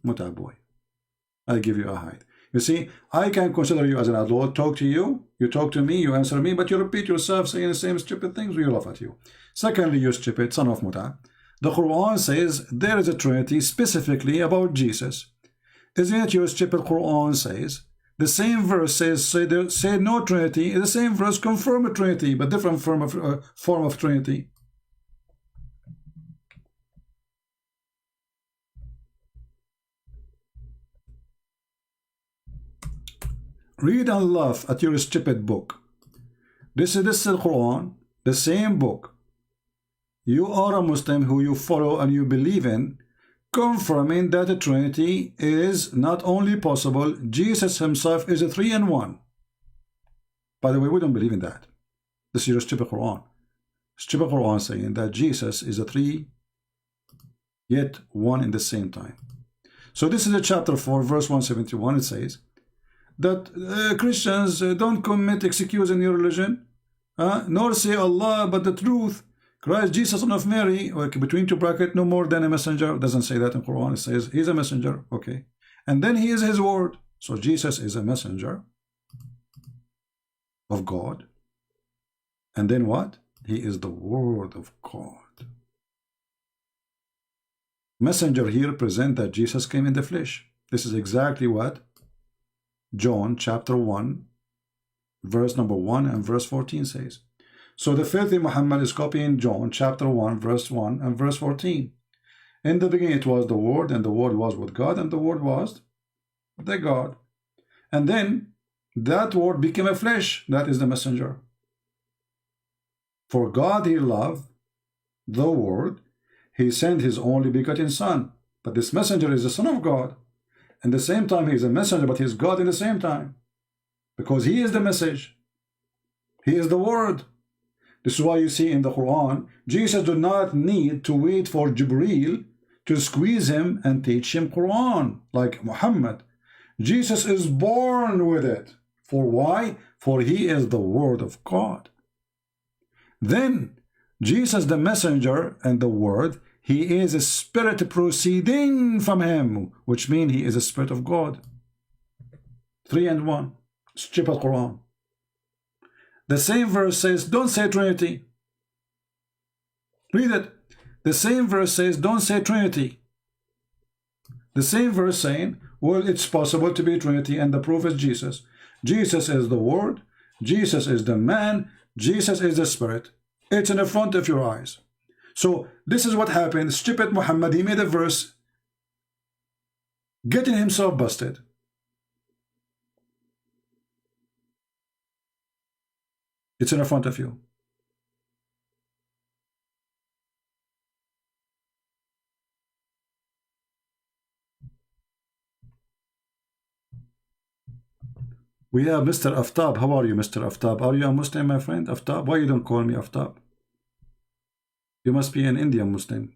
Speaker 7: Muta boy. I give you a height. You see, I can consider you as an adult, talk to you, you talk to me, you answer me, but you repeat yourself saying the same stupid things, we laugh at you. Secondly, you stupid son of Muta. The Quran says there is a Trinity specifically about Jesus. Isn't it your stupid Quran says? The same verse says, say no Trinity, the same verse confirm a Trinity, but different form of Trinity. Read and laugh at your stupid book. This is the Quran, the same book. You are a Muslim who you follow and you believe in, confirming that the Trinity is not only possible, Jesus himself is a 3 in 1. By the way, we don't believe in that. This is your stupid Quran. Stupid Quran saying that Jesus is a 3, yet 1 in the same time. So this is a chapter 4, verse 171. It says that Christians don't commit excuse in your religion, nor say Allah but the truth, Christ Jesus son of Mary, okay, between two brackets, no more than a messenger. It doesn't say that in Quran. It says he's a messenger, okay, and then he is his word. So Jesus is a messenger of God, and then what? He is the word of God. Messenger here present that Jesus came in the flesh. This is exactly what John chapter 1 verse number 1 and verse 14 says. So the filthy Muhammad is copying John chapter 1 verse 1 and verse 14. In the beginning it was the Word, and the Word was with God, and the Word was the God. And then that Word became a flesh. That is the messenger. For God he loved the Word. He sent his only begotten Son. But this messenger is the Son of God. At the same time he is a messenger, but he is God in the same time. Because he is the message. He is the Word. This is why you see in the Quran, Jesus did not need to wait for Jibreel to squeeze him and teach him Quran like Muhammad. Jesus is born with it. For why? For he is the Word of God. Then Jesus the messenger and the Word, he is a spirit proceeding from him, which means he is a spirit of God. 3 and 1. Stupid Quran. The same verse says, don't say Trinity. Read it. The same verse says, don't say Trinity. The same verse saying, well, it's possible to be Trinity, and the proof is Jesus. Jesus is the Word. Jesus is the man. Jesus is the Spirit. It's in the front of your eyes. So this is what happened. Stupid Muhammad, he made a verse getting himself busted. It's in the front of you. We have Mr. Aftab. How are you, Mr. Aftab? Are you a Muslim, my friend? Aftab? Why you don't call me Aftab? You must be an Indian Muslim.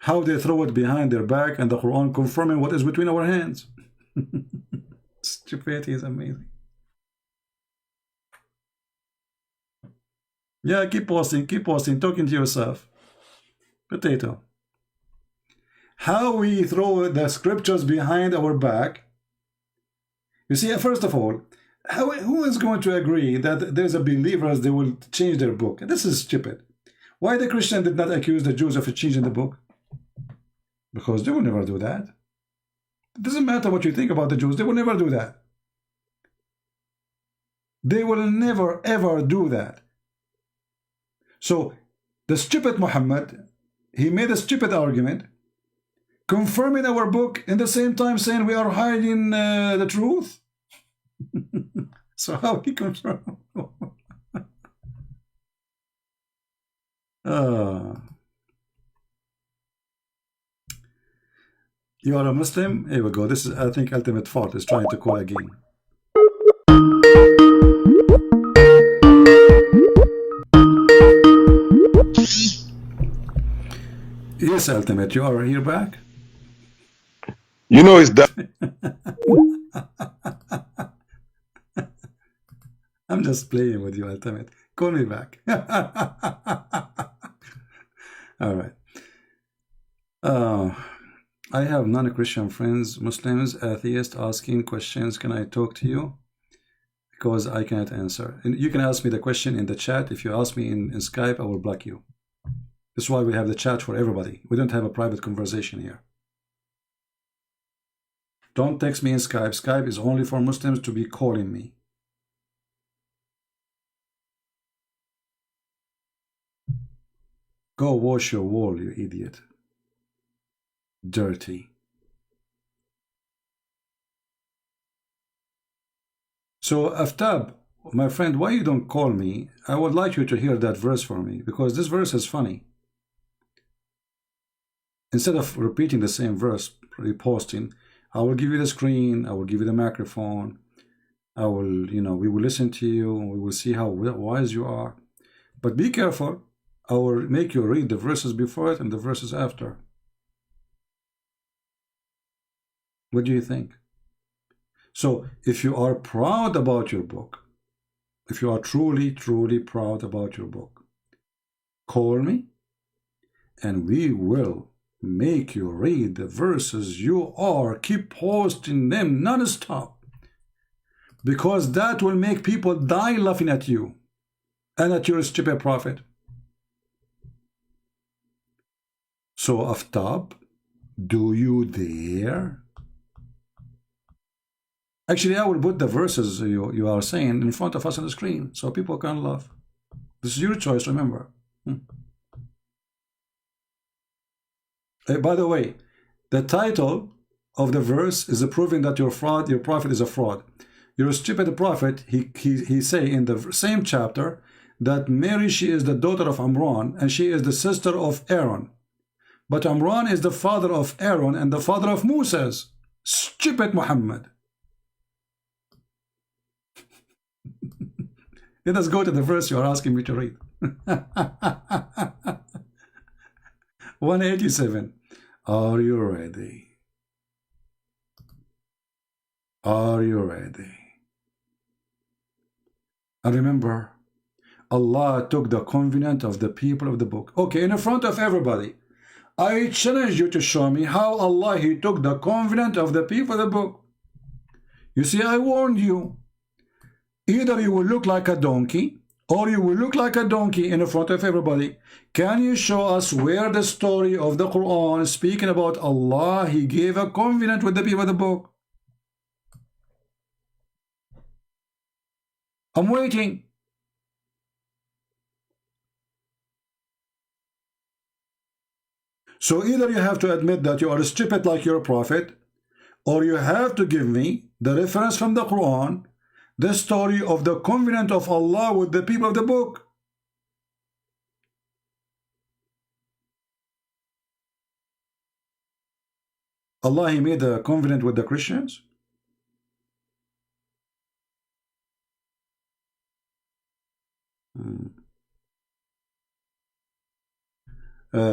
Speaker 7: How they throw it behind their back and the Quran confirming what is between our hands. Stupidity is amazing. Yeah, keep posting, talking to yourself. Potato. How we throw the scriptures behind our back. You see, first of all, who is going to agree that there's a believers they will change their book? This is stupid. Why the Christian did not accuse the Jews of changing the book? Because they will never do that. It doesn't matter what you think about the Jews, they will never do that. They will never ever do that. So the stupid Muhammad, he made a stupid argument, confirming our book, in the same time saying we are hiding the truth. So how he confirm? You are a Muslim? Here we go. This is, I think, Ultimate Fault is trying to call again. Yes, Ultimate, you are here back?
Speaker 11: You know it's that.
Speaker 7: I'm just playing with you, Ultimate. Call me back. All right. I have non-Christian friends, Muslims, atheists, asking questions. Can I talk to you? Because I cannot answer. And you can ask me the question in the chat. If you ask me in Skype, I will block you. That's why we have the chat for everybody. We don't have a private conversation here. Don't text me in Skype. Skype is only for Muslims to be calling me. Go wash your wall, you idiot. Dirty. So Aftab, my friend, why you don't call me? I would like you to hear that verse for me, because this verse is funny. Instead of repeating the same verse, reposting, I will give you the screen, I will give you the microphone, I will, we will listen to you, we will see how wise you are. But be careful, I will make you read the verses before it and the verses after. What do you think? So, if you are proud about your book, if you are truly, truly proud about your book, call me and we will make you read the verses you are. Keep posting them non-stop. because that will make people die laughing at you and at your stupid prophet. So Aftab, do you dare? Actually, I will put the verses you are saying in front of us on the screen so people can laugh. This is your choice, remember. By the way, the title of the verse is proving that your prophet is a fraud. Your stupid prophet, he say in the same chapter that Mary, she is the daughter of Imran and she is the sister of Aaron. But Imran is the father of Aaron and the father of Moses. Stupid Muhammad. Let us go to the verse you are asking me to read. 187. Are you ready? Are you ready? And remember, Allah took the covenant of the people of the book. Okay, in front of everybody, I challenge you to show me how Allah, He took the covenant of the people of the book. You see, I warned you. Either you will look like a donkey, or you will look like a donkey in front of everybody. Can you show us where the story of the Quran is speaking about Allah, He gave a covenant with the people of the book? I'm waiting. So either you have to admit that you are stupid like your prophet, or you have to give me the reference from the Quran, the story of the covenant of Allah with the people of the book. Allah, He made a covenant with the Christians?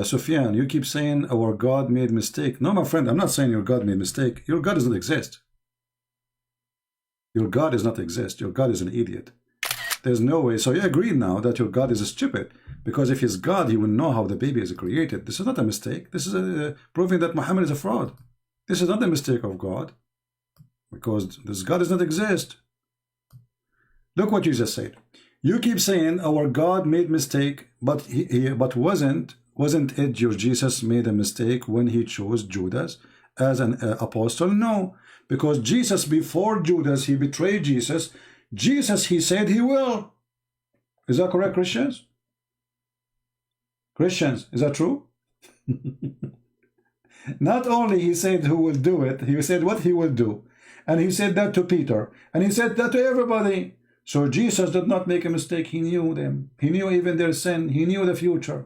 Speaker 7: Sufyan, you keep saying our God made mistake. No, my friend, I'm not saying your God made mistake. Your God doesn't exist. Your God does not exist. Your God is an idiot. There's no way. So you agree now that your God is stupid, because if He's God, He will know how the baby is created. This is not a mistake. This is proving that Muhammad is a fraud. This is not a mistake of God, because this God does not exist. Look what you just said. You keep saying our God made mistake, but wasn't it your Jesus made a mistake when He chose Judas as an apostle? No, because Jesus, before Judas, he betrayed Jesus. Jesus, He said He will. Is that correct, Christians? Christians, is that true? Not only He said who will do it, He said what He will do. And He said that to Peter. And He said that to everybody. So Jesus did not make a mistake. He knew them. He knew even their sin. He knew the future.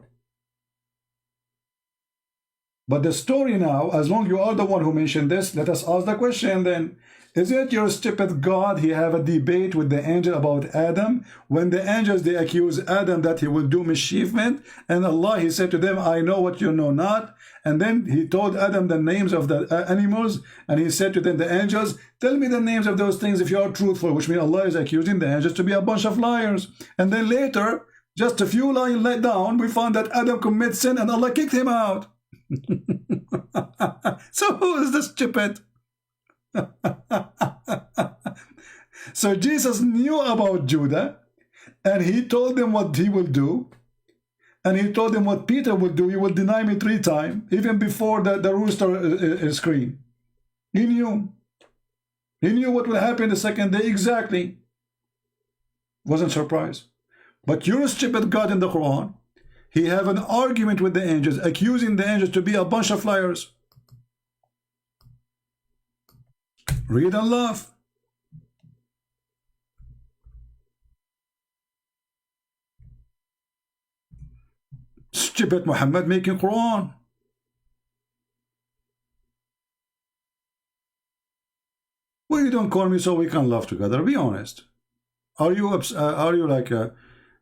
Speaker 7: But the story now, as long as you are the one who mentioned this, let us ask the question then. Is it your stupid God, He have a debate with the angel about Adam? When the angels, they accuse Adam that he will do mischievement, and Allah, He said to them, I know what you know not. And then He told Adam the names of the animals, and He said to them, the angels, tell me the names of those things if you are truthful, which means Allah is accusing the angels to be a bunch of liars. And then later, just a few lines let down, we found that Adam commits sin and Allah kicked him out. So who is this stupid? So Jesus knew about Judah, and He told them what he will do, and He told them what Peter will do. He will deny me 3 times, even before the rooster screamed. He knew what will happen the second day exactly. Wasn't surprised. But your stupid God in the Quran, He have an argument with the angels, accusing the angels to be a bunch of liars. Read and laugh. Stupid Muhammad making Quran. Well, you don't call me so we can laugh together. Be honest. Are you like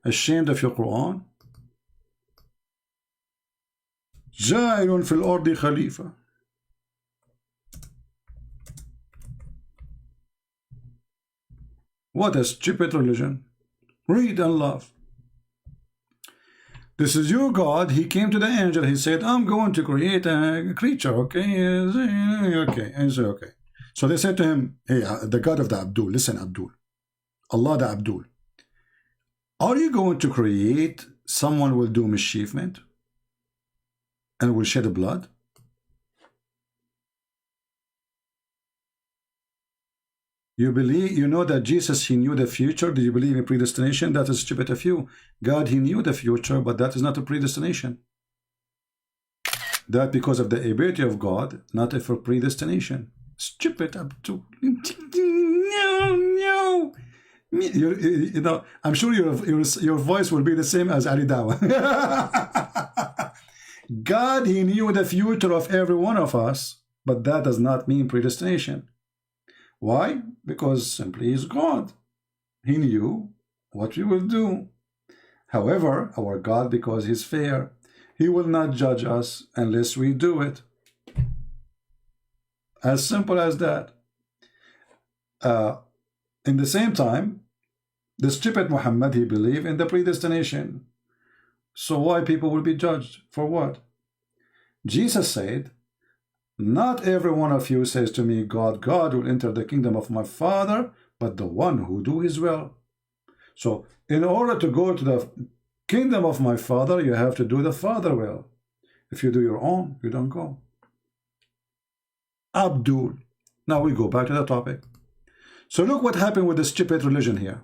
Speaker 7: ashamed of your Quran? جاعل في الأرض خليفة. What a stupid religion. Read and laugh. This is your God. He came to the angel. He said, I'm going to create a creature. Okay? Okay. And so, okay. So they said to him, hey, the God of the Abdul, listen, Abdul, Allah the Abdul, are you going to create someone will do mischievement and will shed blood? You believe, you know that Jesus, he knew the future. Do you believe in predestination? That is stupid of you. God, he knew the future, but that is not a predestination. That because of the ability of God, not for predestination. Stupid Abdul. No. You know, I'm sure your voice will be the same as Ali Dawah. God, he knew the future of every one of us, but that does not mean predestination. Why? Because simply he's God. He knew what we will do. However, our God, because he's fair, he will not judge us unless we do it. As simple as that. In the same time, the stupid Muhammad, he believed in the predestination. So why people will be judged? For what? Jesus said, not every one of you says to me, God will enter the kingdom of my Father, but the one who do his will. So in order to go to the kingdom of my Father, you have to do the Father will. If you do your own, you don't go. Abdul. Now we go back to the topic. So look what happened with the stupid religion here.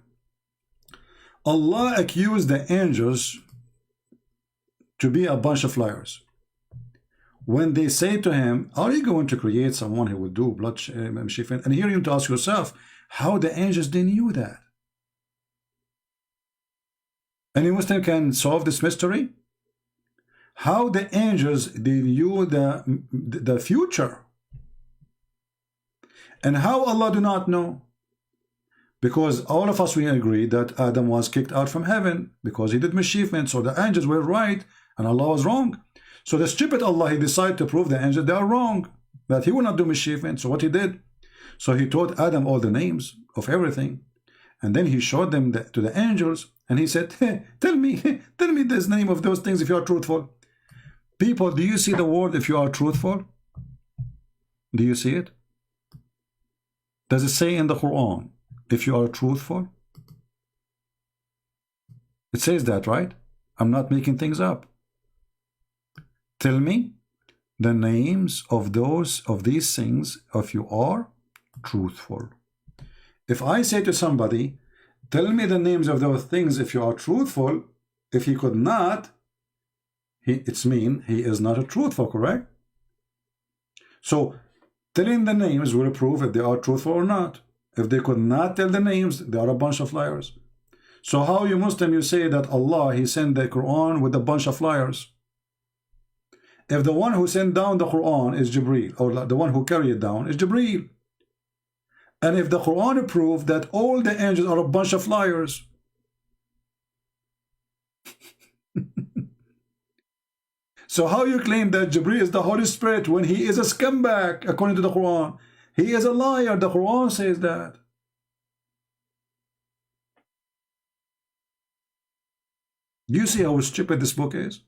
Speaker 7: Allah accused the angels to be a bunch of liars. When they say to him, are you going to create someone who will do blood mischief? And here you need to ask yourself, how the angels, they knew that? Any Muslim can solve this mystery? How the angels, they knew the future? And how Allah do not know? Because all of us, we agree that Adam was kicked out from heaven because he did mischief, so the angels were right and Allah was wrong. So the stupid Allah, he decided to prove the angels they are wrong, that he will not do mischief. So what he did? So he taught Adam all the names of everything, and then he showed them to the angels, and he said, hey, tell me this name of those things if you are truthful. People, do you see the word if you are truthful? Do you see it? Does it say in the Quran, if you are truthful? It says that, right? I'm not making things up. Tell me the names of these things if you are truthful. If I say to somebody, tell me the names of those things if you are truthful, if he could not, it's mean he is not a truthful, correct? So telling the names will prove if they are truthful or not. If they could not tell the names, they are a bunch of liars. So how you Muslim, you say that Allah, he sent the Quran with a bunch of liars? If the one who sent down the Quran is Jibreel, or the one who carried it down is Jibreel, and if the Quran proved that all the angels are a bunch of liars, so how you claim that Jibreel is the Holy Spirit when he is a scumbag according to the Quran? He is a liar. The Quran says that. Do you see how stupid this book is?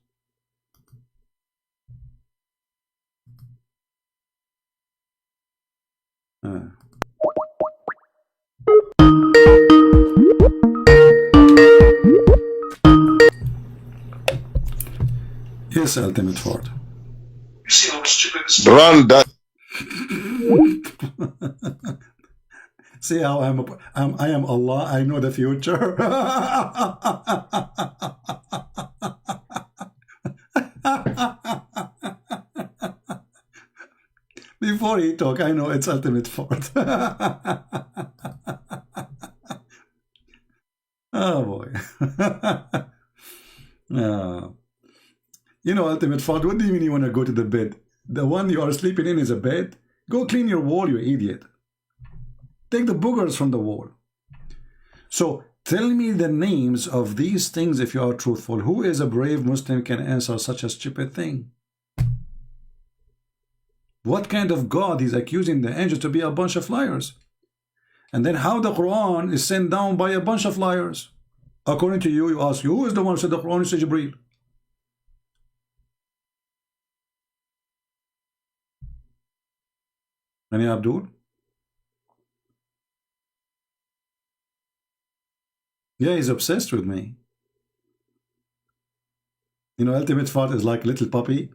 Speaker 7: Yes, Ultimate Ford.
Speaker 11: Run that.
Speaker 7: See how I am Allah. I know the future. Before he talk, I know it's Ultimate Ford. Oh boy. You know, Ultimate Ford, what do you mean you want to go to the bed? The one you are sleeping in is a bed? Go clean your wall, you idiot. Take the boogers from the wall. So tell me the names of these things if you are truthful. Who is a brave Muslim can answer such a stupid thing? What kind of God is accusing the angels to be a bunch of liars? And then how the Quran is sent down by a bunch of liars? According to you, you ask, who is the one who said the Quran is Jibreel? Any Abdul? Yeah, he's obsessed with me. You know, ultimate thought is like little puppy.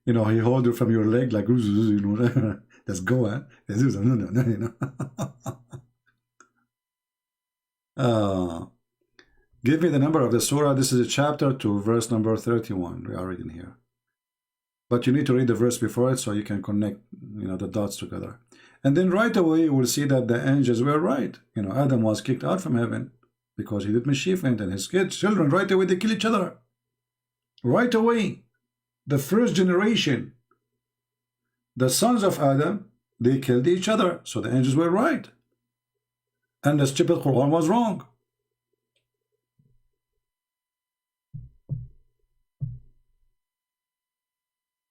Speaker 7: You know, he hold you from your leg like, you know, let's go, huh? Give me the number of the surah. This is a chapter 2, verse number 31. We are reading here. But you need to read the verse before it so you can connect, you know, the dots together. And then right away you will see that the angels were right. You know, Adam was kicked out from heaven because he did mischief, and his kids, children, right away they kill each other. Right away, the first generation, the sons of Adam, they killed each other. So the angels were right. And the stupid Quran was wrong.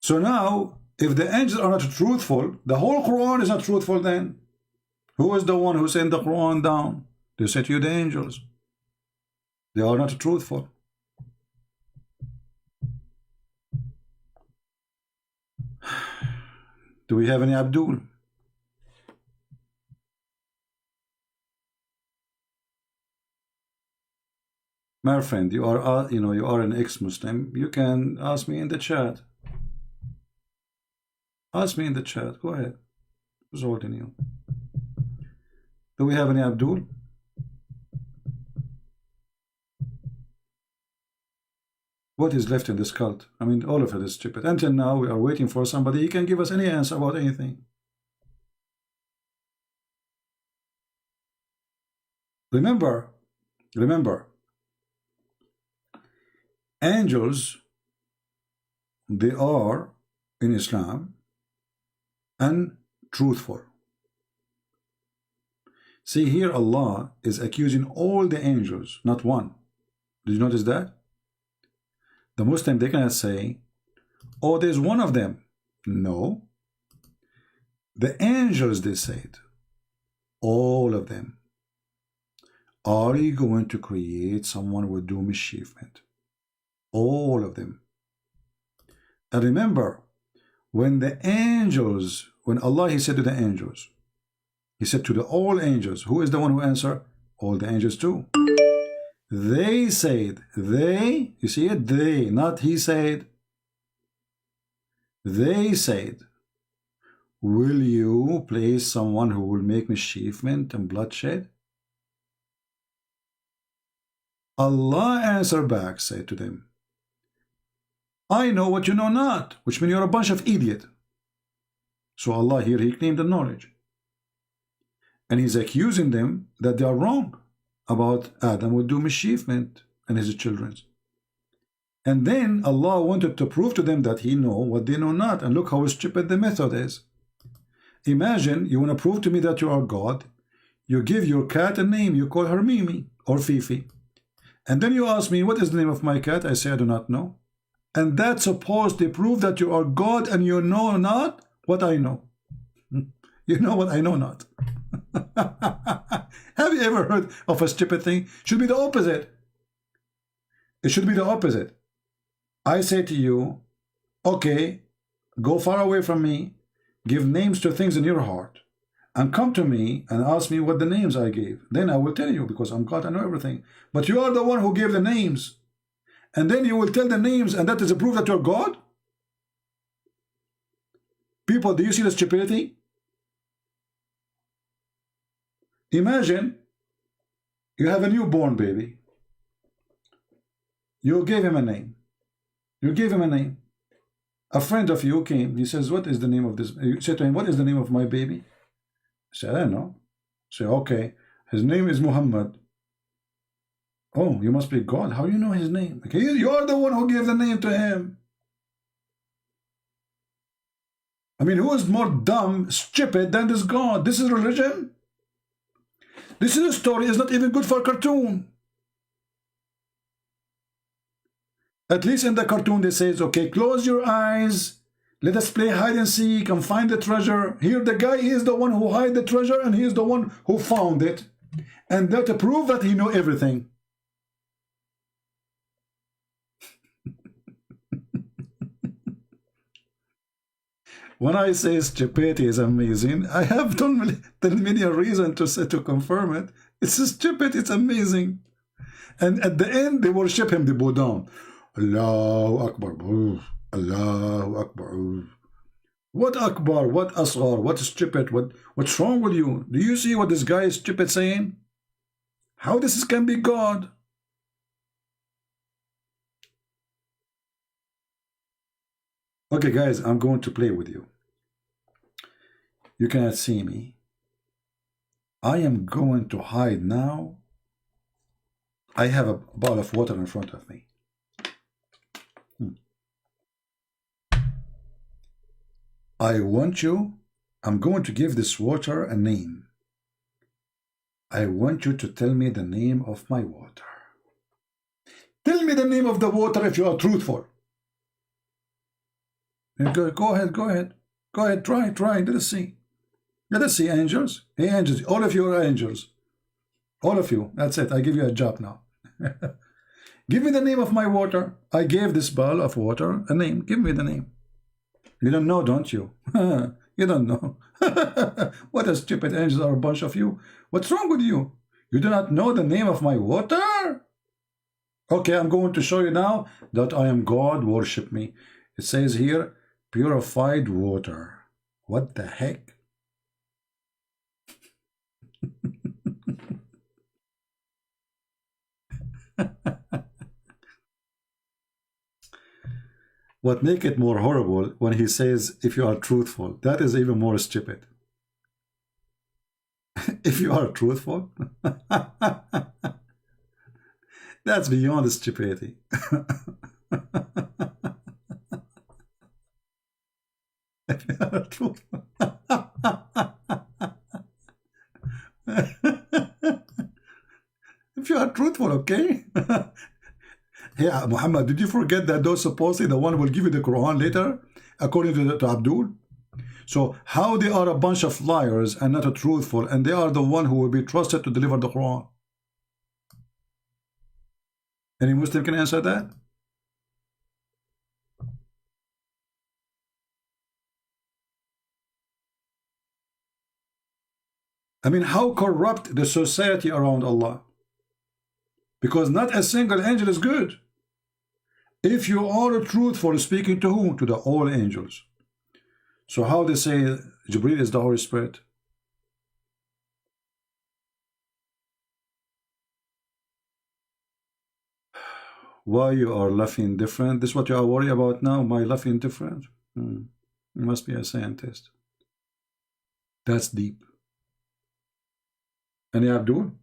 Speaker 7: So now, if the angels are not truthful, the whole Quran is not truthful then. Who is the one who sent the Quran down? They said you the angels. They are not truthful. Do we have any Abdul? My friend, you are, you are an ex-Muslim. You can ask me in the chat. Ask me in the chat. Go ahead. Who's holding you? Do we have any Abdul? What is left in this cult? I mean, all of it is stupid. Until now, we are waiting for somebody. He can give us any answer about anything. Remember, angels, they are, in Islam, untruthful. See, here Allah is accusing all the angels, not one. Did you notice that? The Muslim, they cannot say, oh, there's one of them. No. The angels, they said, all of them. Are you going to create someone who will do mischief? All of them. And remember, when the angels, when Allah, He said to the angels, He said to the all angels, who is the one who answered? All the angels too. They said, they, you see it? They, not He said. They said, will you place someone who will make mischievement and bloodshed? Allah answered back, said to them, I know what you know not, which means you're a bunch of idiots. So Allah here, He claimed the knowledge. And He's accusing them that they are wrong about Adam would do mischievement and his children. And then Allah wanted to prove to them that He know what they know not. And look how stupid the method is. Imagine you want to prove to me that you are God. You give your cat a name. You call her Mimi or Fifi. And then you ask me, what is the name of my cat? I say, I do not know. And that's supposed to prove that you are God and you know not what I know. You know what I know not. Have you ever heard of a stupid thing? It should be the opposite. It should be the opposite. I say to you, okay, go far away from me, give names to things in your heart, and come to me and ask me what the names I gave. Then I will tell you, because I'm God, I know everything. But you are the one who gave the names. And then you will tell the names, and that is a proof that you're God? People, do you see the stupidity? Imagine you have a newborn baby. You gave him a name. You gave him a name. A friend of you came. He says, what is the name of this? You said to him, what is the name of my baby? He said, I don't know. Say, okay, his name is Muhammad. Oh, you must be God. How do you know his name? Okay, you're the one who gave the name to him. I mean, who is more dumb, stupid than this God? This is religion. This is a story. It's not even good for a cartoon. At least in the cartoon they say, okay, close your eyes. Let us play hide and seek and find the treasure. Here the guy is the one who hid the treasure and he is the one who found it. And that to prove that he know everything. When I say stupidity is amazing, I have done many a reason to say to confirm it. It's stupid, it's amazing. And at the end, they worship him, they bow down. Allahu Akbar. Allahu Akbar. What Akbar? What Azhar? What stupid? What's wrong with you? Do you see what this guy is stupid saying? How this can be God? Okay, guys, I'm going to play with you. You cannot see me. I am going to hide now. I have a bottle of water in front of me. I'm going to give this water a name. I want you to tell me the name of my water. Tell me the name of the water if you are truthful. Go ahead, try, let us see. Let us see, angels. Hey, angels, all of you are angels. All of you, that's it, I give you a job now. Give me the name of my water. I gave this bottle of water a name. Give me the name. You don't know, don't you? You don't know. What a stupid angels are, a bunch of you. What's wrong with you? You do not know the name of my water? Okay, I'm going to show you now that I am God, worship me. It says here, purified water. What the heck? What make it more horrible when he says, if you are truthful, that is even more stupid. If you are truthful, that's beyond stupidity. If you are truthful. If you are truthful, okay? Hey, Muhammad, did you forget that those supposedly the one will give you the Quran later, according to Abdul? So how they are a bunch of liars and not a truthful, and they are the one who will be trusted to deliver the Quran? Any Muslim can answer that? I mean, how corrupt the society around Allah? Because not a single angel is good. If you are truthful, speaking to whom? To the all angels. So how they say Jibreel is the Holy Spirit? Why you are laughing different? This is what you are worried about now? My laughing different? You must be a scientist. That's deep. Any Abdul?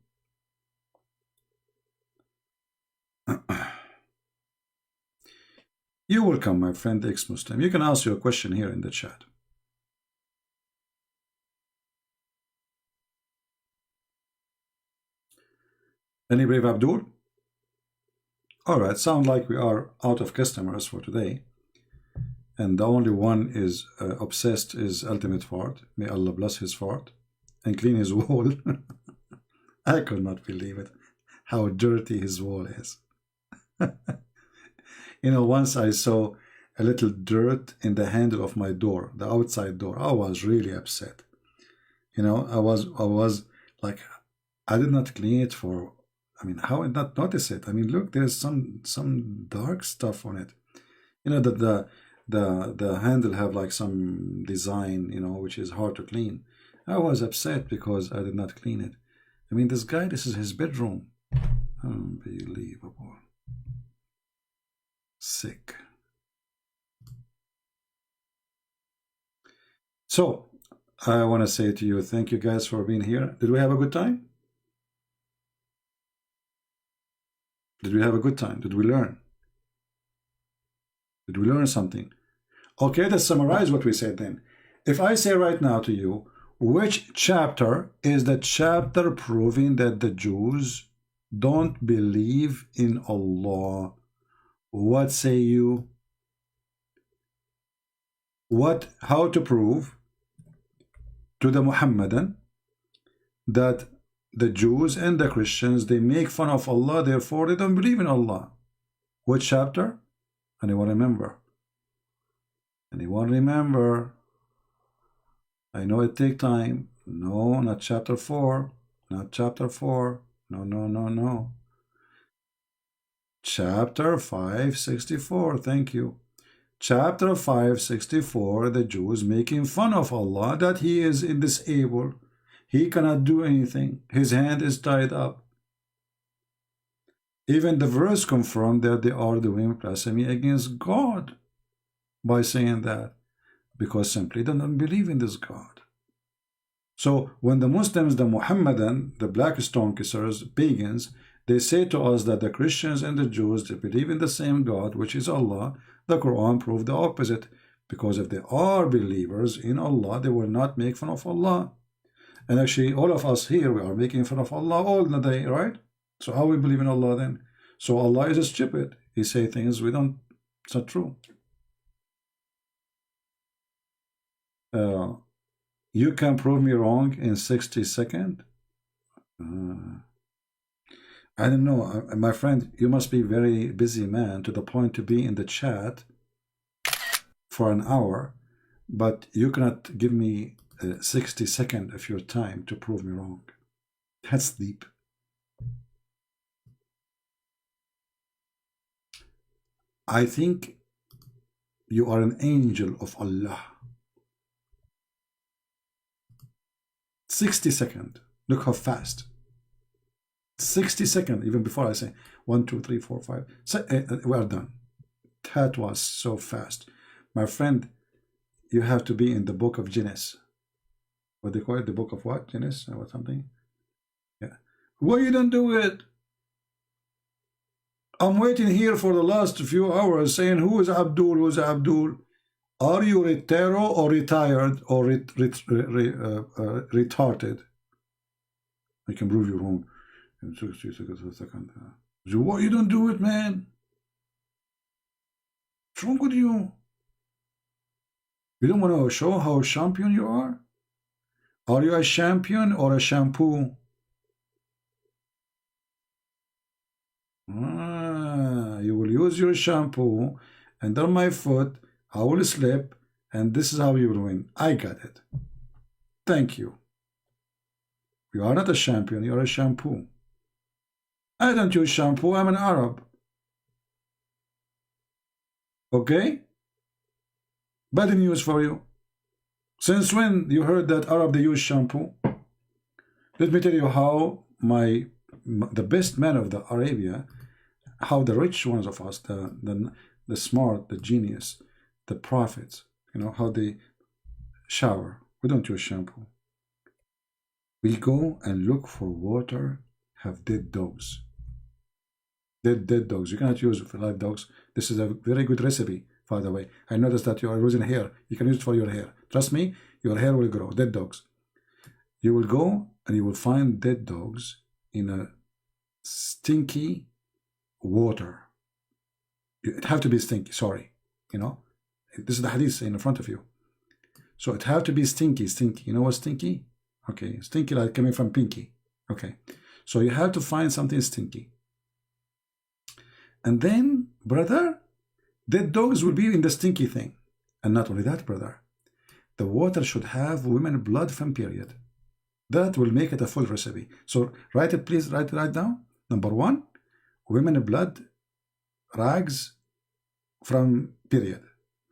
Speaker 7: You're welcome, my friend, ex-Muslim. You can ask your question here in the chat. Any brave Abdul? Alright, sound like we are out of customers for today. And the only one is obsessed is Ultimate Fart. May Allah bless his fart and clean his wall. I could not believe it, how dirty his wall is. You know, once I saw a little dirt in the handle of my door, the outside door. I was really upset. You know, I was like, I did not clean it for, I mean, how did not notice it? I mean, look, there's some dark stuff on it. You know, that the handle have like some design, you know, which is hard to clean. I was upset because I did not clean it. I mean, this guy, this is his bedroom. Unbelievable. Sick. So, I want to say to you, thank you guys for being here. Did we have a good time? Did we have a good time? Did we learn? Did we learn something? Okay, let's summarize what we said then. If I say right now to you, which chapter is the chapter proving that the Jews don't believe in Allah? What say you? How to prove to the Muhammadan that the Jews and the Christians, they make fun of Allah, therefore they don't believe in Allah? What chapter? Anyone remember? Anyone remember? I know it takes time. No, not chapter 4. Not chapter 4. No. Chapter 564. Thank you. Chapter 564. The Jews making fun of Allah that he is disabled. He cannot do anything. His hand is tied up. Even the verse confirmed that they are doing blasphemy against God by saying that, because simply they don't believe in this God. So when the Muslims, the Muhammadan, the black stone kissers, pagans, they say to us that the Christians and the Jews, they believe in the same God, which is Allah, the Quran proved the opposite. Because if they are believers in Allah, they will not make fun of Allah. And actually, all of us here, we are making fun of Allah all the day, right? So how we believe in Allah then? So Allah is stupid. He say things we don't, it's not true. You can prove me wrong in 60 seconds? I don't know. My friend, you must be very busy man to the point to be in the chat for an hour, but you cannot give me 60 seconds of your time to prove me wrong. That's deep. I think you are an angel of Allah. 60 seconds. Look how fast. 60 seconds, even before I say 1, 2, 3, 4, 5. So, we are done. That was so fast. My friend, you have to be in the book of Genesis. What they call it? The book of what? Genesis or something? Yeah. Why you don't do it? I'm waiting here for the last few hours saying, who is Abdul? Who is Abdul? Are you retero or retired or retarded? I can prove you wrong. In 60 seconds a second. So why you don't do it, man? What's wrong with you? You don't want to show how champion you are? Are you a champion or a shampoo? You will use your shampoo under my foot. I will slip, and this is how you will win. I got it. Thank you. You are not a champion, you are a shampoo. I don't use shampoo, I'm an Arab. Okay? Bad news for you. Since when you heard that Arab they use shampoo? Let me tell you how the best men of the Arabia, how the rich ones of us, the smart, the genius, the prophets, you know, how they shower. We don't use shampoo. We go and look for water, have dead dogs. Dead dogs. You cannot use it for live dogs. This is a very good recipe, by the way. I noticed that you are losing hair. You can use it for your hair. Trust me, your hair will grow. Dead dogs. You will go and you will find dead dogs in a stinky water. It have to be stinky, sorry. You know, this is the hadith in front of you. So it have to be stinky. You know what's stinky? Okay, stinky like coming from pinky. Okay, so you have to find something stinky. And then, brother, dead dogs will be in the stinky thing. And not only that, brother, the water should have women blood from period. That will make it a full recipe. So write it, please, write it down. Number 1, women blood rags from period.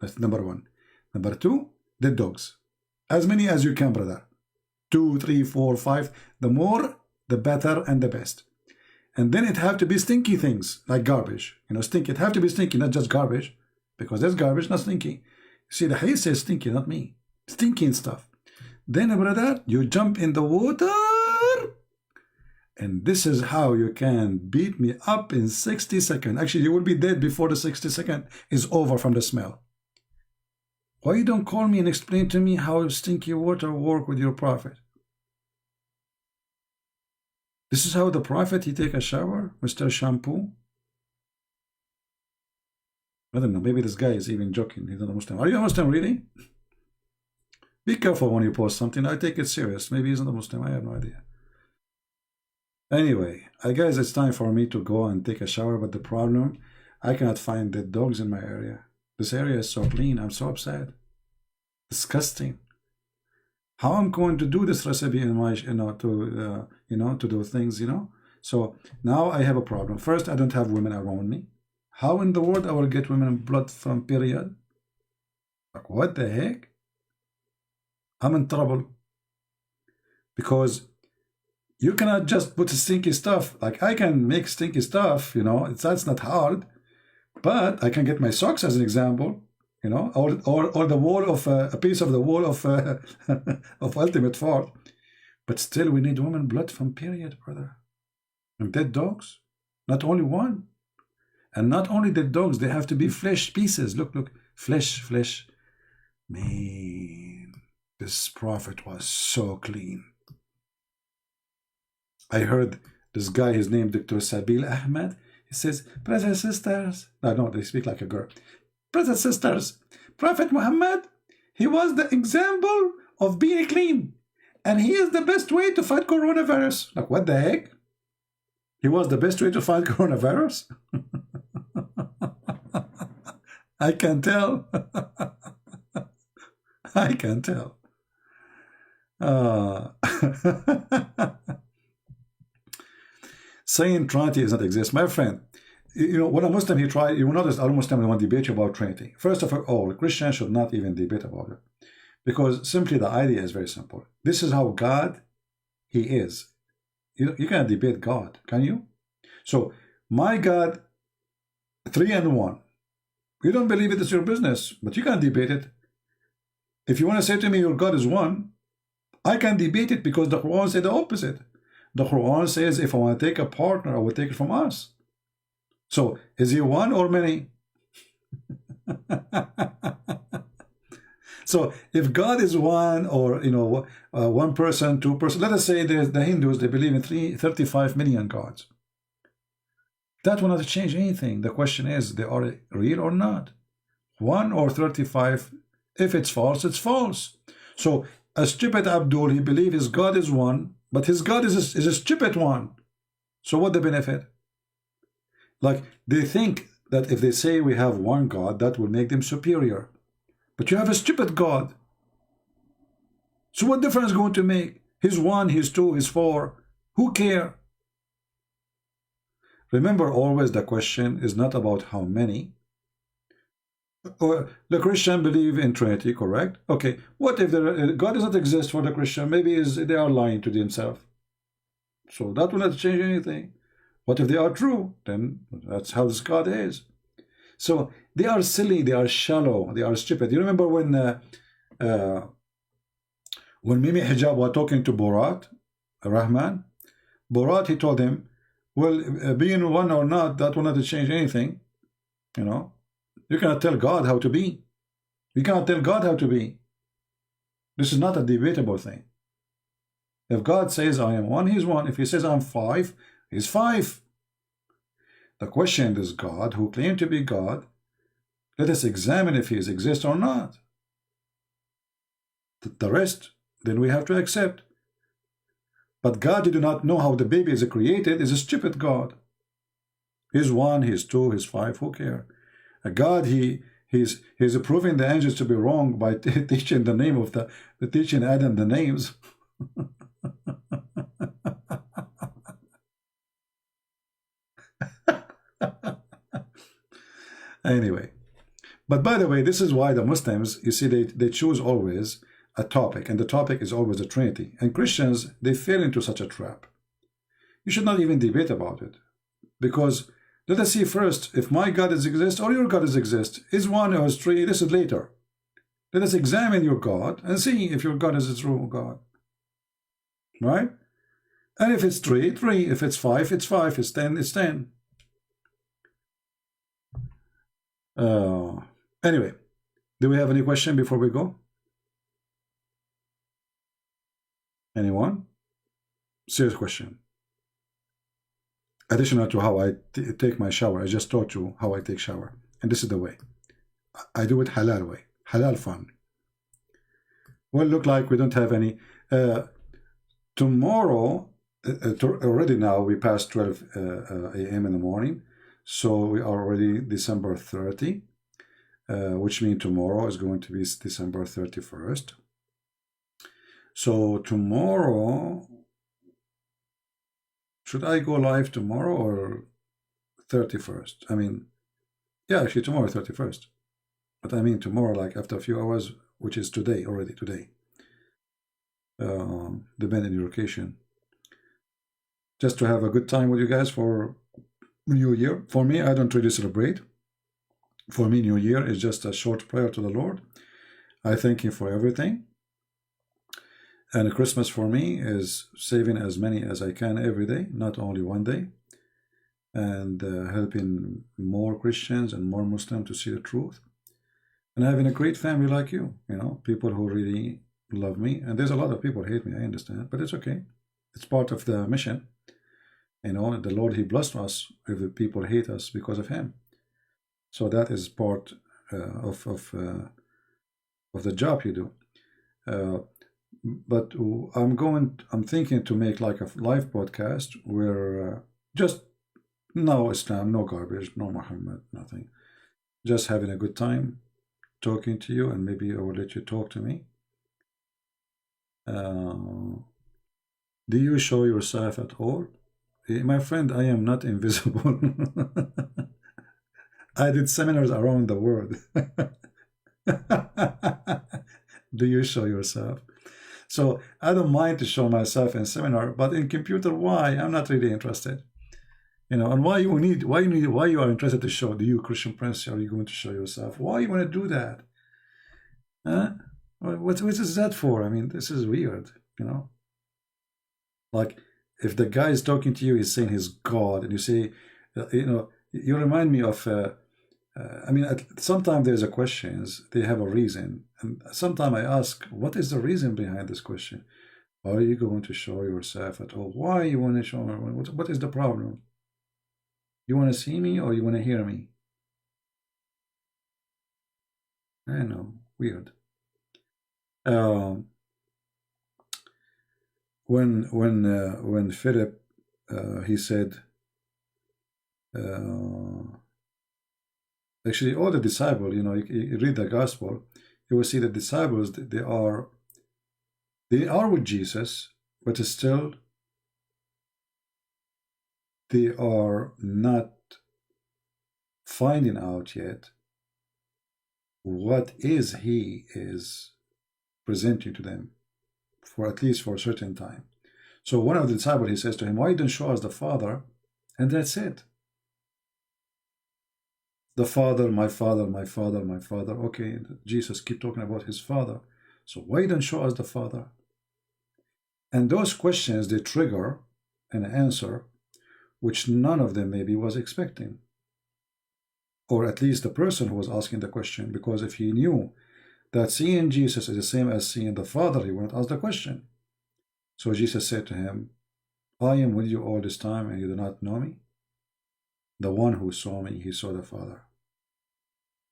Speaker 7: That's number 1. Number 2, dead dogs. As many as you can, brother. 2, 3, 4, 5. The more, the better and the best. And then it have to be stinky things, like garbage. You know, stinky. It have to be stinky, not just garbage. Because there's garbage, not stinky. See, the hadith says stinky, not me. Stinky and stuff. Then, brother, you jump in the water. And this is how you can beat me up in 60 seconds. Actually, you will be dead before the 60 seconds is over from the smell. Why you don't call me and explain to me how stinky water work with your prophet? This is how the prophet, he take a shower, Mr. Shampoo? I don't know, maybe this guy is even joking. He's not a Muslim. Are you a Muslim, really? Be careful when you post something. I take it serious. Maybe he's not a Muslim. I have no idea. Anyway, I guess it's time for me to go and take a shower, but the problem, I cannot find dead dogs in my area. This area is so clean. I'm so upset. Disgusting. How I'm going to do this recipe in my, to do things, So now I have a problem. First, I don't have women around me. How in the world I will get women blood from period? Like, what the heck? I'm in trouble. Because you cannot just put stinky stuff. Like, I can make stinky stuff, you know, that's not hard. But I can get my socks as an example, you know, or the wall of a piece of the wall of of ultimate fault. But still, we need women blood from period, brother. And dead dogs, not only one. And not only dead dogs, they have to be flesh pieces. Look, look, flesh. Man, this prophet was so clean. I heard this guy, his name Dr. Sabil Ahmed. He says, brothers and sisters. No, they speak like a girl. Brothers and sisters, Prophet Muhammad, he was the example of being clean. And he is the best way to fight coronavirus. Like, what the heck? He was the best way to fight coronavirus? I can tell. I can tell. Saying Trinity does not exist. My friend, you know, when a Muslim, he tried, you will notice all Muslims want to debate about Trinity. First of all, Christians should not even debate about it. Because simply the idea is very simple. This is how God, he is. You can't debate God, can you? So, my God, 3 and 1. You don't believe it, it's your business, but you can't debate it. If you want to say to me your God is 1, I can debate it because the Quran says the opposite. The Quran says if I want to take a partner, I will take it from us. So, is he 1 or many? So, if God is 1 or, you know, 1 person, 2 person, let us say there's the Hindus, they believe in 35 million gods. That will not change anything. The question is, they are real or not? 1 or 35, if it's false, it's false. So, a stupid Abdul, he believes his God is 1, but his God is a stupid one. So what the benefit? Like, they think that if they say we have 1 God, that will make them superior. But you have a stupid God. So what difference is going to make? He's 1, he's 2, he's 4. Who care? Remember, always the question is not about how many. Or the Christian believe in Trinity, correct? Okay, what if God does not exist for the Christian? Maybe they are lying to themselves. So that will not change anything. What if they are true? Then that's how this God is. So they are silly, they are shallow, they are stupid. You remember when Mimi Hijab was talking to Borat, Rahman? Borat, he told him, well, being 1 or not, that will not change anything. You know, you cannot tell God how to be. You cannot tell God how to be. This is not a debatable thing. If God says I am 1, he's 1. If he says I'm 5, he's 5. The question is God, who claimed to be God, let us examine if he exists or not. The rest, then we have to accept. But God did not know how the baby is created, is a stupid God. He's 1, he's 2, he's 5, who cares? A God, he's proving the angels to be wrong by teaching the name of teaching Adam the names. Anyway, but by the way, this is why the Muslims, you see, they choose always a topic, and the topic is always the Trinity. And Christians, they fall into such a trap. You should not even debate about it, because let us see first if my God exists or your God exists. Is 1 or is 3? This is later. Let us examine your God and see if your God is a true God. Right? And if it's 3, 3. If it's 5, it's 5. It's 10, it's 10. Anyway, do we have any question before we go? Anyone? Serious question. Additional to how I take my shower, I just taught you how I take shower. And this is the way. I do it halal way. Halal fun. Well, look like we don't have any. Tomorrow, already now, we passed 12 a.m. in the morning. So we are already December 30, which means tomorrow is going to be December 31st. So tomorrow, Should I go live tomorrow or 31st? I mean, yeah, actually tomorrow 31st. But I mean tomorrow, like after a few hours, which is today, already today. Depending on your location. Just to have a good time with you guys for New Year. For me, I don't really celebrate. For me, New Year is just a short prayer to the Lord. I thank Him for everything. And Christmas for me is saving as many as I can every day, not only one day, and helping more Christians and more Muslims to see the truth, and having a great family like you, people who really love me. And there's a lot of people who hate me, I understand, but it's okay. It's part of the mission. The Lord, He blessed us if people hate us because of Him. So that is part of the job you do. But I'm thinking to make like a live podcast where just no Islam, no garbage, no Muhammad, nothing. Just having a good time talking to you, and maybe I will let you talk to me. Do you show yourself at all? My friend, I am not invisible. I did seminars around the world. Do you show yourself? So I don't mind to show myself in seminar, but in computer, why? I'm not really interested. And why you are interested to show? Do you, Christian Prince, are you going to show yourself? Why you want to do that? Huh? What is that for? I mean, this is weird, Like, if the guy is talking to you, he's saying he's God, and you say, you remind me of, sometimes there's a questions, they have a reason. And sometimes I ask, what is the reason behind this question? Are you going to show yourself at all? Why you want to show me? What is the problem? You want to see me or you want to hear me? I know, weird. When Philip he said, actually all the disciples, you read the gospel, you will see the disciples, they are with Jesus, but still they are not finding out yet what He is presenting to them, for at least for a certain time. So one of the disciples, he says to him, why don't you show us the Father? And that's it. The Father, my Father, my Father, my Father. Okay, Jesus keep talking about His Father. So why don't you show us the Father? And those questions, they trigger an answer which none of them maybe was expecting. Or at least the person who was asking the question, because if he knew that seeing Jesus is the same as seeing the Father, he wouldn't ask the question. So Jesus said to him, I am with you all this time and you do not know me? The one who saw me, he saw the Father.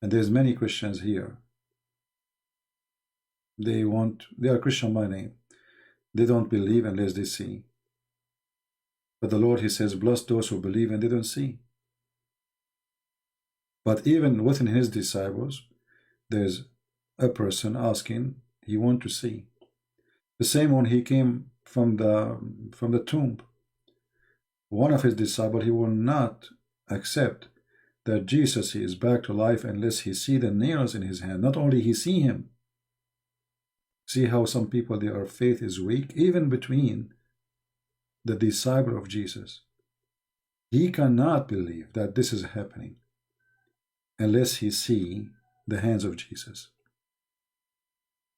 Speaker 7: And there's many Christians here. They are Christian by name. They don't believe unless they see. But the Lord, He says, bless those who believe and they don't see. But even within His disciples, there's a person asking, he wants to see. The same when He came from the tomb. One of His disciples, he will not accept that Jesus, He is back to life unless he see the nails in His hand. Not only he see Him. See how some people, their faith is weak, even between the disciple of Jesus. He cannot believe that this is happening unless he see the hands of Jesus.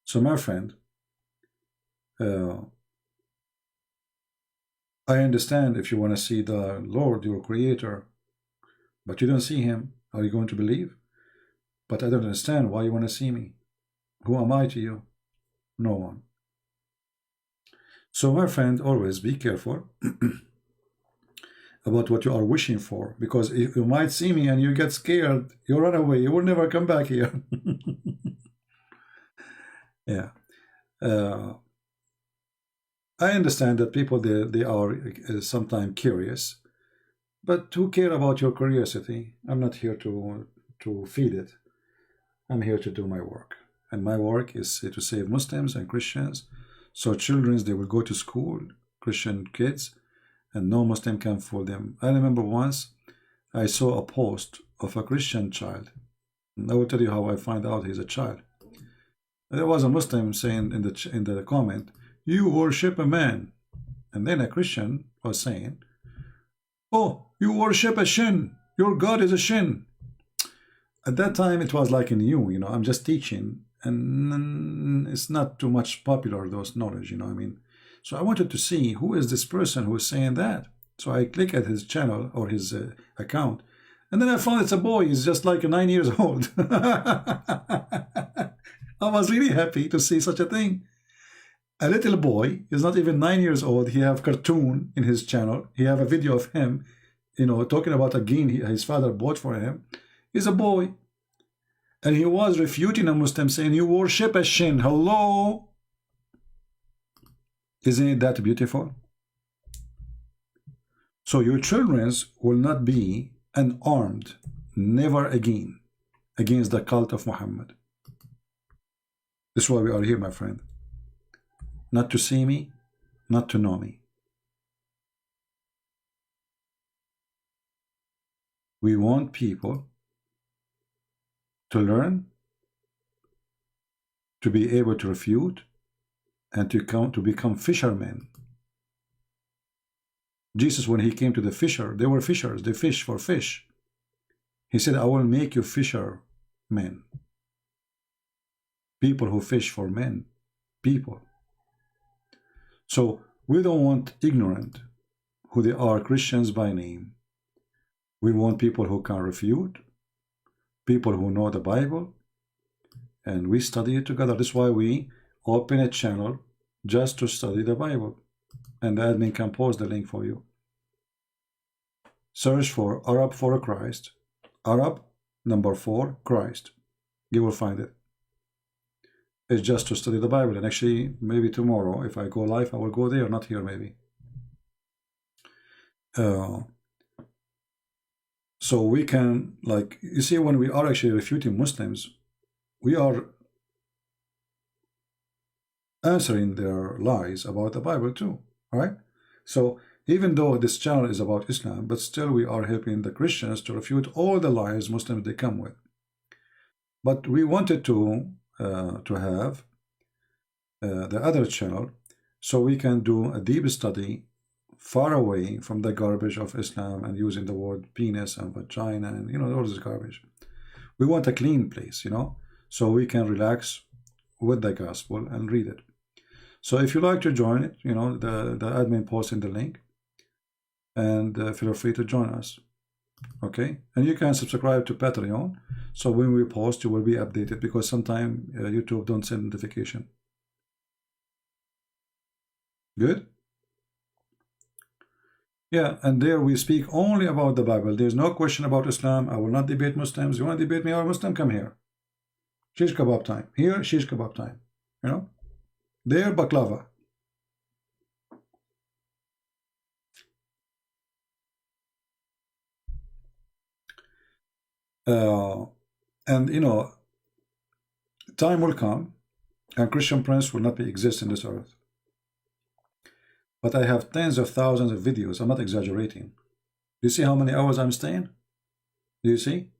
Speaker 7: So my friend, I understand if you want to see the Lord, your Creator, but you don't see Him, are you going to believe? But I don't understand why you want to see me. Who am I to you? No one. So my friend, always be careful about what you are wishing for, because if you might see me and you get scared, you run away, you will never come back here. Yeah. I understand that people, they are sometimes curious, but who care about your curiosity? I'm not here to feed it. I'm here to do my work. And my work is to save Muslims and Christians. So children, they will go to school, Christian kids, and no Muslim can fool them. I remember once I saw a post of a Christian child. And I will tell you how I find out he's a child. There was a Muslim saying in the comment, "You worship a man," and then a Christian was saying, "Oh, you worship a shin. Your God is a shin." At that time, it was like new, you know. I'm just teaching, and it's not too much popular, those knowledge, you know what I mean. So I wanted to see who is this person who is saying that. So I click at his channel or his account, and then I found it's a boy. He's just like 9 years old. I was really happy to see such a thing. A little boy is not even 9 years old. He have cartoon in his channel. He have a video of him, you know, talking about a game his father bought for him. He's a boy. And he was refuting a Muslim saying, "You worship a shin." Hello? Isn't it that beautiful? So your children will not be unarmed, never again, against the cult of Muhammad. This is why we are here, my friend. Not to see me, not to know me. We want people to learn, to be able to refute, and to become fishermen. Jesus, when he came to the fisher, they were fishers. They fish for fish. He said, "I will make you fishermen." People who fish for men. People. So we don't want ignorant, who they are Christians by name. We want people who can refute, people who know the Bible, and we study it together. That's why we open a channel just to study the Bible. And the admin can post the link for you. Search for Arab for Christ. Arab number 4 Christ. You will find it. It's just to study the Bible. And actually, maybe tomorrow, if I go live, I will go there, not here maybe. So we can, like, you see, when we are actually refuting Muslims, we are answering their lies about the Bible too, right? So even though this channel is about Islam, but still we are helping the Christians to refute all the lies Muslims they come with. But we wanted to have the other channel so we can do a deep study far away from the garbage of Islam and using the word penis and vagina and, you know, all this garbage. We want a clean place, you know, so we can relax with the gospel and read it. So if you like to join it, you know, the admin posting the link, and feel free to join us. Okay, and you can subscribe to Patreon, so when we post you will be updated, because sometimes YouTube don't send notification. Good. Yeah, and there we speak only about the Bible. There's no question about Islam. I will not debate Muslims. You want to debate me or Muslim? Come here. Shish kebab time. Here, shish kebab time. You know, there baklava. And you know, time will come and Christian Prince will not exist in this earth. But I have tens of thousands of videos. I'm not exaggerating. Do you see how many hours I'm staying? Do you see?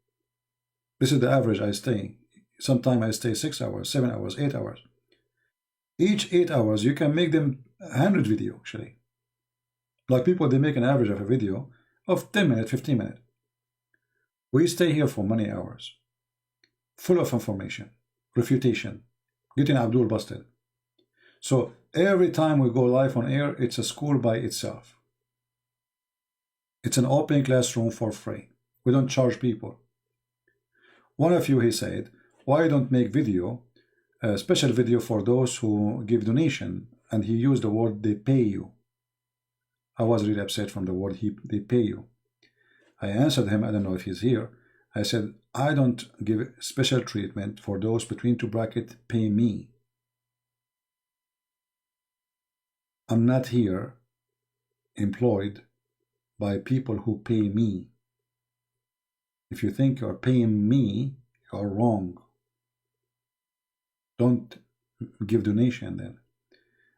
Speaker 7: This is the average I stay. Sometimes I stay 6 hours, 7 hours, 8 hours. Each 8 hours, you can make them 100 video actually. Like people, they make an average of a video of 10 minutes, 15 minutes. We stay here for many hours, full of information, refutation, getting Abdul busted. So every time we go live on air, it's a school by itself. It's an open classroom for free. We don't charge people. One of you, he said, why don't make video, a special video for those who give donation? And he used the word, they pay you. I was really upset from the word, they pay you. I answered him, I don't know if he's here. I said, I don't give special treatment for those between two brackets, pay me. I'm not here employed by people who pay me. If you think you're paying me, you're wrong. Don't give donation then.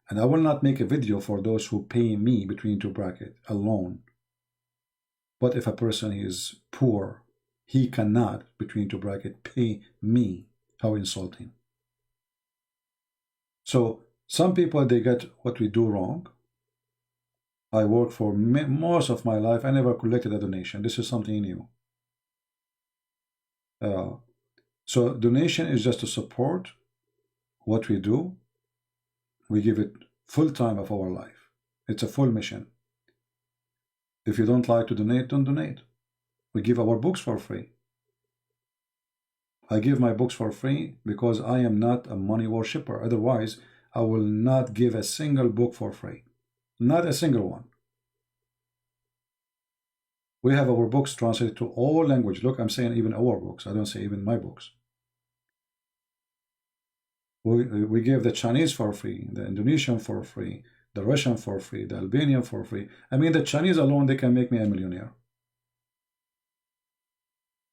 Speaker 7: And I will not make a video for those who pay me between two brackets alone. But if a person is poor, he cannot between two brackets pay me. How insulting. So some people, they get what we do wrong. I work for most of my life. I never collected a donation. This is something new. So donation is just to support what we do. We give it full time of our life. It's a full mission. If you don't like to donate, don't donate. We give our books for free. I give my books for free because I am not a money worshipper. Otherwise, I will not give a single book for free. Not a single one. We have our books translated to all languages. Look, I'm saying even our books. I don't say even my books. We give the Chinese for free, the Indonesian for free, the Russian for free, the Albanian for free. I mean, the Chinese alone, they can make me a millionaire.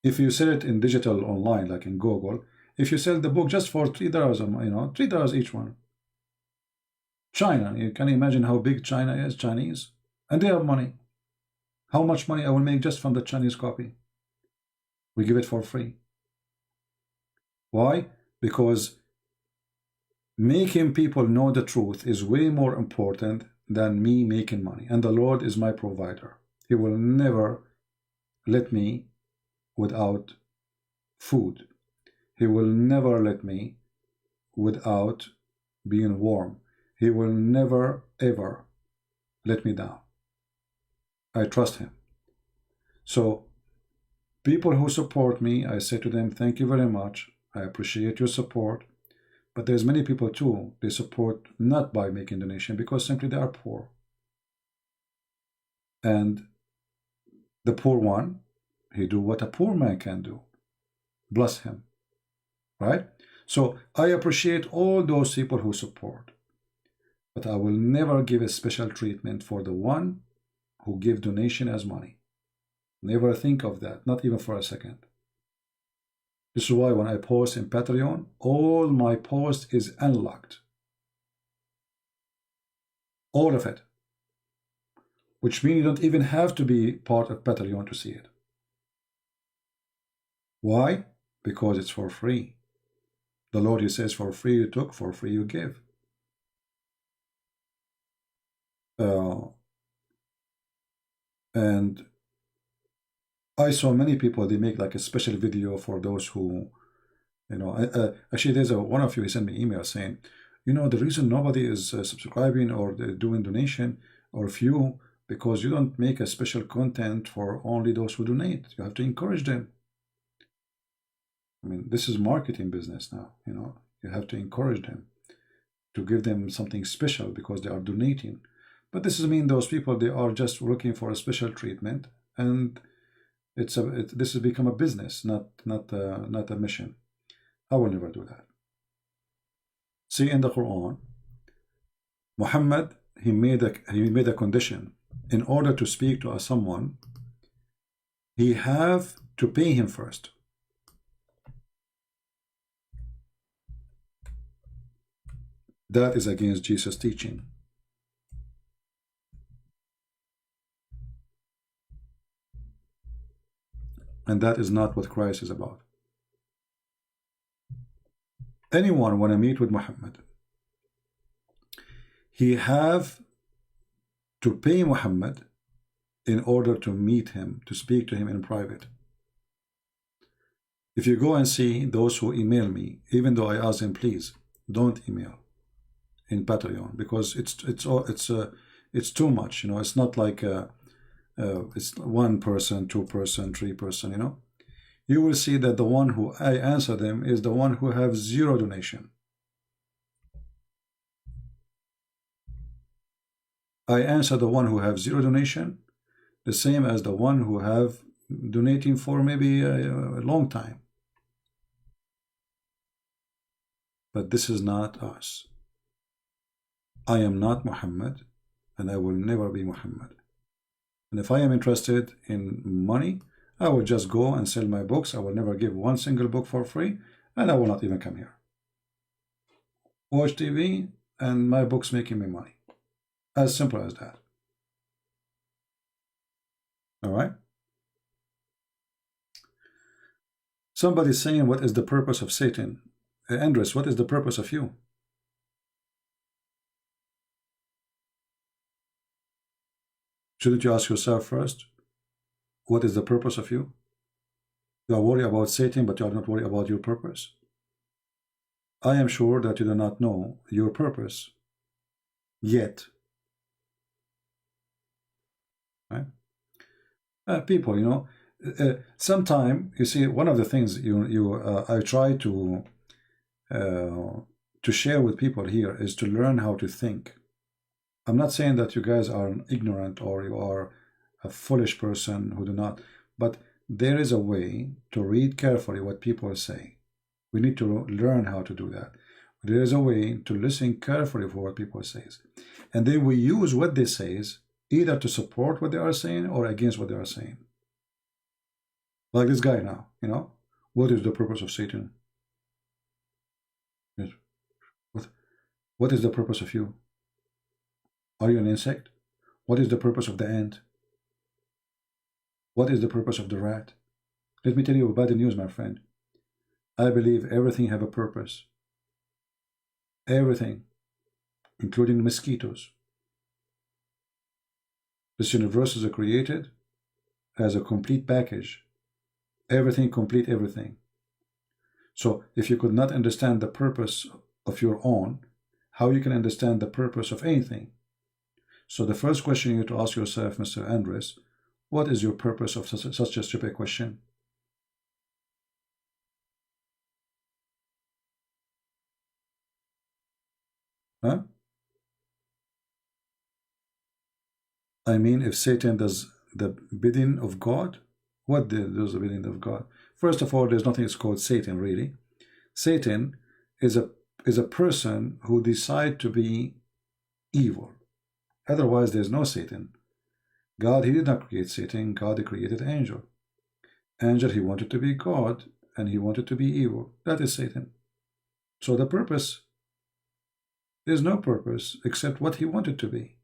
Speaker 7: If you sell it in digital online, like in Google, if you sell the book just for $3, $3 each one. China, you can imagine how big China is, Chinese, and they have money. How much money I will make just from the Chinese copy? We give it for free. Why? Because making people know the truth is way more important than me making money. And the Lord is my provider. He will never let me without food. He will never let me without being warm. He will never ever let me down. I trust him. So people who support me, I say to them, thank you very much. I appreciate your support. But there's many people too, they support not by making donation because simply they are poor. And the poor one, he do what a poor man can do. Bless him. Right? So I appreciate all those people who support. But I will never give a special treatment for the one who give donation as money. Never think of that, not even for a second. This is why when I post in Patreon, all my post is unlocked. All of it. Which means you don't even have to be part of Patreon to see it. Why? Because it's for free. The Lord, he says, for free you took, for free you give. And I saw many people, they make like a special video for those who, actually there's one of you, he sent me an email saying, the reason nobody is subscribing or doing donation or few, because you don't make a special content for only those who donate. You have to encourage them. I mean, this is marketing business now, you have to encourage them to give them something special because they are donating. But this doesn't mean those people, they are just looking for a special treatment, and this has become a business, not a mission. I will never do that. See, in the Quran, Muhammad, he made a condition. In order to speak to someone, he have to pay him first. That is against Jesus' teaching. And that is not what Christ is about. Anyone want to meet with Muhammad, he have to pay Muhammad in order to meet him, to speak to him in private. If you go and see those who email me, even though I ask them, please don't email in Patreon, because it's too much. It's not like it's one person, two person, three person. You will see that the one who I answer them is the one who have zero donation. I answer the one who have zero donation the same as the one who have donating for maybe a long time. But this is not us. I am not Muhammad, and I will never be Muhammad. And if I am interested in money, I will just go and sell my books. I will never give one single book for free, and I will not even come here. Watch TV, and my book's making me money. As simple as that. All right? Somebody's saying, what is the purpose of Satan? Andres, what is the purpose of you? Shouldn't you ask yourself first, what is the purpose of you? You are worried about Satan, but you are not worried about your purpose. I am sure that you do not know your purpose yet. Right? People, you know, sometime, you see, one of the things I try to share with people here is to learn how to think. I'm not saying that you guys are ignorant or you are a foolish person who do not, but there is a way to read carefully what people say. We need to learn how to do that. There is a way to listen carefully for what people say. And then we use what they say either to support what they are saying or against what they are saying. Like this guy now, you know, what is the purpose of Satan? What is the purpose of you? Are you an insect? What is the purpose of the ant? What is the purpose of the rat? Let me tell you bad news, my friend. I believe everything have a purpose. Everything, including mosquitoes. This universe is created as a complete package. Everything complete everything. So if you could not understand the purpose of your own, how you can understand the purpose of anything? So the first question you have to ask yourself, Mr. Andres, what is your purpose of such a stupid question? Huh? I mean, if Satan does the bidding of God, what does the bidding of God? First of all, there's nothing that's called Satan, really. Satan is a person who decides to be evil. Otherwise, there's no Satan. God, he did not create Satan. God created angel. Angel, he wanted to be God, and he wanted to be evil. That is Satan. So the purpose, there's no purpose except what he wanted to be.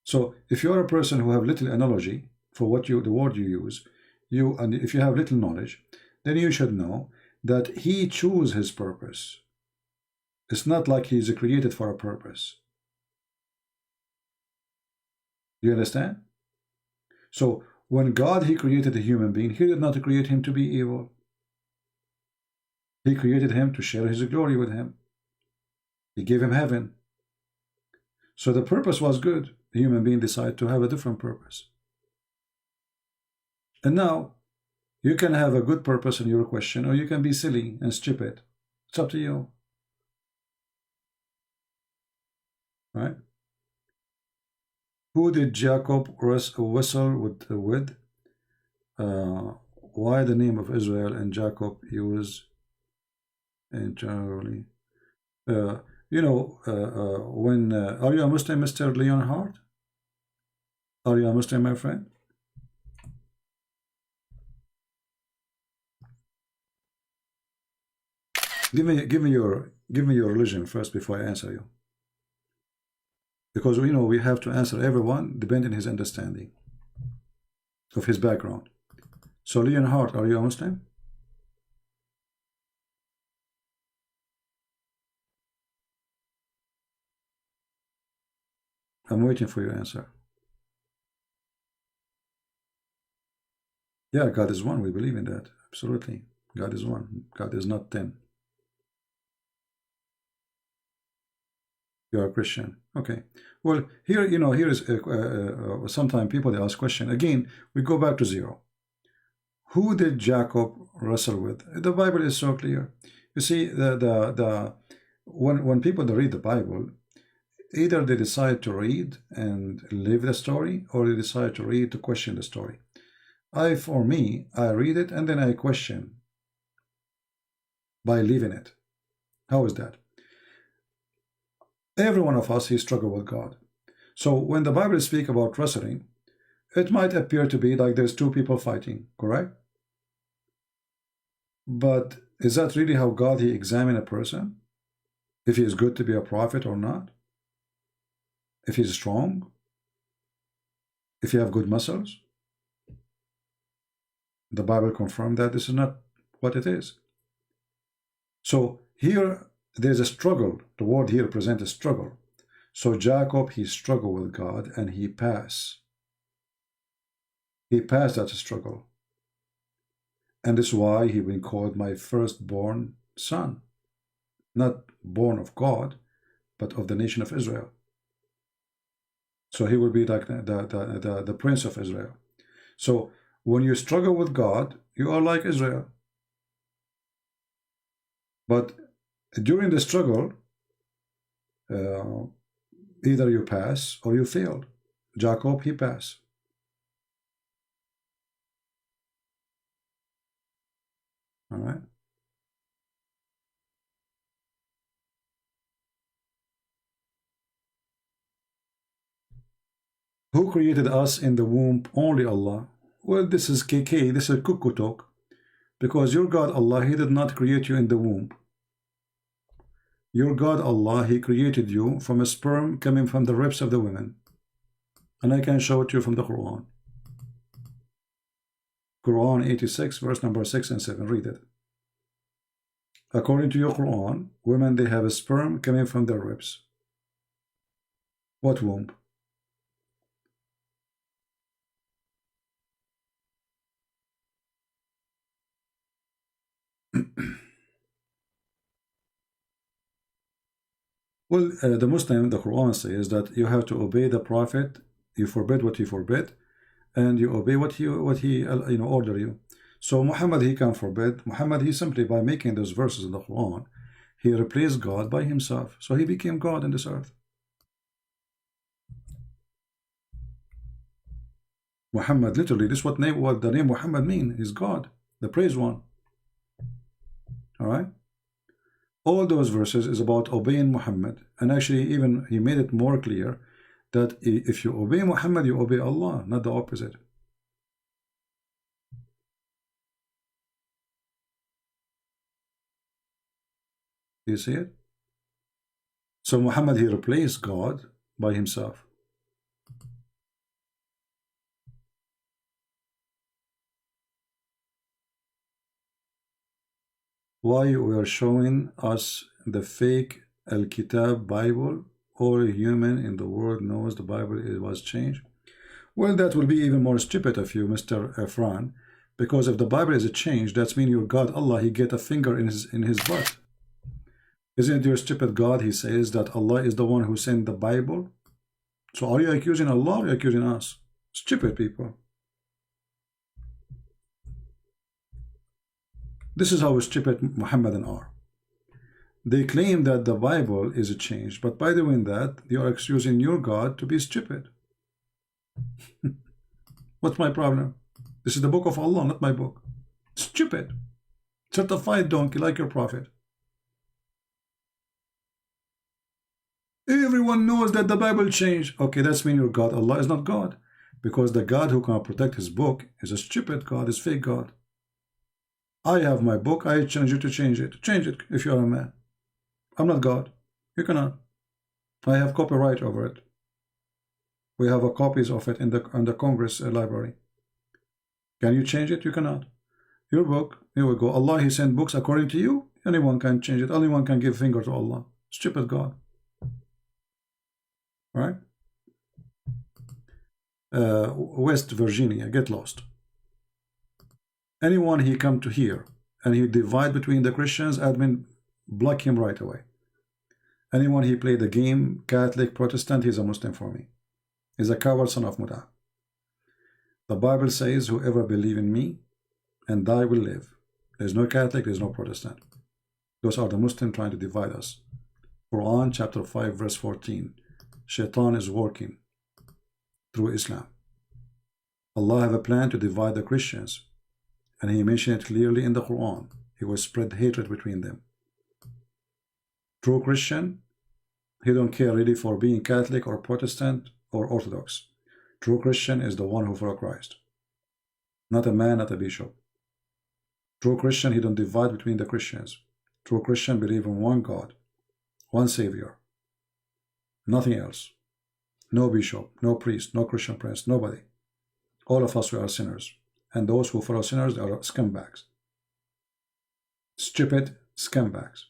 Speaker 7: So if you are a person who have little analogy for what the word you use, and if you have little knowledge, then you should know that he chooses his purpose. It's not like he is created for a purpose. You understand? So when God, he created a human being, he did not create him to be evil. He created him to share his glory with him. He gave him heaven. So the purpose was good. The human being decided to have a different purpose. And now, you can have a good purpose in your question, or you can be silly and stupid. It's up to you. Right? Who did Jacob wrestle with? Why the name of Israel and Jacob used internally? You know, when are you a Muslim, Mr. Leonhardt? Are you a Muslim, my friend? Give me your religion first before I answer you. Because you know we have to answer everyone depending on his understanding of his background. So Leonhardt, are you a Muslim? I'm waiting for your answer. Yeah, God is one. We believe in that. Absolutely. God is one. God is not 10. You are a Christian. Okay. Well, here, you know, here is sometimes people, they ask question. Again, we go back to zero. Who did Jacob wrestle with? The Bible is so clear. You see, when people read the Bible, either they decide to read and live the story, or they decide to read to question the story. For me, I read it and then I question by living it. How is that? Every one of us, he struggled with God. So when the Bible speaks about wrestling, it might appear to be like there's two people fighting, correct? But is that really how God, he examined a person? If he is good to be a prophet or not? If he's strong? If you have good muscles? The Bible confirmed that this is not what it is. So here there's a struggle. The word here represents a struggle. So Jacob, he struggled with God and he passed. He passed that struggle. And this is why he been called my firstborn son. Not born of God, but of the nation of Israel. So he will be like the prince of Israel. So when you struggle with God, you are like Israel. But during the struggle, either you pass or you failed. Jacob, he passed. All right. Who created us in the womb? Only Allah. Well, this is KK, this is cuckoo talk. Because your God Allah, he did not create you in the womb. Your God Allah, he created you from a sperm coming from the ribs of the women. And I can show it to you from the Quran. Quran 86, verse number 6 and 7. Read it. According to your Quran, women, they have a sperm coming from their ribs. What womb? Well, the Muslim, the Quran says that you have to obey the Prophet. You forbid what he forbid, and you obey what he order you. So Muhammad, he can forbid. Muhammad, he simply, by making those verses in the Quran, he replaced God by himself. So he became God in this earth. Muhammad, literally, this is what the name Muhammad means, is God, the praised one. All right. All those verses is about obeying Muhammad, and actually even he made it more clear that if you obey Muhammad, you obey Allah, not the opposite. You see it? So Muhammad, he replaced God by himself. Why we are showing us the fake Al-Kitab Bible? All human in the world knows the Bible was changed. Well, that will be even more stupid of you, Mr. Efran, because if the Bible is changed, that means your God Allah, he get a finger in his butt. Isn't it your stupid God? He says that Allah is the one who sent the Bible. So are you accusing Allah or are you accusing us? Stupid people. This is how stupid Muhammadan are. They claim that the Bible is changed, but by doing that, they are excusing your God to be stupid. What's my problem? This is the book of Allah, not my book. Stupid. Certified donkey like your prophet. Everyone knows that the Bible changed. Okay, that's mean your God Allah is not God. Because the God who can protect his book is a stupid God, is fake God. I have my book, I challenge you to change it. Change it if you are a man. I'm not God. You cannot. I have copyright over it. We have copies of it in the Congress library. Can you change it? You cannot. Your book, here we go. Allah, he sent books according to you. Anyone can change it. Anyone can give finger to Allah. Stupid God. Right? West Virginia, get lost. Anyone he come to here and he divide between the Christians, admin block him right away. Anyone he play the game, Catholic, Protestant, he's a Muslim for me. He's a coward son of Muta. The Bible says, whoever believe in me and die will live. There's no Catholic, there's no Protestant. Those are the Muslims trying to divide us. Quran chapter 5 verse 14. Shaitan is working through Islam. Allah have a plan to divide the Christians. And he mentioned it clearly in the Quran. He will spread hatred between them. True Christian, he don't care really for being Catholic or Protestant or Orthodox. True Christian is the one who follows Christ. Not a man, not a bishop. True Christian, he don't divide between the Christians. True Christian believe in one God. one Savior, nothing else. No bishop, no priest, no Christian prince, nobody. All of us, we are sinners. And those who follow sinners are scumbags. Stupid scumbags.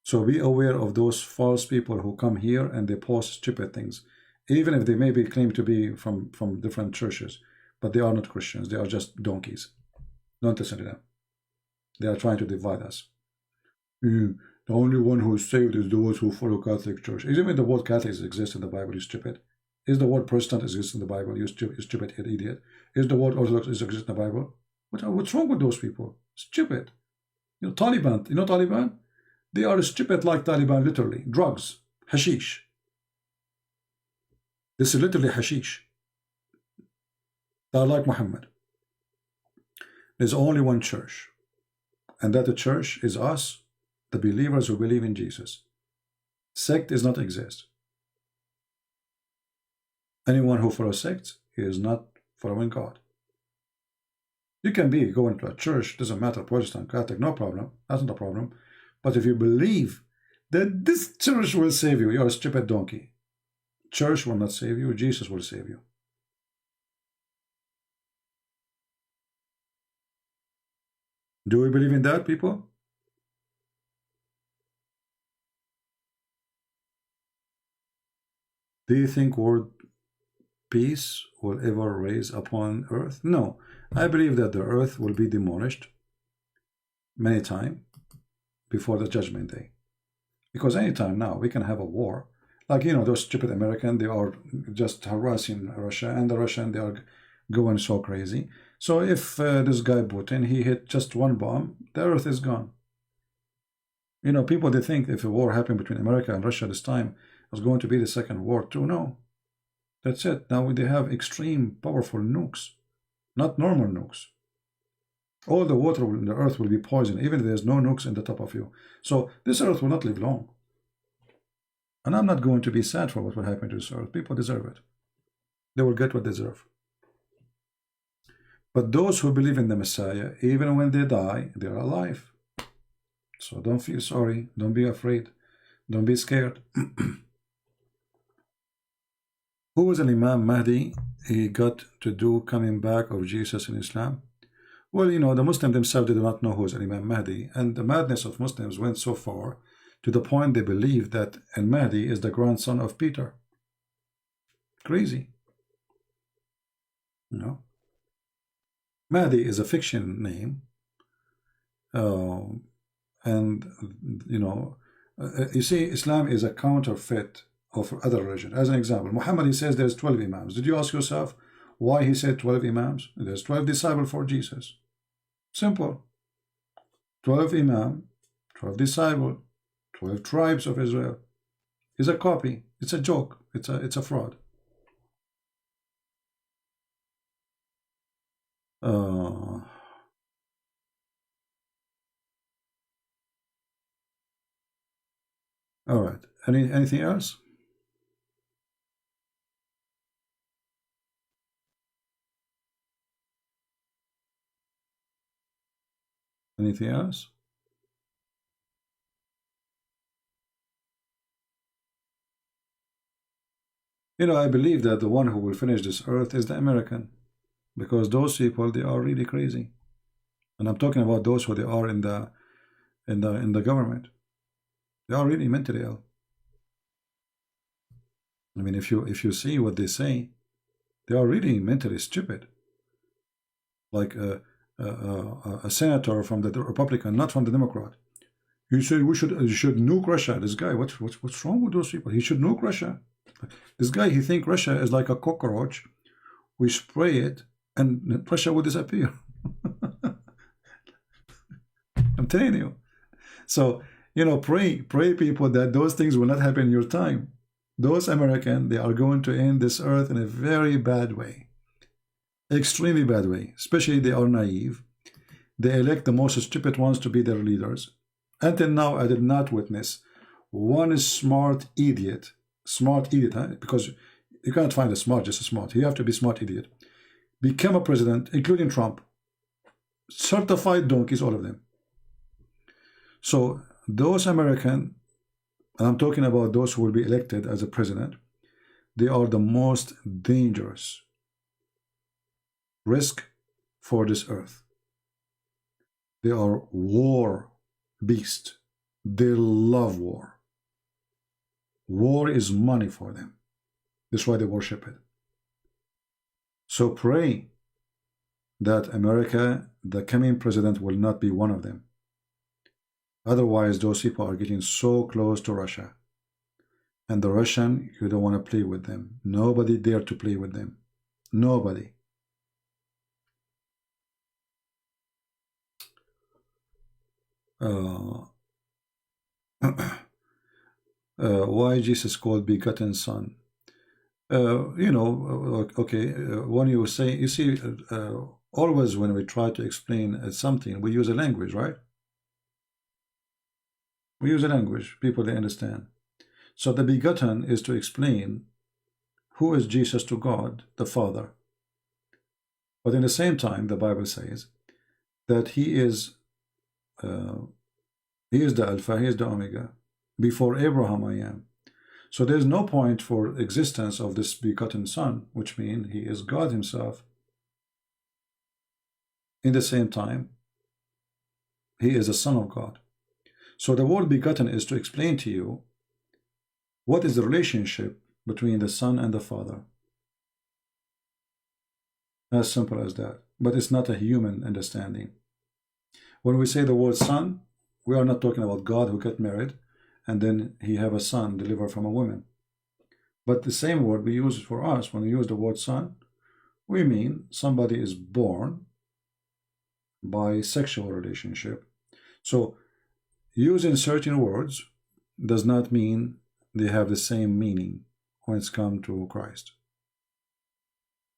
Speaker 7: So be aware of those false people who come here and they post stupid things. Even if they maybe claim to be from different churches, but they are not Christians. They are just donkeys. Don't listen to them. They are trying to divide us. The only one who is saved is those who follow Catholic Church. Even the word Catholic exists in the Bible, you stupid. Is the word Protestant exists in the Bible, you stupid idiot. Is the word Orthodox exists in the Bible? What's wrong with those people? Stupid. Taliban, Taliban? They are stupid like Taliban, literally. Drugs, hashish. This is literally hashish. They are like Muhammad. There's only one church. And that the church is us, the believers who believe in Jesus. Sect does not exist. Anyone who follows sects is not following God. You can be going to a church, doesn't matter, Protestant, Catholic, no problem. That's not a problem. But if you believe that this church will save you, you're a stupid donkey. Church will not save you, Jesus will save you. Do we believe in that, people? Do you think word peace will ever rise upon earth? No. I believe that the earth will be demolished many times before the judgment day. Because anytime now we can have a war. Like, those stupid Americans, they are just harassing Russia, and the Russians, they are going so crazy. So if this guy Putin, he hit just one bomb, the earth is gone. People, they think if a war happened between America and Russia this time, it was going to be the second war too. No. That's it. Now they have extreme powerful nukes, not normal nukes. All the water in the earth will be poisoned, even if there's no nukes in the top of you. So this earth will not live long. And I'm not going to be sad for what will happen to this earth. People deserve it. They will get what they deserve. But those who believe in the Messiah, even when they die, they are alive. So don't feel sorry. Don't be afraid. Don't be scared. Who was an Imam Mahdi he got to do coming back of Jesus in Islam? Well, the Muslims themselves did not know who was an Imam Mahdi, and the madness of Muslims went so far to the point they believe that Al Mahdi is the grandson of Peter. Crazy. Mahdi is a fiction name, and you see, Islam is a counterfeit of other religion. As an example, Muhammad, he says there's 12 Imams. Did you ask yourself why he said 12 Imams? There's 12 disciples for Jesus. Simple. 12 Imam, 12 disciples, 12 tribes of Israel. It's a copy. It's a joke. It's a fraud. All right. Anything else? Anything else? I believe that the one who will finish this earth is the American, because those people, they are really crazy, and I'm talking about those who they are in the government. They are really mentally ill. I mean, if you see what they say, they are really mentally stupid. Like a senator from the Republican, not from the Democrat. He said you should nuke Russia. This guy, what's wrong with those people? He should nuke Russia. This guy, he thinks Russia is like a cockroach. We spray it and Russia will disappear. I'm telling you. So, pray people that those things will not happen in your time. Those Americans, they are going to end this earth in a very bad way. Extremely bad way. Especially they are naive. They elect the most stupid ones to be their leaders. Until now, I did not witness one smart idiot, because you can't find a smart, just a smart. You have to be smart idiot. Become a president, including Trump. Certified donkeys, all of them. So those American, and I'm talking about those who will be elected as a president, they are the most dangerous risk for this earth. They are war beasts. They love war. War is money for them. That's why they worship it. So pray that America, the coming president, will not be one of them. Otherwise, those people are getting so close to Russia. And the Russian, you don't want to play with them. Nobody dare to play with them. Nobody. Why Jesus called begotten son? Okay, when you say, you see, always when we try to explain something, we use a language, right? We use a language, people, they understand. So the begotten is to explain who is Jesus to God, the Father. But in the same time, the Bible says that he is the Alpha, he is the Omega. Before Abraham I am. So there's no point for existence of this begotten Son, which means he is God himself. In the same time, he is a Son of God. So the word begotten is to explain to you what is the relationship between the Son and the Father. As simple as that. But it's not a human understanding. When we say the word son, we are not talking about God who got married and then he have a son delivered from a woman. But the same word we use for us, when we use the word son, we mean somebody is born by sexual relationship. So using certain words does not mean they have the same meaning when it's come to Christ.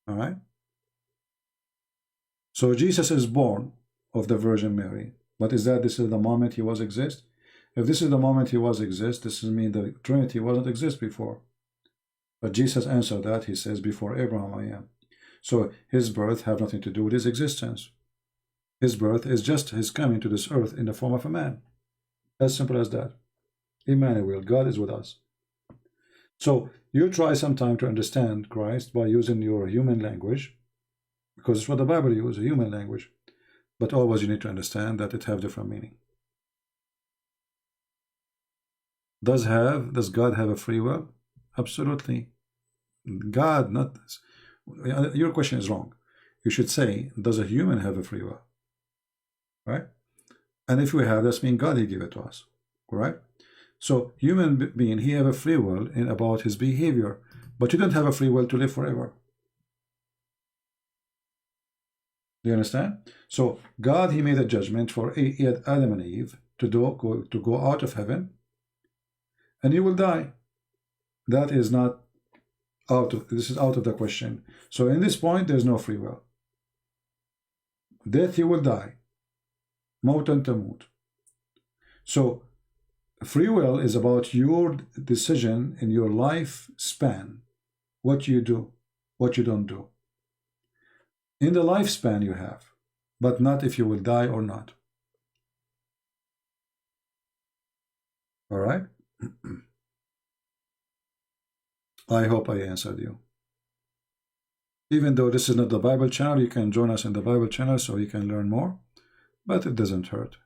Speaker 7: All right? So Jesus is born of the Virgin Mary. But is that this is the moment he was exist? If this is the moment he was exist, this means the Trinity wasn't exist before. But Jesus answered that. He says, before Abraham I am. So his birth have nothing to do with his existence. His birth is just his coming to this earth in the form of a man. As simple as that. Emmanuel, God is with us. So you try sometime to understand Christ by using your human language, because it's what the Bible uses, human language. But always you need to understand that it have different meaning. Does God have a free will? Absolutely. God, not this. Your question is wrong. You should say, does a human have a free will? Right? And if we have, that means God, he gave it to us. Right? So human being, he have a free will in about his behavior, but you don't have a free will to live forever. Do you understand? So God, he made a judgment for Adam and Eve to go out of heaven, and you will die. That is not this is out of the question. So in this point, there's no free will. Death, you will die. Mautan tamut. So free will is about your decision in your life span. What you do, what you don't do. In the lifespan you have, but not if you will die or not. All right? I hope I answered you. Even though this is not the Bible channel, you can join us in the Bible channel so you can learn more, but it doesn't hurt.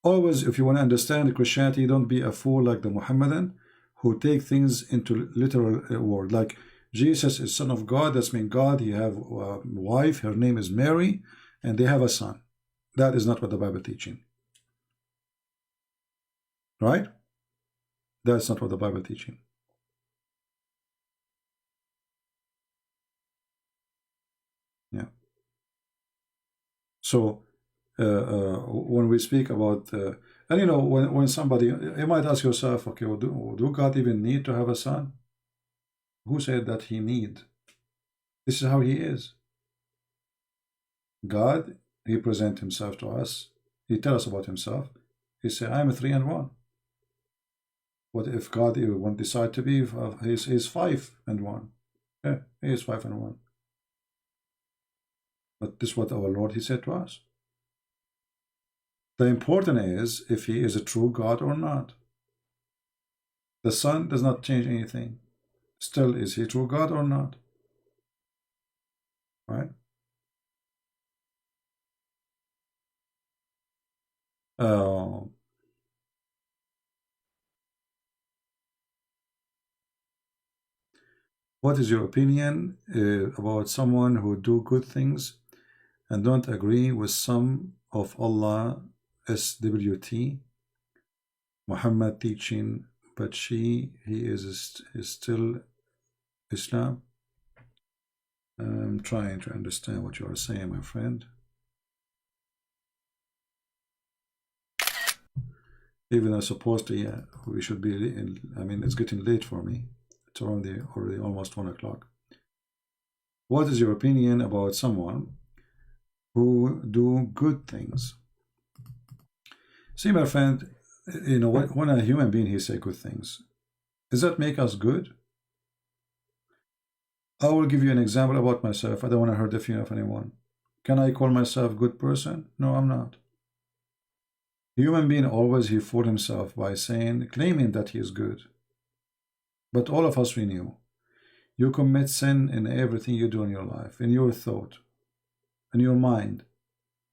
Speaker 7: Always, if you want to understand Christianity, don't be a fool like the Muhammadan who take things into literal word. Like Jesus is Son of God, that means God, he have a wife, her name is Mary, and they have a son. That is not what the Bible teaching. Right? That's not what the Bible teaching. Yeah. So when we speak about and you know, when somebody, you might ask yourself, okay, well, do God even need to have a son? Who said that he need? This is how he is. God, he present himself to us. He tell us about himself. He said, I am 3 and 1. What if God won't decide to be, he's 5 and 1. Yeah, he is 5 and 1. But this is what our Lord, he said to us. The important is if he is a true God or not. The Son does not change anything. Still, is he true God or not? Right? What is your opinion about someone who do good things and don't agree with some of Allah SWT Muhammad teaching, but he is still Islam? I'm trying to understand what you are saying, my friend. Even though supposedly we should be I mean, it's getting late for me. It's already almost 1 o'clock. What is your opinion about someone who do good things? See, my friend, you know, when a human being he say good things, does that make us good? I will give you an example about myself. I don't want to hurt the feelings of anyone. Can I call myself a good person? No, I'm not. Human being always he fool himself by claiming that he is good. But all of us we knew. You commit sin in everything you do in your life, in your thought, in your mind,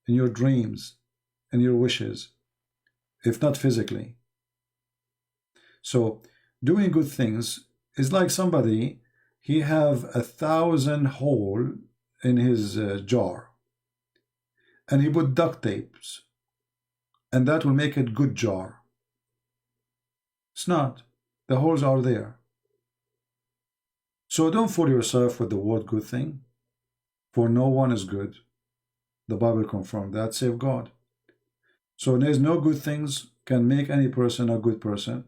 Speaker 7: in your dreams, in your wishes, if not physically. So doing good things is like somebody, he have 1,000 hole in his jar, and he put duct tapes, and that will make it good jar. It's not. The holes are there. So don't fool yourself with the word good thing, for no one is good. The Bible confirmed that, save God. So there's no good things can make any person a good person,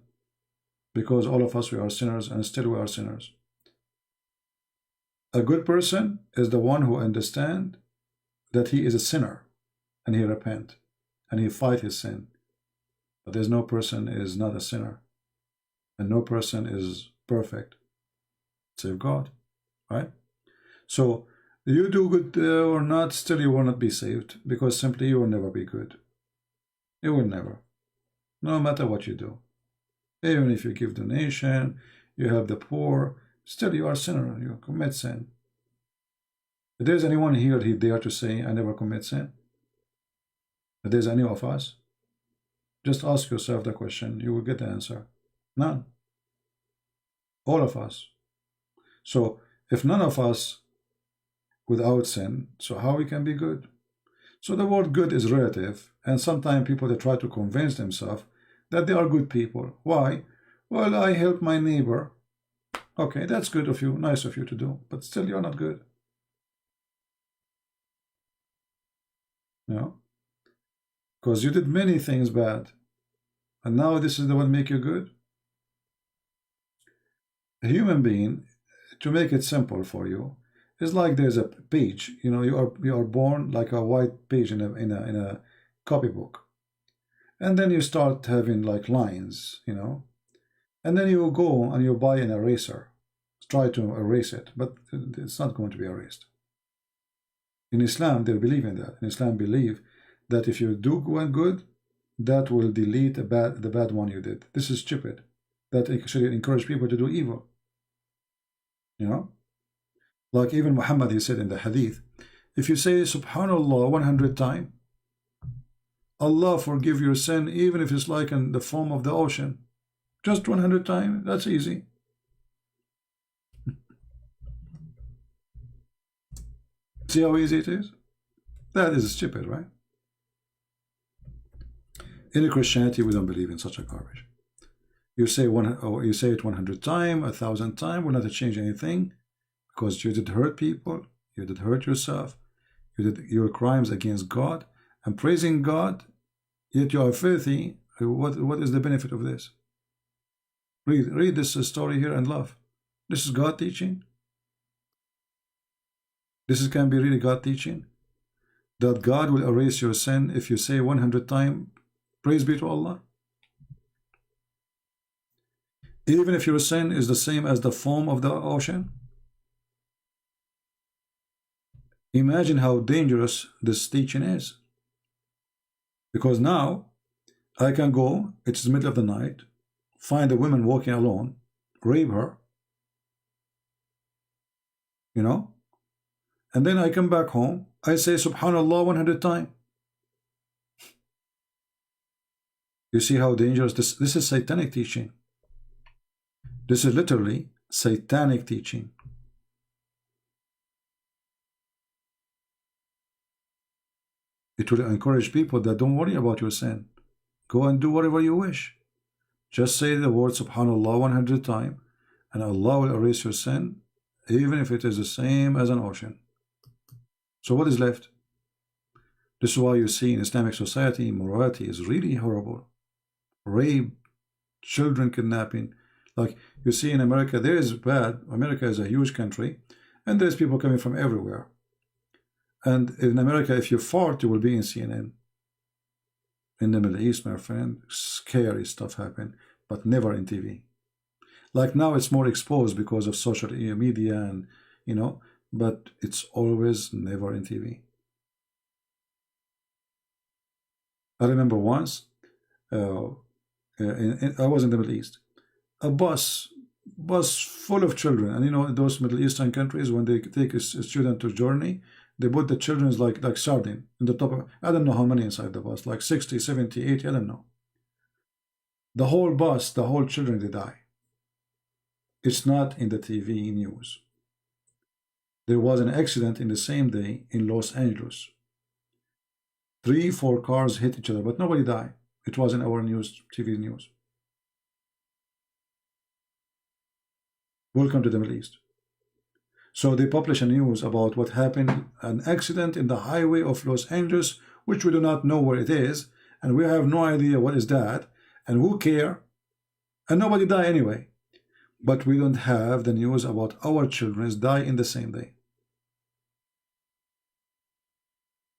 Speaker 7: because all of us we are sinners, and still we are sinners. A good person is the one who understands that he is a sinner, and he repent, and he fight his sin. But there's no person is not a sinner, and no person is perfect, save God, right? So you do good or not, still you will not be saved, because simply you will never be good. You will never, no matter what you do. Even if you give donation, you help the poor, still you are a sinner, you commit sin. If there's anyone here he dare to say, I never commit sin? If there's any of us, just ask yourself the question, you will get the answer. None. All of us. So if none of us without sin, so how we can be good? So the word good is relative, and sometimes people they try to convince themselves that they are good people. Why? Well, I help my neighbor. Okay, that's good of you, nice of you to do, but still you're not good. You know? Because you did many things bad, and now this is the one make you good. A human being, to make it simple for you, is like there's a page. You know, you are born like a white page in a copybook, and then you start having like lines, you know, and then you go and you buy an eraser, try to erase it, but it's not going to be erased. In Islam, they believe in that. In Islam, believe that if you do one good, that will delete the bad one you did. This is stupid. That actually encourage people to do evil. You know, like even Muhammad, he said in the hadith, if you say Subhanallah 100 times, Allah forgive your sin, even if it's like in the foam of the ocean. Just 100 times, that's easy. See how easy it is? That is stupid, right? In Christianity, we don't believe in such a garbage. You say it 100 times, 1,000 times, will not change anything, because you did hurt people, you did hurt yourself, you did your crimes against God, and praising God, yet you are filthy. What is the benefit of this? Read this story here and love. This is God teaching. Can be really God teaching, that God will erase your sin if you say 100 times, praise be to Allah. Even if your sin is the same as the foam of the ocean. Imagine how dangerous this teaching is. Because now I can go, it's the middle of the night, find a woman walking alone, rape her, you know, and then I come back home, I say Subhanallah 100 times. You see how dangerous this is. Satanic teaching. This is literally satanic teaching. It will encourage people that don't worry about your sin. Go and do whatever you wish. Just say the word Subhanallah 100 times, and Allah will erase your sin, even if it is the same as an ocean. So what is left? This is why you see in Islamic society, morality is really horrible. Rape, children kidnapping. Like you see in America, there is bad. America is a huge country, and there's people coming from everywhere. And in America, if you fart, you will be in CNN. In the Middle East, my friend, scary stuff happen, but never in TV. Like now, it's more exposed because of social media and, you know, but it's always never in TV. I remember once, I was in the Middle East. A bus full of children, and you know those Middle Eastern countries, when they take a student to journey, they put the children like sardine in the top of, I don't know how many inside the bus, like 60, 70, 80, I don't know. The whole bus, the whole children, they die. It's not in the TV news. There was an accident in the same day in Los Angeles. 3-4 cars hit each other, but nobody died. It was in our news, TV news. Welcome to the Middle East. So they publish a news about what happened, an accident in the highway of Los Angeles, which we do not know where it is, and we have no idea what is that, and who care, and nobody die anyway. But we don't have the news about our children die in the same day.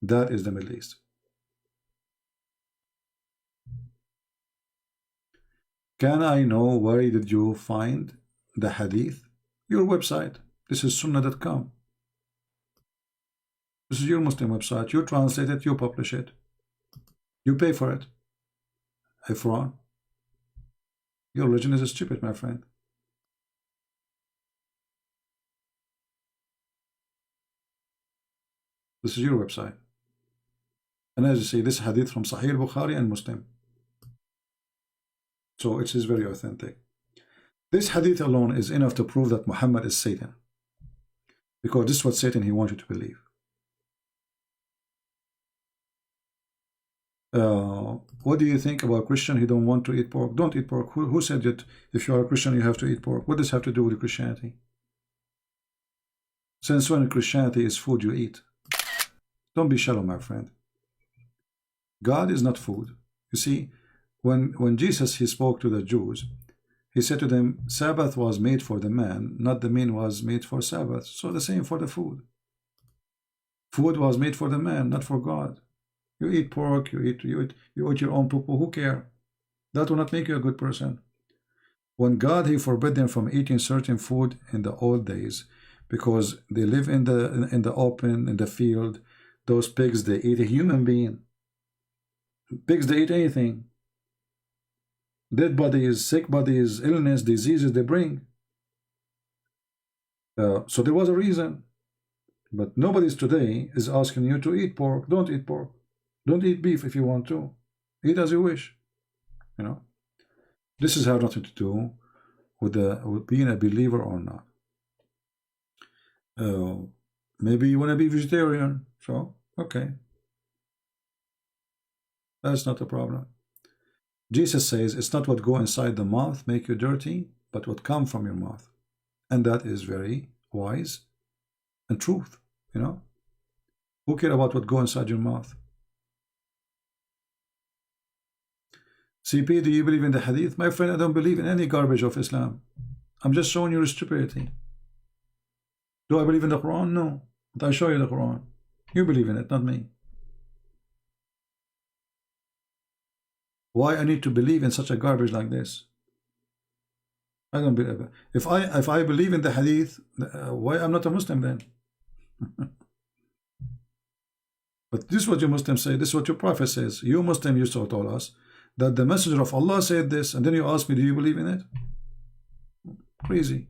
Speaker 7: That is the Middle East. Can I know where did you find the hadith? Your website. This is sunnah.com. This is your Muslim website. You translate it, you publish it. You pay for it. Ifran. Your religion is stupid, my friend. This is your website. And as you see, this hadith from Sahih Bukhari and Muslim. So it is very authentic. This hadith alone is enough to prove that Muhammad is Satan. Because this is what Satan he wants you to believe. What do you think about Christian who don't want to eat pork? Don't eat pork. Who said that if you are a Christian you have to eat pork? What does this have to do with Christianity? Since when Christianity is food you eat? Don't be shallow, my friend. God is not food. You see, when Jesus he spoke to the Jews, he said to them, Sabbath was made for the man, not the man was made for Sabbath. So the same for the food. Food was made for the man, not for God. You eat pork, you eat your own poo-poo, who care? That will not make you a good person. When God he forbid them from eating certain food in the old days, because they live in the open, in the field, those pigs they eat a human being. Pigs they eat anything. Dead bodies, sick bodies, illness, diseases they bring. So there was a reason. But nobody's today is asking you to eat pork. Don't eat pork. Don't eat beef if you want to. Eat as you wish. You know. This has nothing to do with being a believer or not. Maybe you want to be vegetarian. So, okay. That's not a problem. Jesus says it's not what go inside the mouth make you dirty, but what come from your mouth. And that is very wise and truth, you know. Who care about what go inside your mouth? CP, do you believe in the hadith? My friend, I don't believe in any garbage of Islam. I'm just showing you your stupidity. Do I believe in the Quran? No. But I show you the Quran. You believe in it, not me. Why I need to believe in such a garbage like this? I don't believe it. If I believe in the hadith, why I'm not a Muslim then? But this is what you Muslims say, this is what your Prophet says. You Muslim used to tell us that the Messenger of Allah said this, and then you ask me, do you believe in it? Crazy.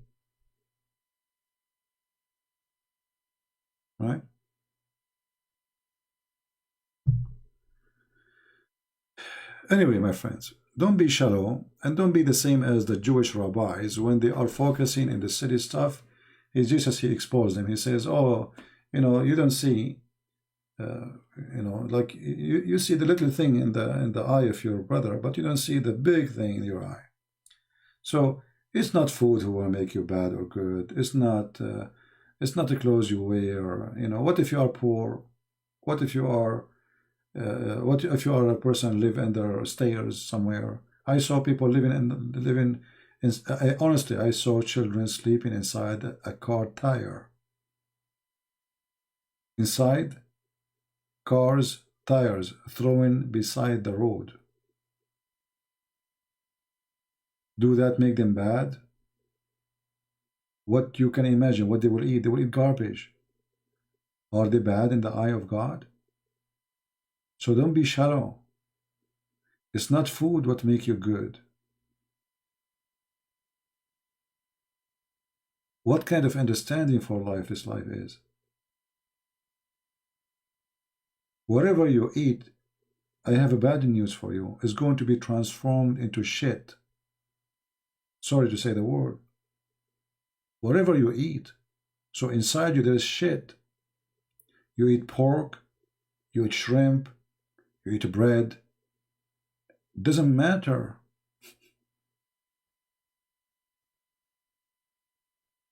Speaker 7: Right? Anyway, my friends, don't be shallow and don't be the same as the Jewish rabbis when they are focusing in the city stuff. Jesus, he exposed them. He says, oh, you know, you don't see, you know, like you see the little thing in the eye of your brother, but you don't see the big thing in your eye. So it's not food who will make you bad or good. It's not the clothes you wear. You know, what if you are poor? What if you are what if you are a person live under stairs somewhere? I saw people living in honestly, I saw children sleeping inside a car tire. Inside cars tires thrown beside the road. Do that make them bad? What you can imagine what they will eat garbage. Are they bad in the eye of God? So don't be shallow. It's not food what make you good. What kind of understanding for life this life is? Whatever you eat, I have a bad news for you, is going to be transformed into shit. Sorry to say the word. Whatever you eat, so inside you there is shit. You eat pork, you eat shrimp, you eat bread. Doesn't matter.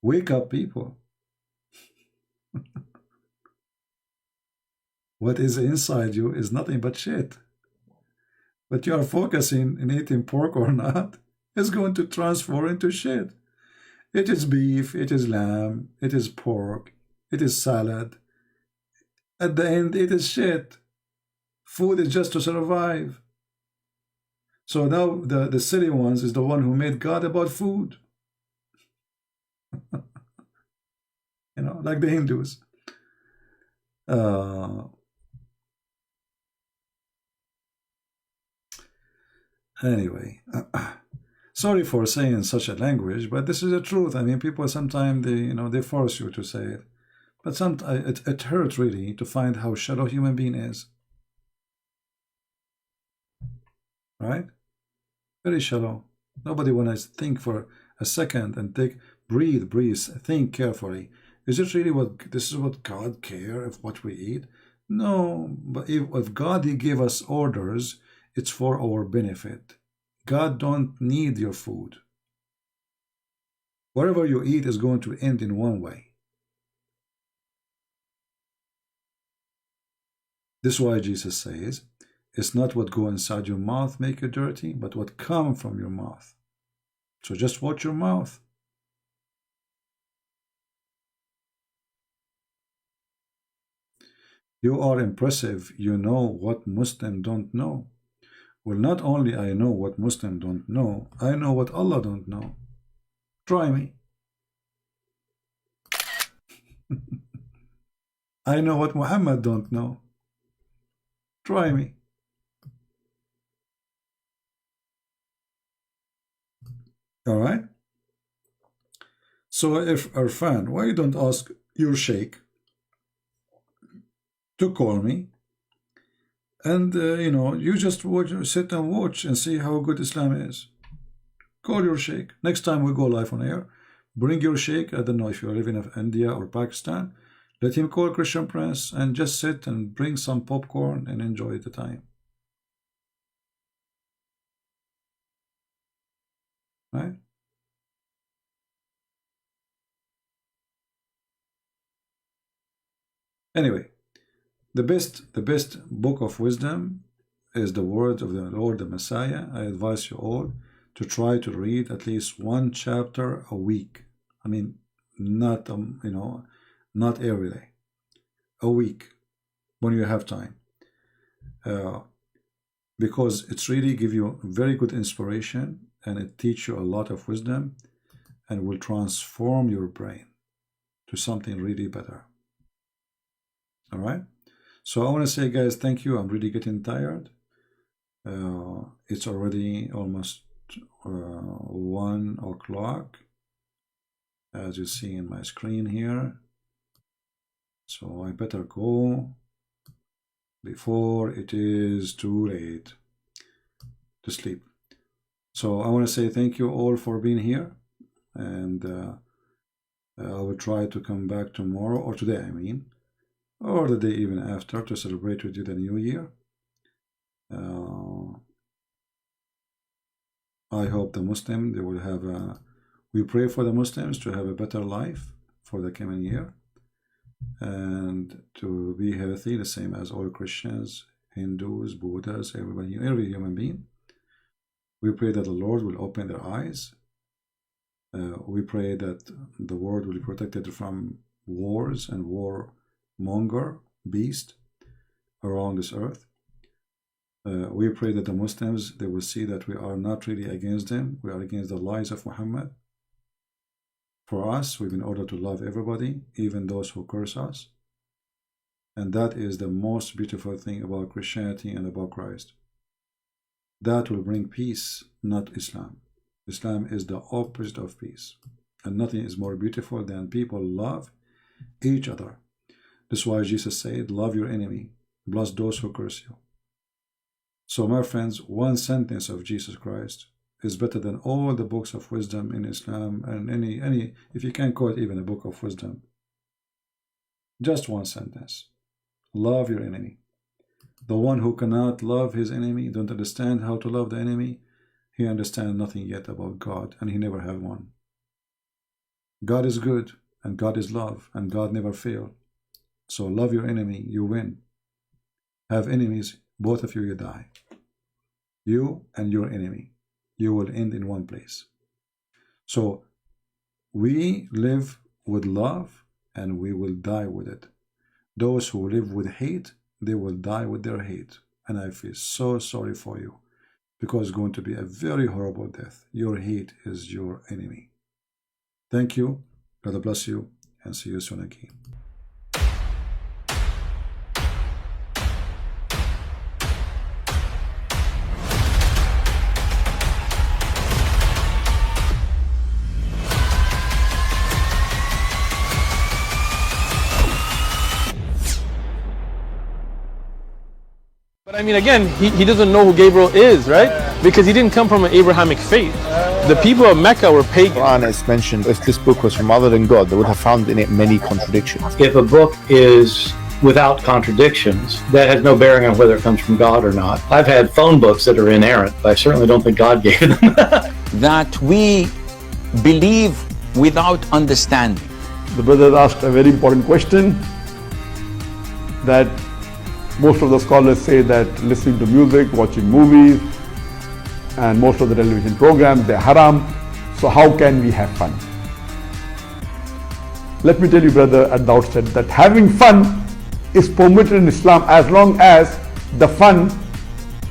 Speaker 7: Wake up, people. What is inside you is nothing but shit. But you are focusing in eating pork or not, it's going to transform into shit. It is beef, it is lamb, it is pork, it is salad. At the end, it is shit. Food is just to survive. So now the silly ones is the one who made God about food. You know, like the Hindus. Anyway, sorry for saying such a language, but this is the truth. I mean, people sometimes they force you to say it, but sometimes it hurts really to find how shallow human being is. Right? Very shallow. Nobody wants to think for a second and breathe, think carefully. Is it really this is what God cares of what we eat? No, but if God he gave us orders, it's for our benefit. God don't need your food. Whatever you eat is going to end in one way. This is why Jesus says, it's not what go inside your mouth make you dirty, but what come from your mouth. So just watch your mouth. You are impressive. You know what Muslims don't know. Well, not only I know what Muslims don't know, I know what Allah don't know. Try me. I know what Muhammad don't know. Try me. All right? So if Irfan, why you don't ask your sheikh to call me, and you just sit and watch and see how good Islam is. Call your sheikh. Next time we go live on air, bring your sheikh. I don't know if you're living in India or Pakistan. Let him call Christian Prince and just sit and bring some popcorn and enjoy the time. Right? Anyway, the best book of wisdom is the word of the Lord, the Messiah. I advise you all to try to read at least one chapter a week. I mean, not not every day. A week when you have time, because it's really give you very good inspiration and it teach you a lot of wisdom and will transform your brain to something really better. All right. So I want to say, guys, thank you. I'm really getting tired. It's already almost 1 o'clock, as you see in my screen here. So I better go before it is too late to sleep. So I want to say thank you all for being here, and I will try to come back tomorrow, or today I mean, or the day even after, to celebrate with you the new year. I hope the Muslim, they will have we pray for the Muslims to have a better life for the coming year, and to be healthy, the same as all Christians, Hindus, Buddhas, everybody, every human being. We pray that the Lord will open their eyes. We pray that the world will be protected from wars and warmonger beast around this earth. We pray that the Muslims, they will see that we are not really against them. We are against the lies of Muhammad. For us, we've been ordered to love everybody, even those who curse us. And that is the most beautiful thing about Christianity and about Christ. That will bring peace, not Islam. Islam is the opposite of peace. And nothing is more beautiful than people love each other. That's why Jesus said, love your enemy, bless those who curse you. So my friends, one sentence of Jesus Christ is better than all the books of wisdom in Islam, and any if you can quote even a book of wisdom. Just one sentence. Love your enemy. The one who cannot love his enemy, don't understand how to love the enemy, he understands nothing yet about God, and he never had one. God is good, and God is love, and God never fails. So love your enemy, you win. Have enemies, both of you, you die. You and your enemy, you will end in one place. So we live with love, and we will die with it. Those who live with hate, they will die with their hate. And I feel so sorry for you, because it's going to be a very horrible death. Your hate is your enemy. Thank you. God bless you, and see you soon again.
Speaker 1: I mean, again, he doesn't know who Gabriel is, right? Because he didn't come from an Abrahamic faith. The people of Mecca were pagan.
Speaker 2: Quran is mentioned, if this book was from other than God, they would have found in it many contradictions.
Speaker 3: If a book is without contradictions, that has no bearing on whether it comes from God or not. I've had phone books that are inerrant, but I certainly don't think God gave them.
Speaker 4: That we believe without understanding.
Speaker 5: The brother asked a very important question, that most of the scholars say that listening to music, watching movies, and most of the television programs, they're haram. So how can we have fun? Let me tell you, brother, at the outset, that having fun is permitted in Islam as long as the fun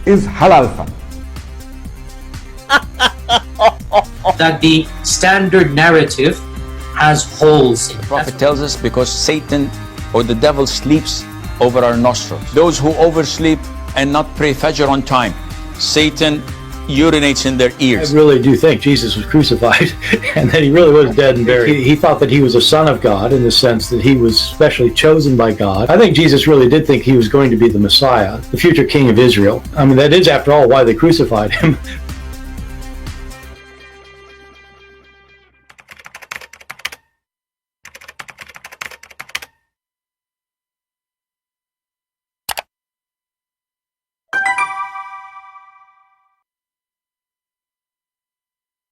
Speaker 5: is halal fun.
Speaker 6: That the standard narrative has holes in it.
Speaker 4: The Prophet tells us because Satan or the devil sleeps over our nostrils. Those who oversleep and not pray Fajr on time, Satan urinates in their ears.
Speaker 3: I really do think Jesus was crucified and that he really was dead and buried. He thought that he was a son of God in the sense that he was specially chosen by God. I think Jesus really did think he was going to be the Messiah, the future king of Israel. I mean, that is, after all, why they crucified him.